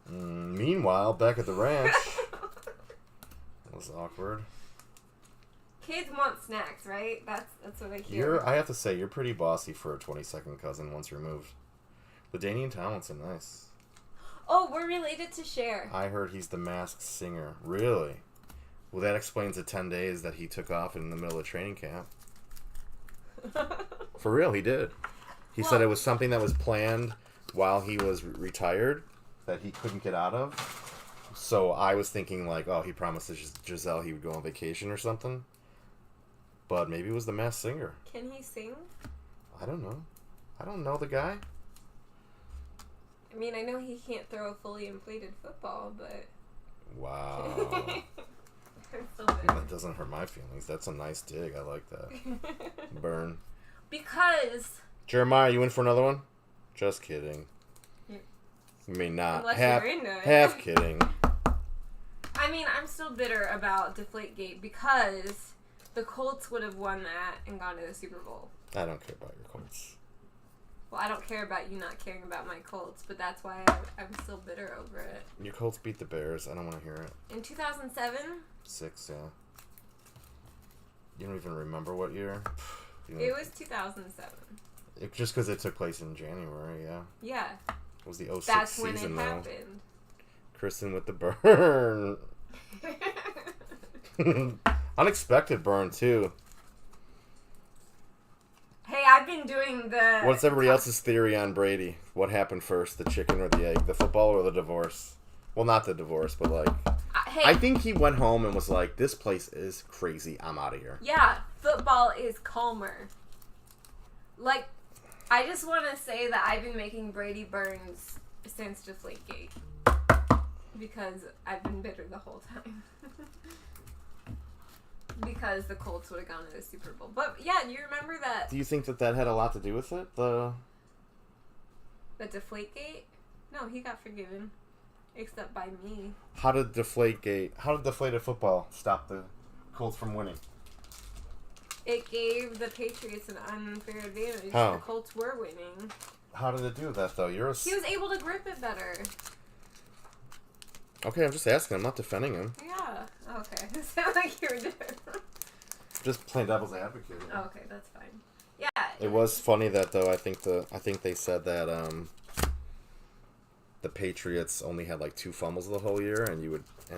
Meanwhile, back at the ranch. That was awkward. Kids want snacks, right? That's what I hear. I have to say, you're pretty bossy for a 22nd cousin once removed. LaDainian Tomlinson, nice. Oh, we're related to Cher. I heard he's the Masked Singer. Really? Well, that explains the 10 days that he took off in the middle of training camp. For real, he did. He said it was something that was planned while he was retired that he couldn't get out of. So I was thinking like, oh, he promised Giselle he would go on vacation or something. But maybe it was the Masked Singer. Can he sing? I don't know. I don't know the guy. I mean, I know he can't throw a fully inflated football, but... Wow. I'm still bitter. That doesn't hurt my feelings. That's a nice dig. I like that. Burn. Because... Jeremiah, you in for another one? Just kidding. I mean, not. Unless Half, you're into it. half kidding. I mean, I'm still bitter about Deflategate because the Colts would have won that and gone to the Super Bowl. I don't care about your Colts. Well, I don't care about you not caring about my Colts, but that's why I'm still bitter over it. Your Colts beat the Bears. I don't want to hear it. In 2007? 6, yeah. You don't even remember what year? It was 2007. Just because it took place in January, yeah. Yeah. It was the 06 That's when season, it though. happened. Kristen with the burn. Unexpected burn, too. Hey, I've been doing the... What's everybody else's theory on Brady? What happened first, the chicken or the egg? The football or the divorce? Well, not the divorce, but like... Hey, I think he went home and was like, this place is crazy. I'm out of here. yeah, football is calmer. Like, I just want to say that I've been making Brady burns since Deflategate. Because I've been bitter the whole time. Because the Colts would have gone to the Super Bowl. But yeah, you remember that... Do you think that had a lot to do with it? The Deflategate? No, he got forgiven. Except by me. How did deflated football stop the Colts from winning? It gave the Patriots an unfair advantage. How? The Colts were winning. How did it do that, though? He was able to grip it better. Okay, I'm just asking. I'm not defending him. Yeah. Okay. It sounded like you were doing. Just playing devil's advocate. Okay, that's fine. Yeah. It was funny that though. I think they said that the Patriots only had like 2 fumbles the whole year, and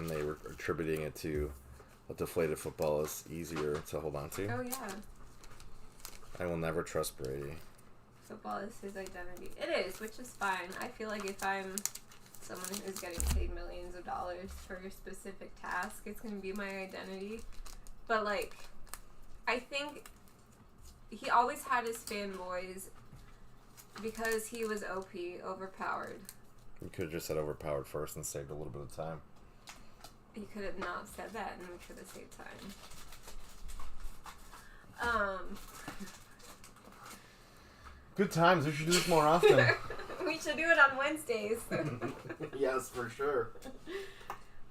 they were attributing it to a deflated football is easier to hold on to. Oh yeah. I will never trust Brady. Football is his identity. It is, which is fine. I feel like if I'm someone who's getting paid millions of dollars for a specific task, it's going to be my identity. But, like, I think he always had his fanboys because he was OP, overpowered. You could have just said overpowered first and saved a little bit of time. He could have not said that and we could have saved time. Good times. We should do this more often. We should do it on Wednesdays. Yes, for sure.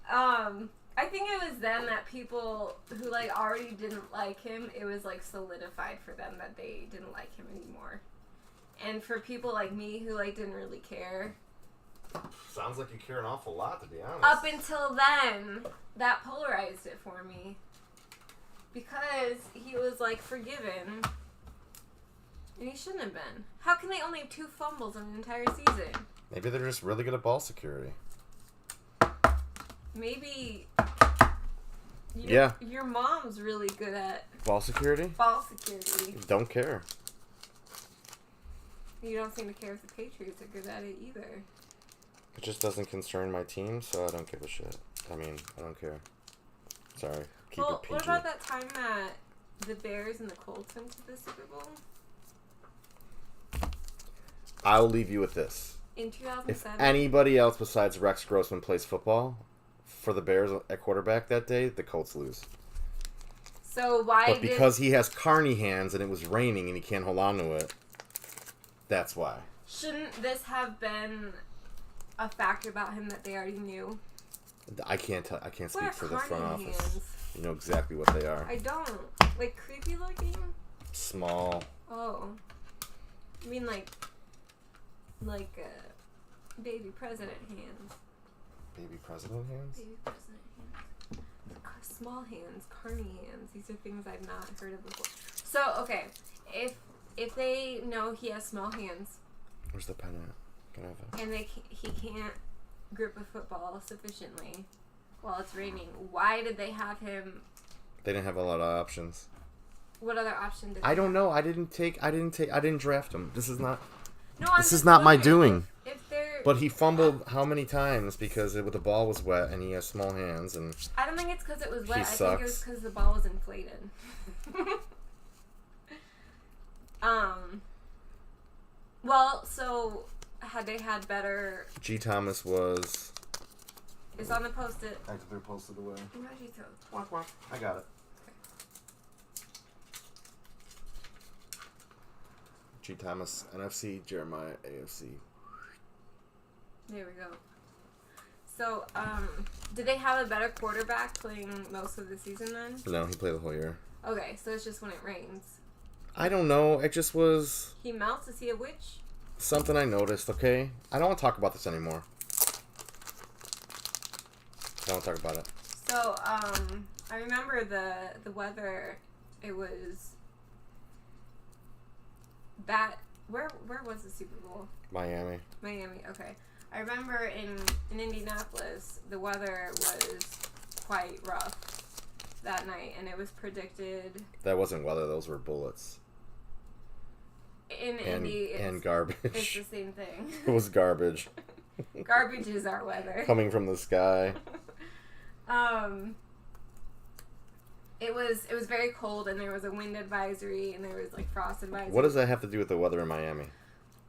I think it was then that people who, like, already didn't like him, it was, like, solidified for them that they didn't like him anymore. And for people like me who, like, didn't really care. Sounds like you care an awful lot, to be honest. Up until then, that polarized it for me. Because he was, like, forgiven. And he shouldn't have been. How can they only have 2 fumbles in an entire season? Maybe they're just really good at ball security. Maybe... Yeah. Your mom's really good at Ball security? ball security. Don't care. You don't seem to care if the Patriots are good at it either. It just doesn't concern my team, so I don't give a shit. I mean, I don't care. Sorry. Keep it PG. What about that time that the Bears and the Colts went to the Super Bowl? I'll leave you with this. In 2007? If anybody else besides Rex Grossman plays football for the Bears at quarterback that day, the Colts lose. So why But because he has carny hands and it was raining and he can't hold on to it, that's why. Shouldn't this have been a factor about him that they already knew? I can't speak What are for the front carny office. hands? You know exactly what they are. I don't. Like, creepy looking? Small. Oh. I mean, like baby president hands. Baby president hands? Baby president hands. Small hands, carny hands. These are things I've not heard of before. So, okay. If they know he has small hands. Where's the pen at? Can I have and he can't grip a football sufficiently while it's raining. Why did they have him? They didn't have a lot of options. What other option did? I don't know. I didn't draft him. This is not. No, I'm This just is not my wondering doing. If they're, But he fumbled how many times because the ball was wet and he has small hands and I don't think it's because it was wet. He I think it was sucks. because the ball was inflated. Well, so had they had better? G. Thomas was. It's on the post-it. Actively posted away. Where'd you throw? Walk, walk. I got it. G. Thomas, NFC, Jeremiah, AFC. There we go. So, did they have a better quarterback playing most of the season then? No, he played the whole year. Okay, so it's just when it rains. I don't know. It just was He melts. Is he a witch? something I noticed, okay? I don't want to talk about this anymore. I don't want to talk about it. So, I remember the weather. It was bad. Where was the Super Bowl? Miami. Miami. Okay. I remember in Indianapolis, the weather was quite rough that night, and it was predicted. That wasn't weather. Those were bullets. In Indy, And it's garbage. the same thing. It was garbage. Garbage is our weather. Coming from the sky. It was very cold, and there was a wind advisory, and there was like frost advisory. What does that have to do with the weather in Miami?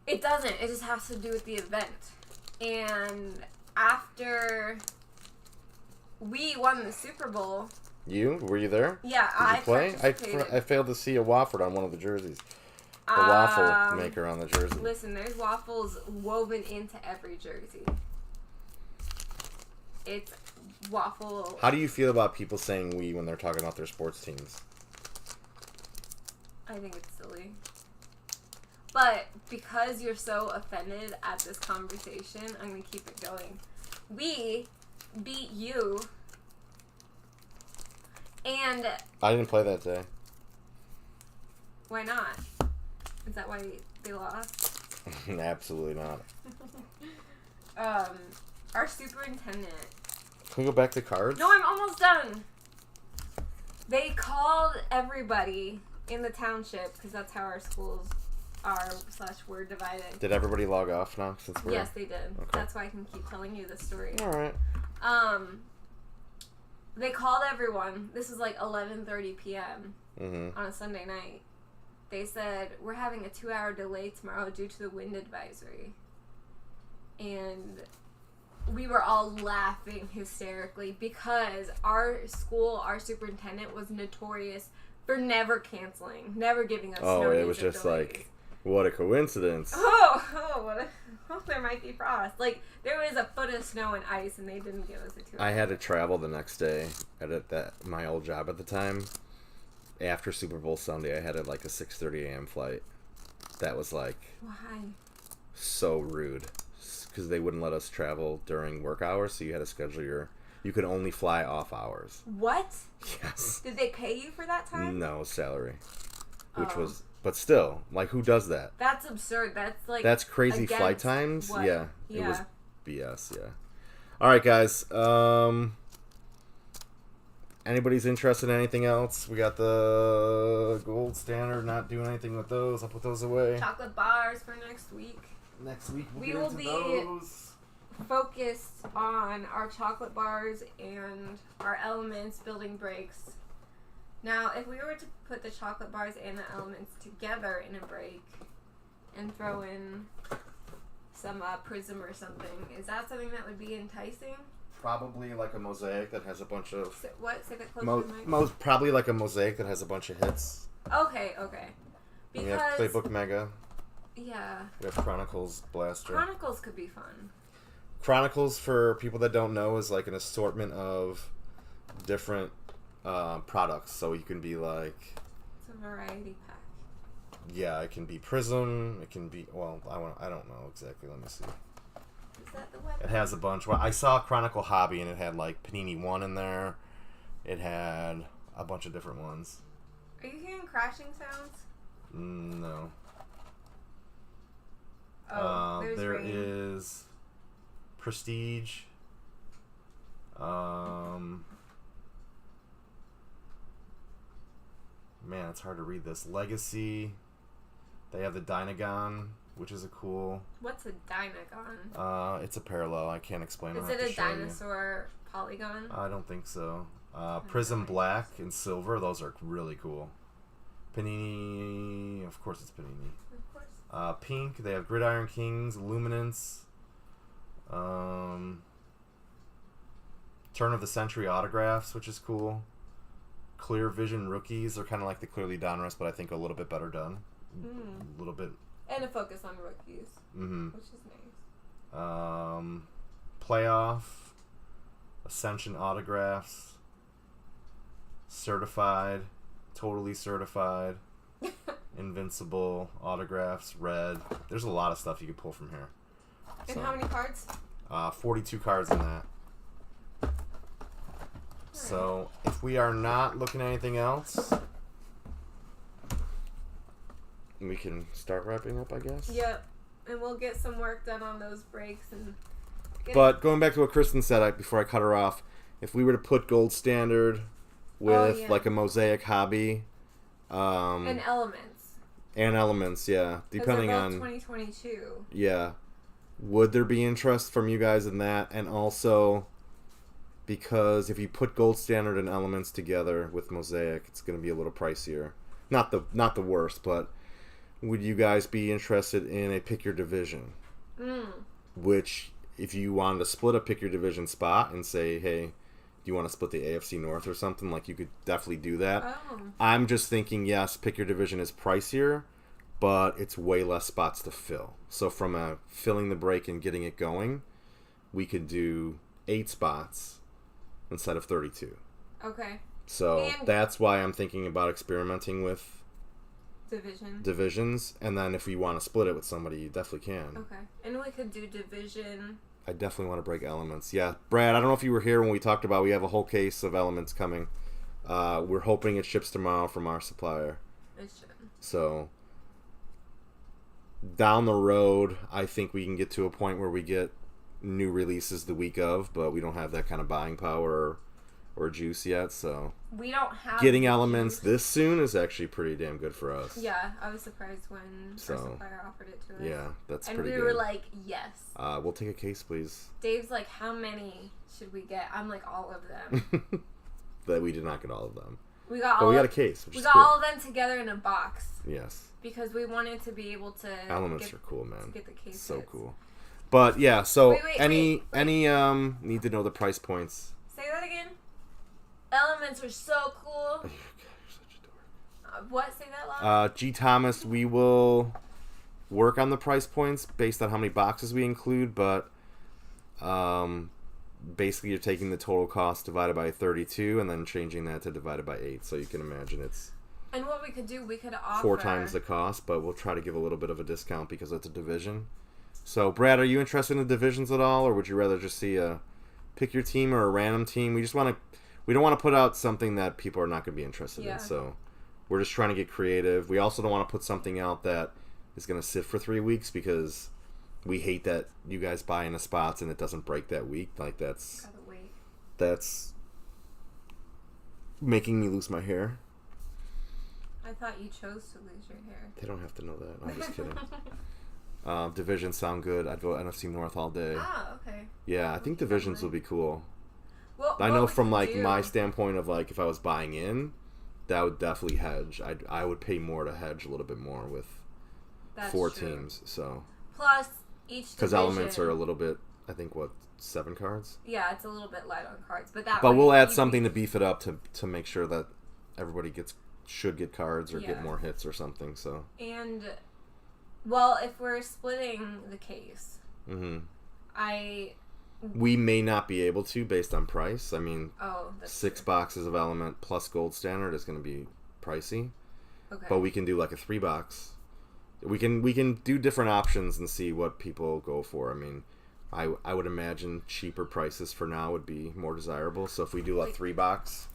It doesn't. It just has to do with the event. And after we won the Super Bowl, Were you there? yeah, Did you play? participated. I failed to see a Wofford on one of the jerseys. A waffle maker on the jersey. Listen, there's waffles woven into every jersey. It's waffle. How do you feel about people saying "we" when they're talking about their sports teams? I think it's silly. But because you're so offended at this conversation, I'm going to keep it going. We beat you. And I didn't play that day. why not? Is that why they lost? Absolutely not. Our superintendent. Can we go back to cards? No, I'm almost done. They called everybody in the township, because that's how our schools are / were divided. Did everybody log off now? Since we're... Yes, they did. Okay. That's why I can keep telling you this story. All right. They called everyone. This is like 11:30 p.m. Mm-hmm. on a Sunday night. They said, we're having a 2-hour delay tomorrow due to the wind advisory. And we were all laughing hysterically because our school, our superintendent was notorious for never canceling, never giving us Oh, no it was music just delays. like, what a coincidence. There might be frost. Like, there was a foot of snow and ice, and they didn't give us a 2 hour. I had to travel the next day at my old job at the time. After Super Bowl Sunday, I had a 6:30 a.m. flight. That was Why? so rude because they wouldn't let us travel during work hours, so you had to schedule you could only fly off hours. What? Yes. Did they pay you for that time? No salary, which Oh. was, but still, who does that? That's absurd. That's That's crazy against flight times. what? Yeah, Yeah. it was BS. Yeah. All right, guys. Anybody's interested in anything else? We got the gold standard. Not doing anything with those. I'll put those away. chocolate bars for next week. Next week We get will into be- those. Focused on our chocolate bars and our elements building breaks. Now, if we were to put the chocolate bars and the elements together in a break and throw in some prism or something, is that something that would be enticing? Probably like a mosaic that has a bunch of. What? Say that close to the mic. Probably like a mosaic that has a bunch of hits. Okay. And we have Because Playbook Mega. yeah, We have Chronicles Blaster. Chronicles could be fun. Chronicles, for people that don't know, is like an assortment of different products. So you can be like, It's a variety pack. yeah, it can be Prism. It can be, well, I don't know exactly. Let me see. Is that the weapon? It has a bunch. Well, I saw Chronicle Hobby, and it had like Panini 1 in there. It had a bunch of different ones. Are you hearing crashing sounds? No. Oh, there's there rain. is Prestige. Man, it's hard to read this. Legacy. They have the Dynagon, which is a cool. What's a Dynagon? It's a parallel. I can't explain. Is I'll have it to a show you. dinosaur polygon? I don't think so. Prism Black and Silver. Those are really cool. Panini. Of course, it's Panini. Of course. Pink. They have Gridiron Kings, Luminance. Turn of the Century autographs, which is cool. Clear Vision rookies. They're kind of like the Clearly Donruss, but I think a little bit better done. A little bit. And a focus on rookies, which is nice. Playoff. Ascension autographs. Certified. Totally certified. Invincible autographs. Red. There's a lot of stuff you could pull from here. And how many cards? 42 cards in that. So, if we are not looking at anything else, we can start wrapping up, I guess. Yep. And we'll get some work done on those breaks. But going back to what Kristen said before I cut her off, if we were to put Gold Standard with like a Mosaic Hobby, and elements, yeah, depending on 2022. Yeah, would there be interest from you guys in that? And also, because if you put Gold Standard and elements together with Mosaic, it's going to be a little pricier. Not the worst, but would you guys be interested in a pick your division? Which, if you wanted to split a pick your division spot and say, hey, do you want to split the AFC North or something, like, you could definitely do that. I'm just thinking, yes, pick your division is pricier, but it's way less spots to fill. So from a filling the break and getting it going, we could do 8 spots instead of 32. Okay. So And that's why I'm thinking about experimenting with divisions, and then if you want to split it with somebody, you definitely can. Okay. And we could do division. I definitely want to break elements. Yeah, Brad, I don't know if you were here when we talked about we have a whole case of elements coming. We're hoping it ships tomorrow from our supplier. It should. So down the road, I think we can get to a point where we get new releases the week of, but we don't have that kind of buying power or juice yet, so we don't have getting elements this soon is actually pretty damn good for us. Yeah, I was surprised when our supplier offered it to us. Yeah, that's and pretty good. And we were like, yes. We'll take a case, please. Dave's like, how many should we get? I'm like, all of them. That we did not get all of them. We got but we got a case, which we is got cool. all of them together in a box. Yes. Because we wanted to be able to elements are cool, man. To get the case so hits. Cool. But yeah, so wait, any need to know the price points. Say that again. Elements are so cool. Oh, God, you're such a dork. What? Say that loud. G. Thomas, we will work on the price points based on how many boxes we include, but basically you're taking the total cost divided by 32 and then changing that to divided by 8. So you can imagine it's and what we could do, we could offer 4 times the cost, but we'll try to give a little bit of a discount because it's a division. So, Brad, are you interested in the divisions at all, or would you rather just see a pick your team or a random team? We don't want to put out something that people are not going to be interested in. So we're just trying to get creative. We also don't want to put something out that is going to sit for 3 weeks because we hate that you guys buy into spots and it doesn't break that week. Like that's making me lose my hair. I thought you chose to lose your hair. They don't have to know that. I'm just kidding. Divisions sound good. I'd vote NFC North all day. Ah, okay. Yeah, I think divisions will be cool. Well, I know from like my standpoint of like if I was buying in, that would definitely hedge. I would pay more to hedge a little bit more with 4 teams. So plus each because elements are a little bit. I think 7 cards. Yeah, it's a little bit light on cards, but we'll add something to beef it up to make sure that everybody should get cards or get more hits or something. So and well, if we're splitting the case, we may not be able to based on price. I mean, 6 true. boxes of element plus gold standard is going to be pricey. Okay. But we can do like a 3 box. We can do different options and see what people go for. I mean, I would imagine cheaper prices for now would be more desirable. So if we do a 3 box.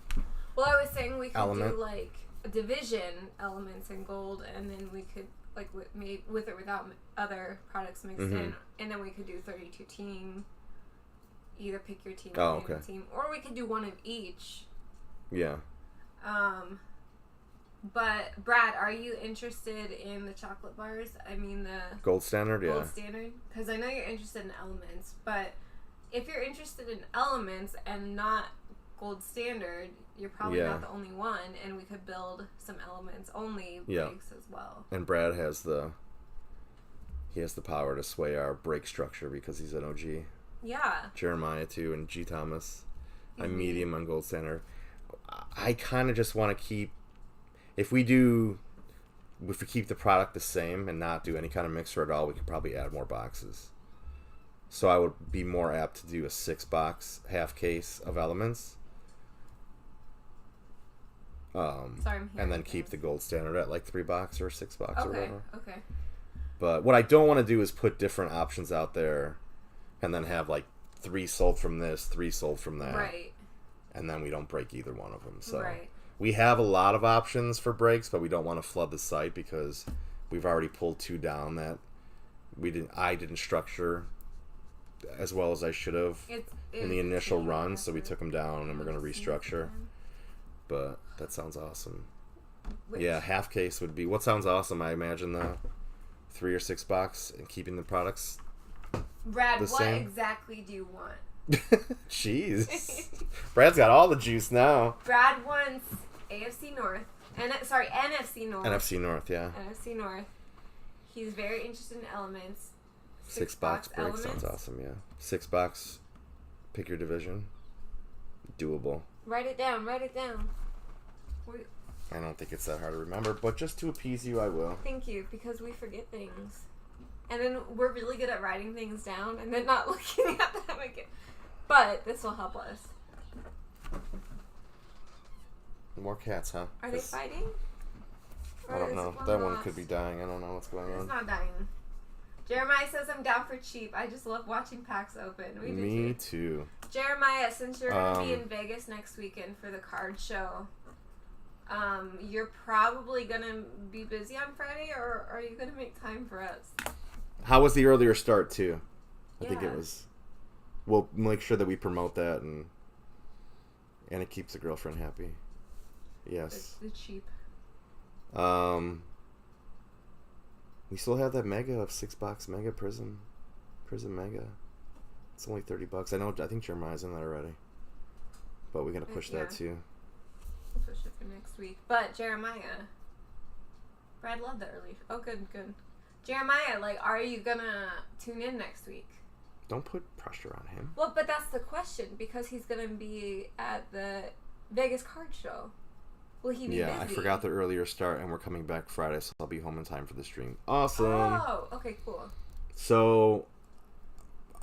Well, I was saying we could do like a division elements in gold, and then we could like with or without other products mixed in, and then we could do 32 team. Either pick your team or okay. team, or we could do one of each. Yeah. But Brad, are you interested in the chocolate bars? I mean the Gold standard, yeah. Gold standard, because I know you're interested in elements, but if you're interested in elements and not gold standard, you're probably not the only one, and we could build some elements only breaks as well. And Brad has the power to sway our break structure because he's an OG. Yeah. Jeremiah too, and G Thomas. I'm medium on gold standard. I kind of just want to keep, if we keep the product the same and not do any kind of mixer at all, we could probably add more boxes. So I would be more apt to do a 6-box half case of elements. And then keep the gold standard at like 3-box or 6-box or whatever. Okay. But what I don't want to do is put different options out there and then have like 3 sold from this, 3 sold from that. Right. And then we don't break either one of them. So right. We have a lot of options for breaks, but we don't want to flood the site because we've already pulled 2 down that I didn't structure as well as I should have in the initial run, so we took them down and we're going to restructure. But that sounds awesome. Yeah, half case would be what sounds awesome. I imagine the 3 or 6 box and keeping the products. Brad, the what same. exactly do you want? Jeez, Brad's got all the juice now. Brad wants NFC North. NFC North. NFC North, yeah. NFC North. He's very interested in elements. 6-box break elements. sounds awesome, yeah. 6-box, pick your division. Doable. Write it down. I don't think it's that hard to remember, but just to appease you, I will. Thank you, because we forget things. And then we're really good at writing things down and then not looking at them again. But this will help us. More cats, huh? Are they fighting? I don't know. That one could be dying. I don't know what's going on. It's not dying. Jeremiah says I'm down for cheap. I just love watching packs open. Me too. Jeremiah, since you're going to be in Vegas next weekend for the card show, you're probably going to be busy on Friday, or are you going to make time for us? How was the earlier start, too? I think it was... We'll make sure that we promote that, and it keeps the girlfriend happy. Yes. The cheap. We still have that mega of 6-box mega prism mega. It's only $30. I think Jeremiah's in that already, but we're gonna push that too. We'll push it for next week. But Jeremiah, Brad loved the early. Oh, good. Jeremiah, are you gonna tune in next week? Don't put pressure on him. Well, but that's the question, because he's gonna be at the Vegas card show. Will he be busy? I forgot the earlier start, and we're coming back Friday, so I'll be home in time for the stream. Awesome. Oh, okay, cool. So,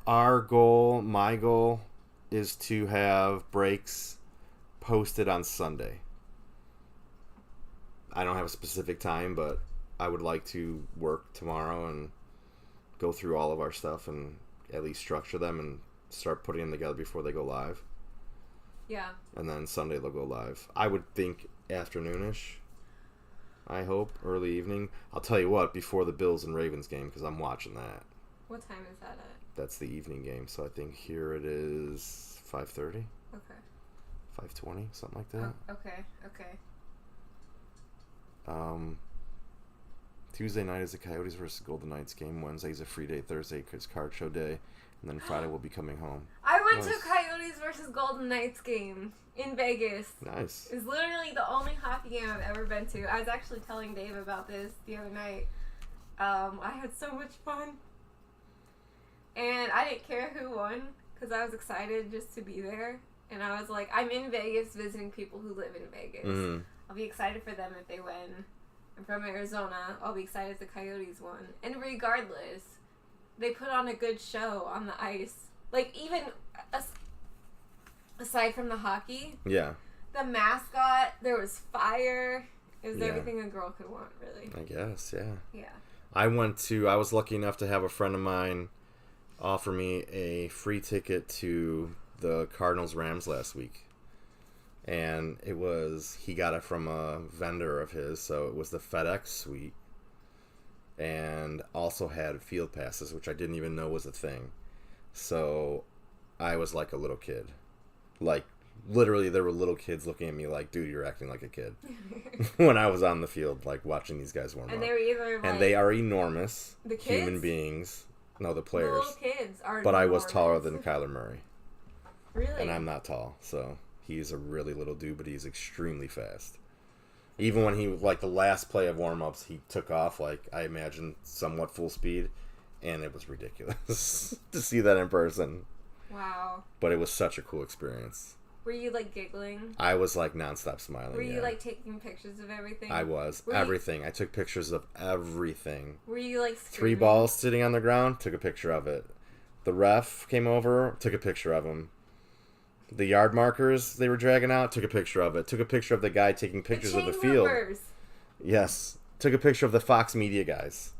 my goal, is to have breaks posted on Sunday. I don't have a specific time, but I would like to work tomorrow and go through all of our stuff and at least structure them and start putting them together before they go live. Yeah. And then Sunday they'll go live. I would think afternoonish. I hope early evening. I'll tell you what, before the Bills and Ravens game, because I'm watching that. What time is that at? That's the evening game, so I think here it is 5:30. Okay. 5:20, something like that. Oh, okay. Tuesday night is the Coyotes versus Golden Knights game. Wednesday is a free day. Thursday is card show day. And then Friday we'll be coming home. I went to Coyotes versus Golden Knights game in Vegas. Nice. It's literally the only hockey game I've ever been to. I was actually telling Dave about this the other night. I had so much fun. And I didn't care who won because I was excited just to be there. And I was like, I'm in Vegas visiting people who live in Vegas. Mm-hmm. I'll be excited for them if they win. I'm from Arizona. I'll be excited if the Coyotes won. And regardless, they put on a good show on the ice. Even aside from the hockey. Yeah. The mascot, there was fire. It was everything a girl could want, really. I guess, yeah. Yeah. I was lucky enough to have a friend of mine offer me a free ticket to the Cardinals-Rams last week. And he got it from a vendor of his, so it was the FedEx suite. and also had field passes, which I didn't even know was a thing. So I was like a little kid. Like, literally, there were little kids looking at me like, dude, you're acting like a kid. When I was on the field, like, watching these guys warm And up. they were either like, And they are enormous the kids? human beings. No, the The players. little kids are But I was enormous. taller than Kyler Murray. Really? And I'm not tall, so he's a really little dude, but he's extremely fast. Even when he, like, the last play of warm-ups, he took off, like, I imagine, somewhat full speed, and it was ridiculous to see that in person. Wow. But it was such a cool experience. Were you, like, giggling? I was, like, nonstop smiling. Were you, yeah. like, taking pictures of everything? I was. Were everything. I took pictures of everything. Were you, like, 3 screaming? balls sitting on the ground, took a picture of it. The ref came over, took a picture of him. The yard markers they were dragging out, took a picture of it. Took a picture of the guy taking pictures of the field. Movers. Yes. Took a picture of the Fox Media guys.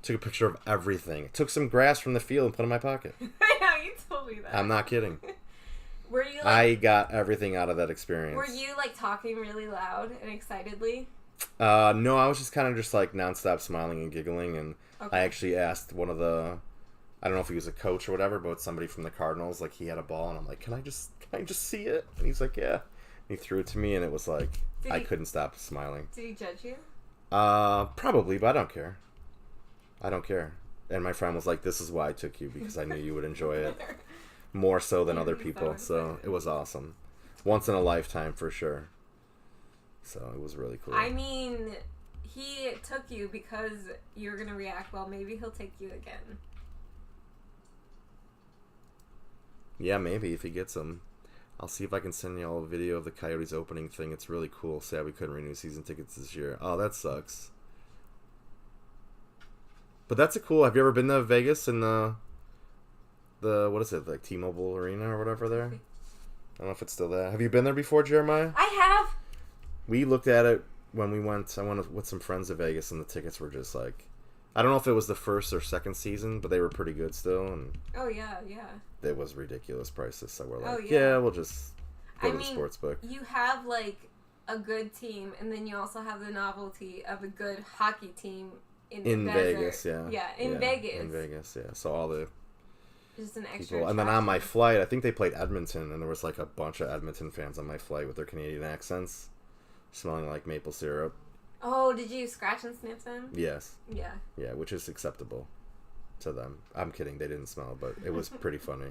Took a picture of everything. Took some grass from the field and put it in my pocket. I know, you told me that. I'm not kidding. Were you, like... I got everything out of that experience. Were you, like, talking really loud and excitedly? No, I was just kind of just, like, nonstop smiling and giggling, and Okay. I actually asked one of the... I don't know if he was a coach or whatever, but somebody from the Cardinals, like, he had a ball, and I'm like, can I just see it? And he's like, yeah. And he threw it to me, and it was like, I couldn't stop smiling. Did he judge you? Probably, but I don't care. I don't care. And my friend was like, this is why I took you, because I knew you would enjoy it more so than other people. So it was awesome. Once in a lifetime, for sure. So it was really cool. I mean, he took you because you were going to react well. Maybe he'll take you again. Yeah, maybe, if he gets them. I'll see if I can send you all a video of the Coyotes opening thing. It's really cool. Sad we couldn't renew season tickets this year. Oh, that sucks. But that's a cool... Have you ever been to Vegas in the what is it, like T-Mobile Arena or whatever there? I don't know if it's still there. Have you been there before, Jeremiah? I have. We looked at it when we went... I went with some friends to Vegas, and the tickets were just like... I don't know if it was the first or second season, but they were pretty good still, and... Oh, yeah, yeah. It was ridiculous prices, so we're like, Oh, yeah, yeah. We'll just go to the mean, sports book. You have, like, a good team, and then you also have the novelty of a good hockey team in the desert. Vegas, yeah. Yeah, in Vegas. In Vegas, yeah. So all the Just an extra people. And then on my attraction. flight, I think they played Edmonton, and there was like a bunch of Edmonton fans on my flight with their Canadian accents, smelling like maple syrup. Oh, did you scratch and sniff them? Yes. Yeah. Yeah, which is acceptable to them. I'm kidding, they didn't smell, but it was pretty funny.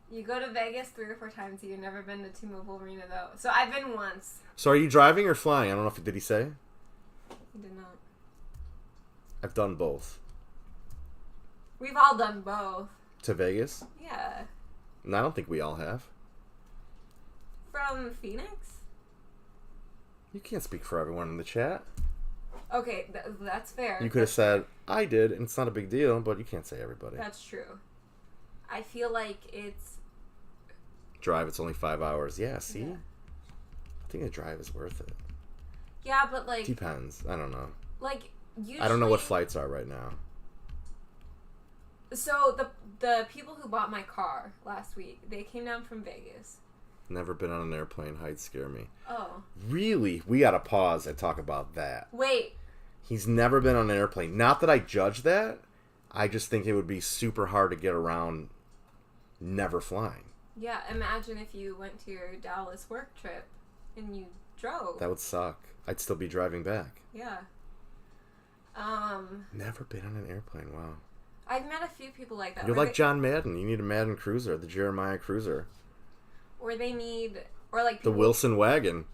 You go to Vegas 3 or 4 times. You've never been to T-Mobile Arena, though. So I've been once. So are you driving or flying? I don't know if did he say? You did not. I've done both. We've all done both. To Vegas? Yeah. No, I don't think we all have. From Phoenix? You can't speak for everyone in the chat. Okay, that's fair. You could have said, I did, and it's not a big deal, but you can't say everybody. That's true. I feel like it's... Drive, it's only 5 hours. Yeah, see? Yeah. I think a drive is worth it. Yeah, but like... Depends. I don't know. Like, usually... I don't know what flights are right now. So, the people who bought my car last week, they came down from Vegas. Never been on an airplane. Heights scare me. Oh. Really? We gotta pause and talk about that. Wait. He's never been on an airplane. Not that I judge that. I just think it would be super hard to get around never flying. Yeah, imagine if you went to your Dallas work trip and you drove. That would suck. I'd still be driving back. Yeah. Never been on an airplane. Wow. I've met a few people like that. You're where like John Madden. You need a Madden Cruiser, the Jeremiah Cruiser. Or they need... Or like The people, Wilson wagon.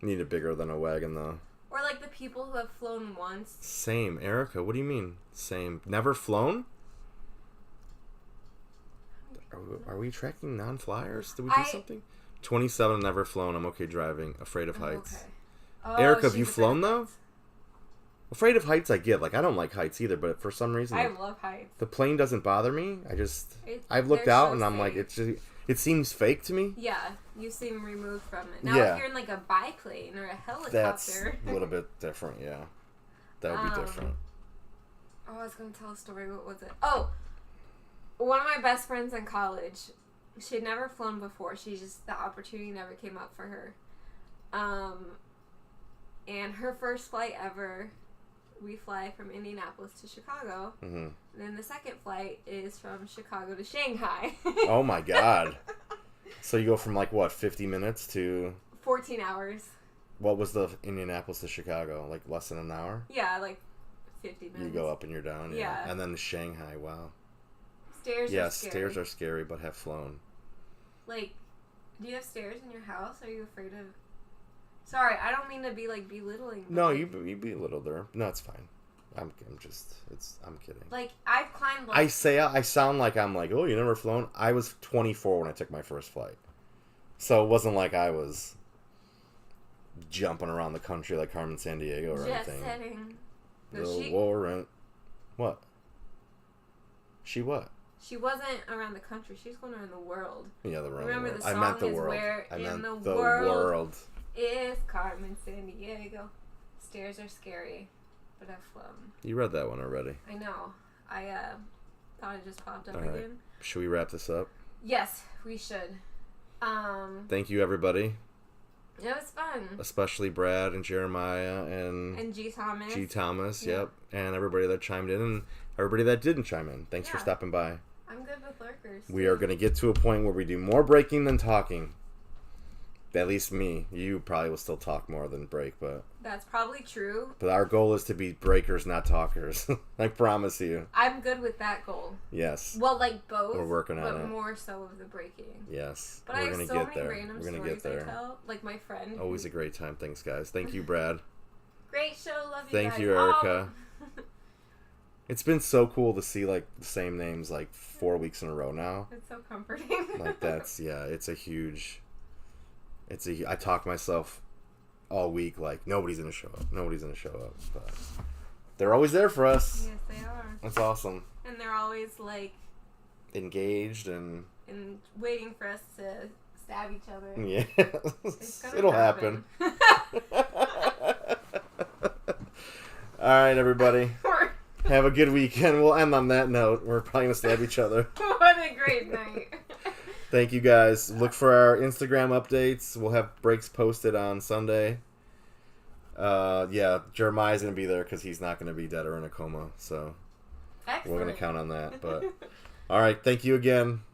Need it bigger than a wagon, though. Or like the people who have flown once. Same. Erica, what do you mean? Same. Never flown? Are we tracking non-flyers? Did we do something? 27, never flown. I'm okay driving. Afraid of heights. Okay. Oh, Erica, have she's you afraid flown, of though? heights. Afraid of heights I get. Like, I don't like heights either, but for some reason... I love heights. The plane doesn't bother me. I've looked they're out so and I'm like, safe. it seems fake to me. Yeah, you seem removed from it. Now, Yeah. if you're in like a biplane or a helicopter... That's a little bit different, yeah. That would be different. Oh, I was going to tell a story. What was it? Oh, one of my best friends in college, she had never flown before. The opportunity never came up for her. And her first flight ever, we fly from Indianapolis to Chicago. Mm-hmm. And then the second flight is from Chicago to Shanghai. Oh my god. So you go from like what, 50 minutes to 14 hours. what was the Indianapolis to Chicago? Like less than an hour? Yeah, like 50 minutes. You go up and you're down. Yeah. Yeah. And then to Shanghai. Wow. Stairs Yeah, are scary. stairs are scary, but have flown. Like, do you have stairs in your house? Are you afraid of... Sorry, I don't mean to be, like, belittling. No, you belittle there. No, it's fine. I'm kidding. Like, I've climbed, like... I sound like I'm like, oh, you never flown? I was 24 when I took my first flight. So it wasn't like I was jumping around the country like Carmen Sandiego or jet anything. setting. No, Little warrant. What? She what? She wasn't around the country. She was going around the world. Yeah, the world. Remember the I song meant the is world. Where I in meant the the world is Carmen Sandiego. Stairs are scary, but I've flown. You read that one already. I know. I thought it just popped up All right. again. Should we wrap this up? Yes, we should. Thank you, everybody. It was fun. Especially Brad and Jeremiah and G. Thomas. G. Thomas, Yeah. yep. And everybody that chimed in and everybody that didn't chime in. Thanks for Yeah. stopping by. I'm good with lurkers. We are going to get to a point where we do more breaking than talking. At least me. You probably will still talk more than break, but That's probably true. our goal is to be breakers, not talkers. I promise you. I'm good with that goal. Yes. Well, like both. We're working on but it. more so of the breaking. Yes. But We're I have gonna so get many there. random We're gonna stories get there. I tell. Like my friend. Always a great time. Thanks, guys. Thank you, Brad. Great show. Love you Thank guys. you, Erica. Oh. It's been so cool to see like the same names like 4 weeks in a row now. It's so comforting. Like it's a huge. I talk myself all week like nobody's gonna show up. Nobody's gonna show up, but they're always there for us. Yes, they are. That's awesome. And they're always like Engaged and waiting for us to stab each other. yeah, It's gonna it'll happen. All right, everybody. Have a good weekend. We'll end on that note. We're probably gonna stab each other. What a great night. Thank you, guys. Look for our Instagram updates. We'll have breaks posted on Sunday. Yeah, Jeremiah's gonna be there because he's not gonna be dead or in a coma. So Excellent. we're gonna count on that. But all right, thank you again.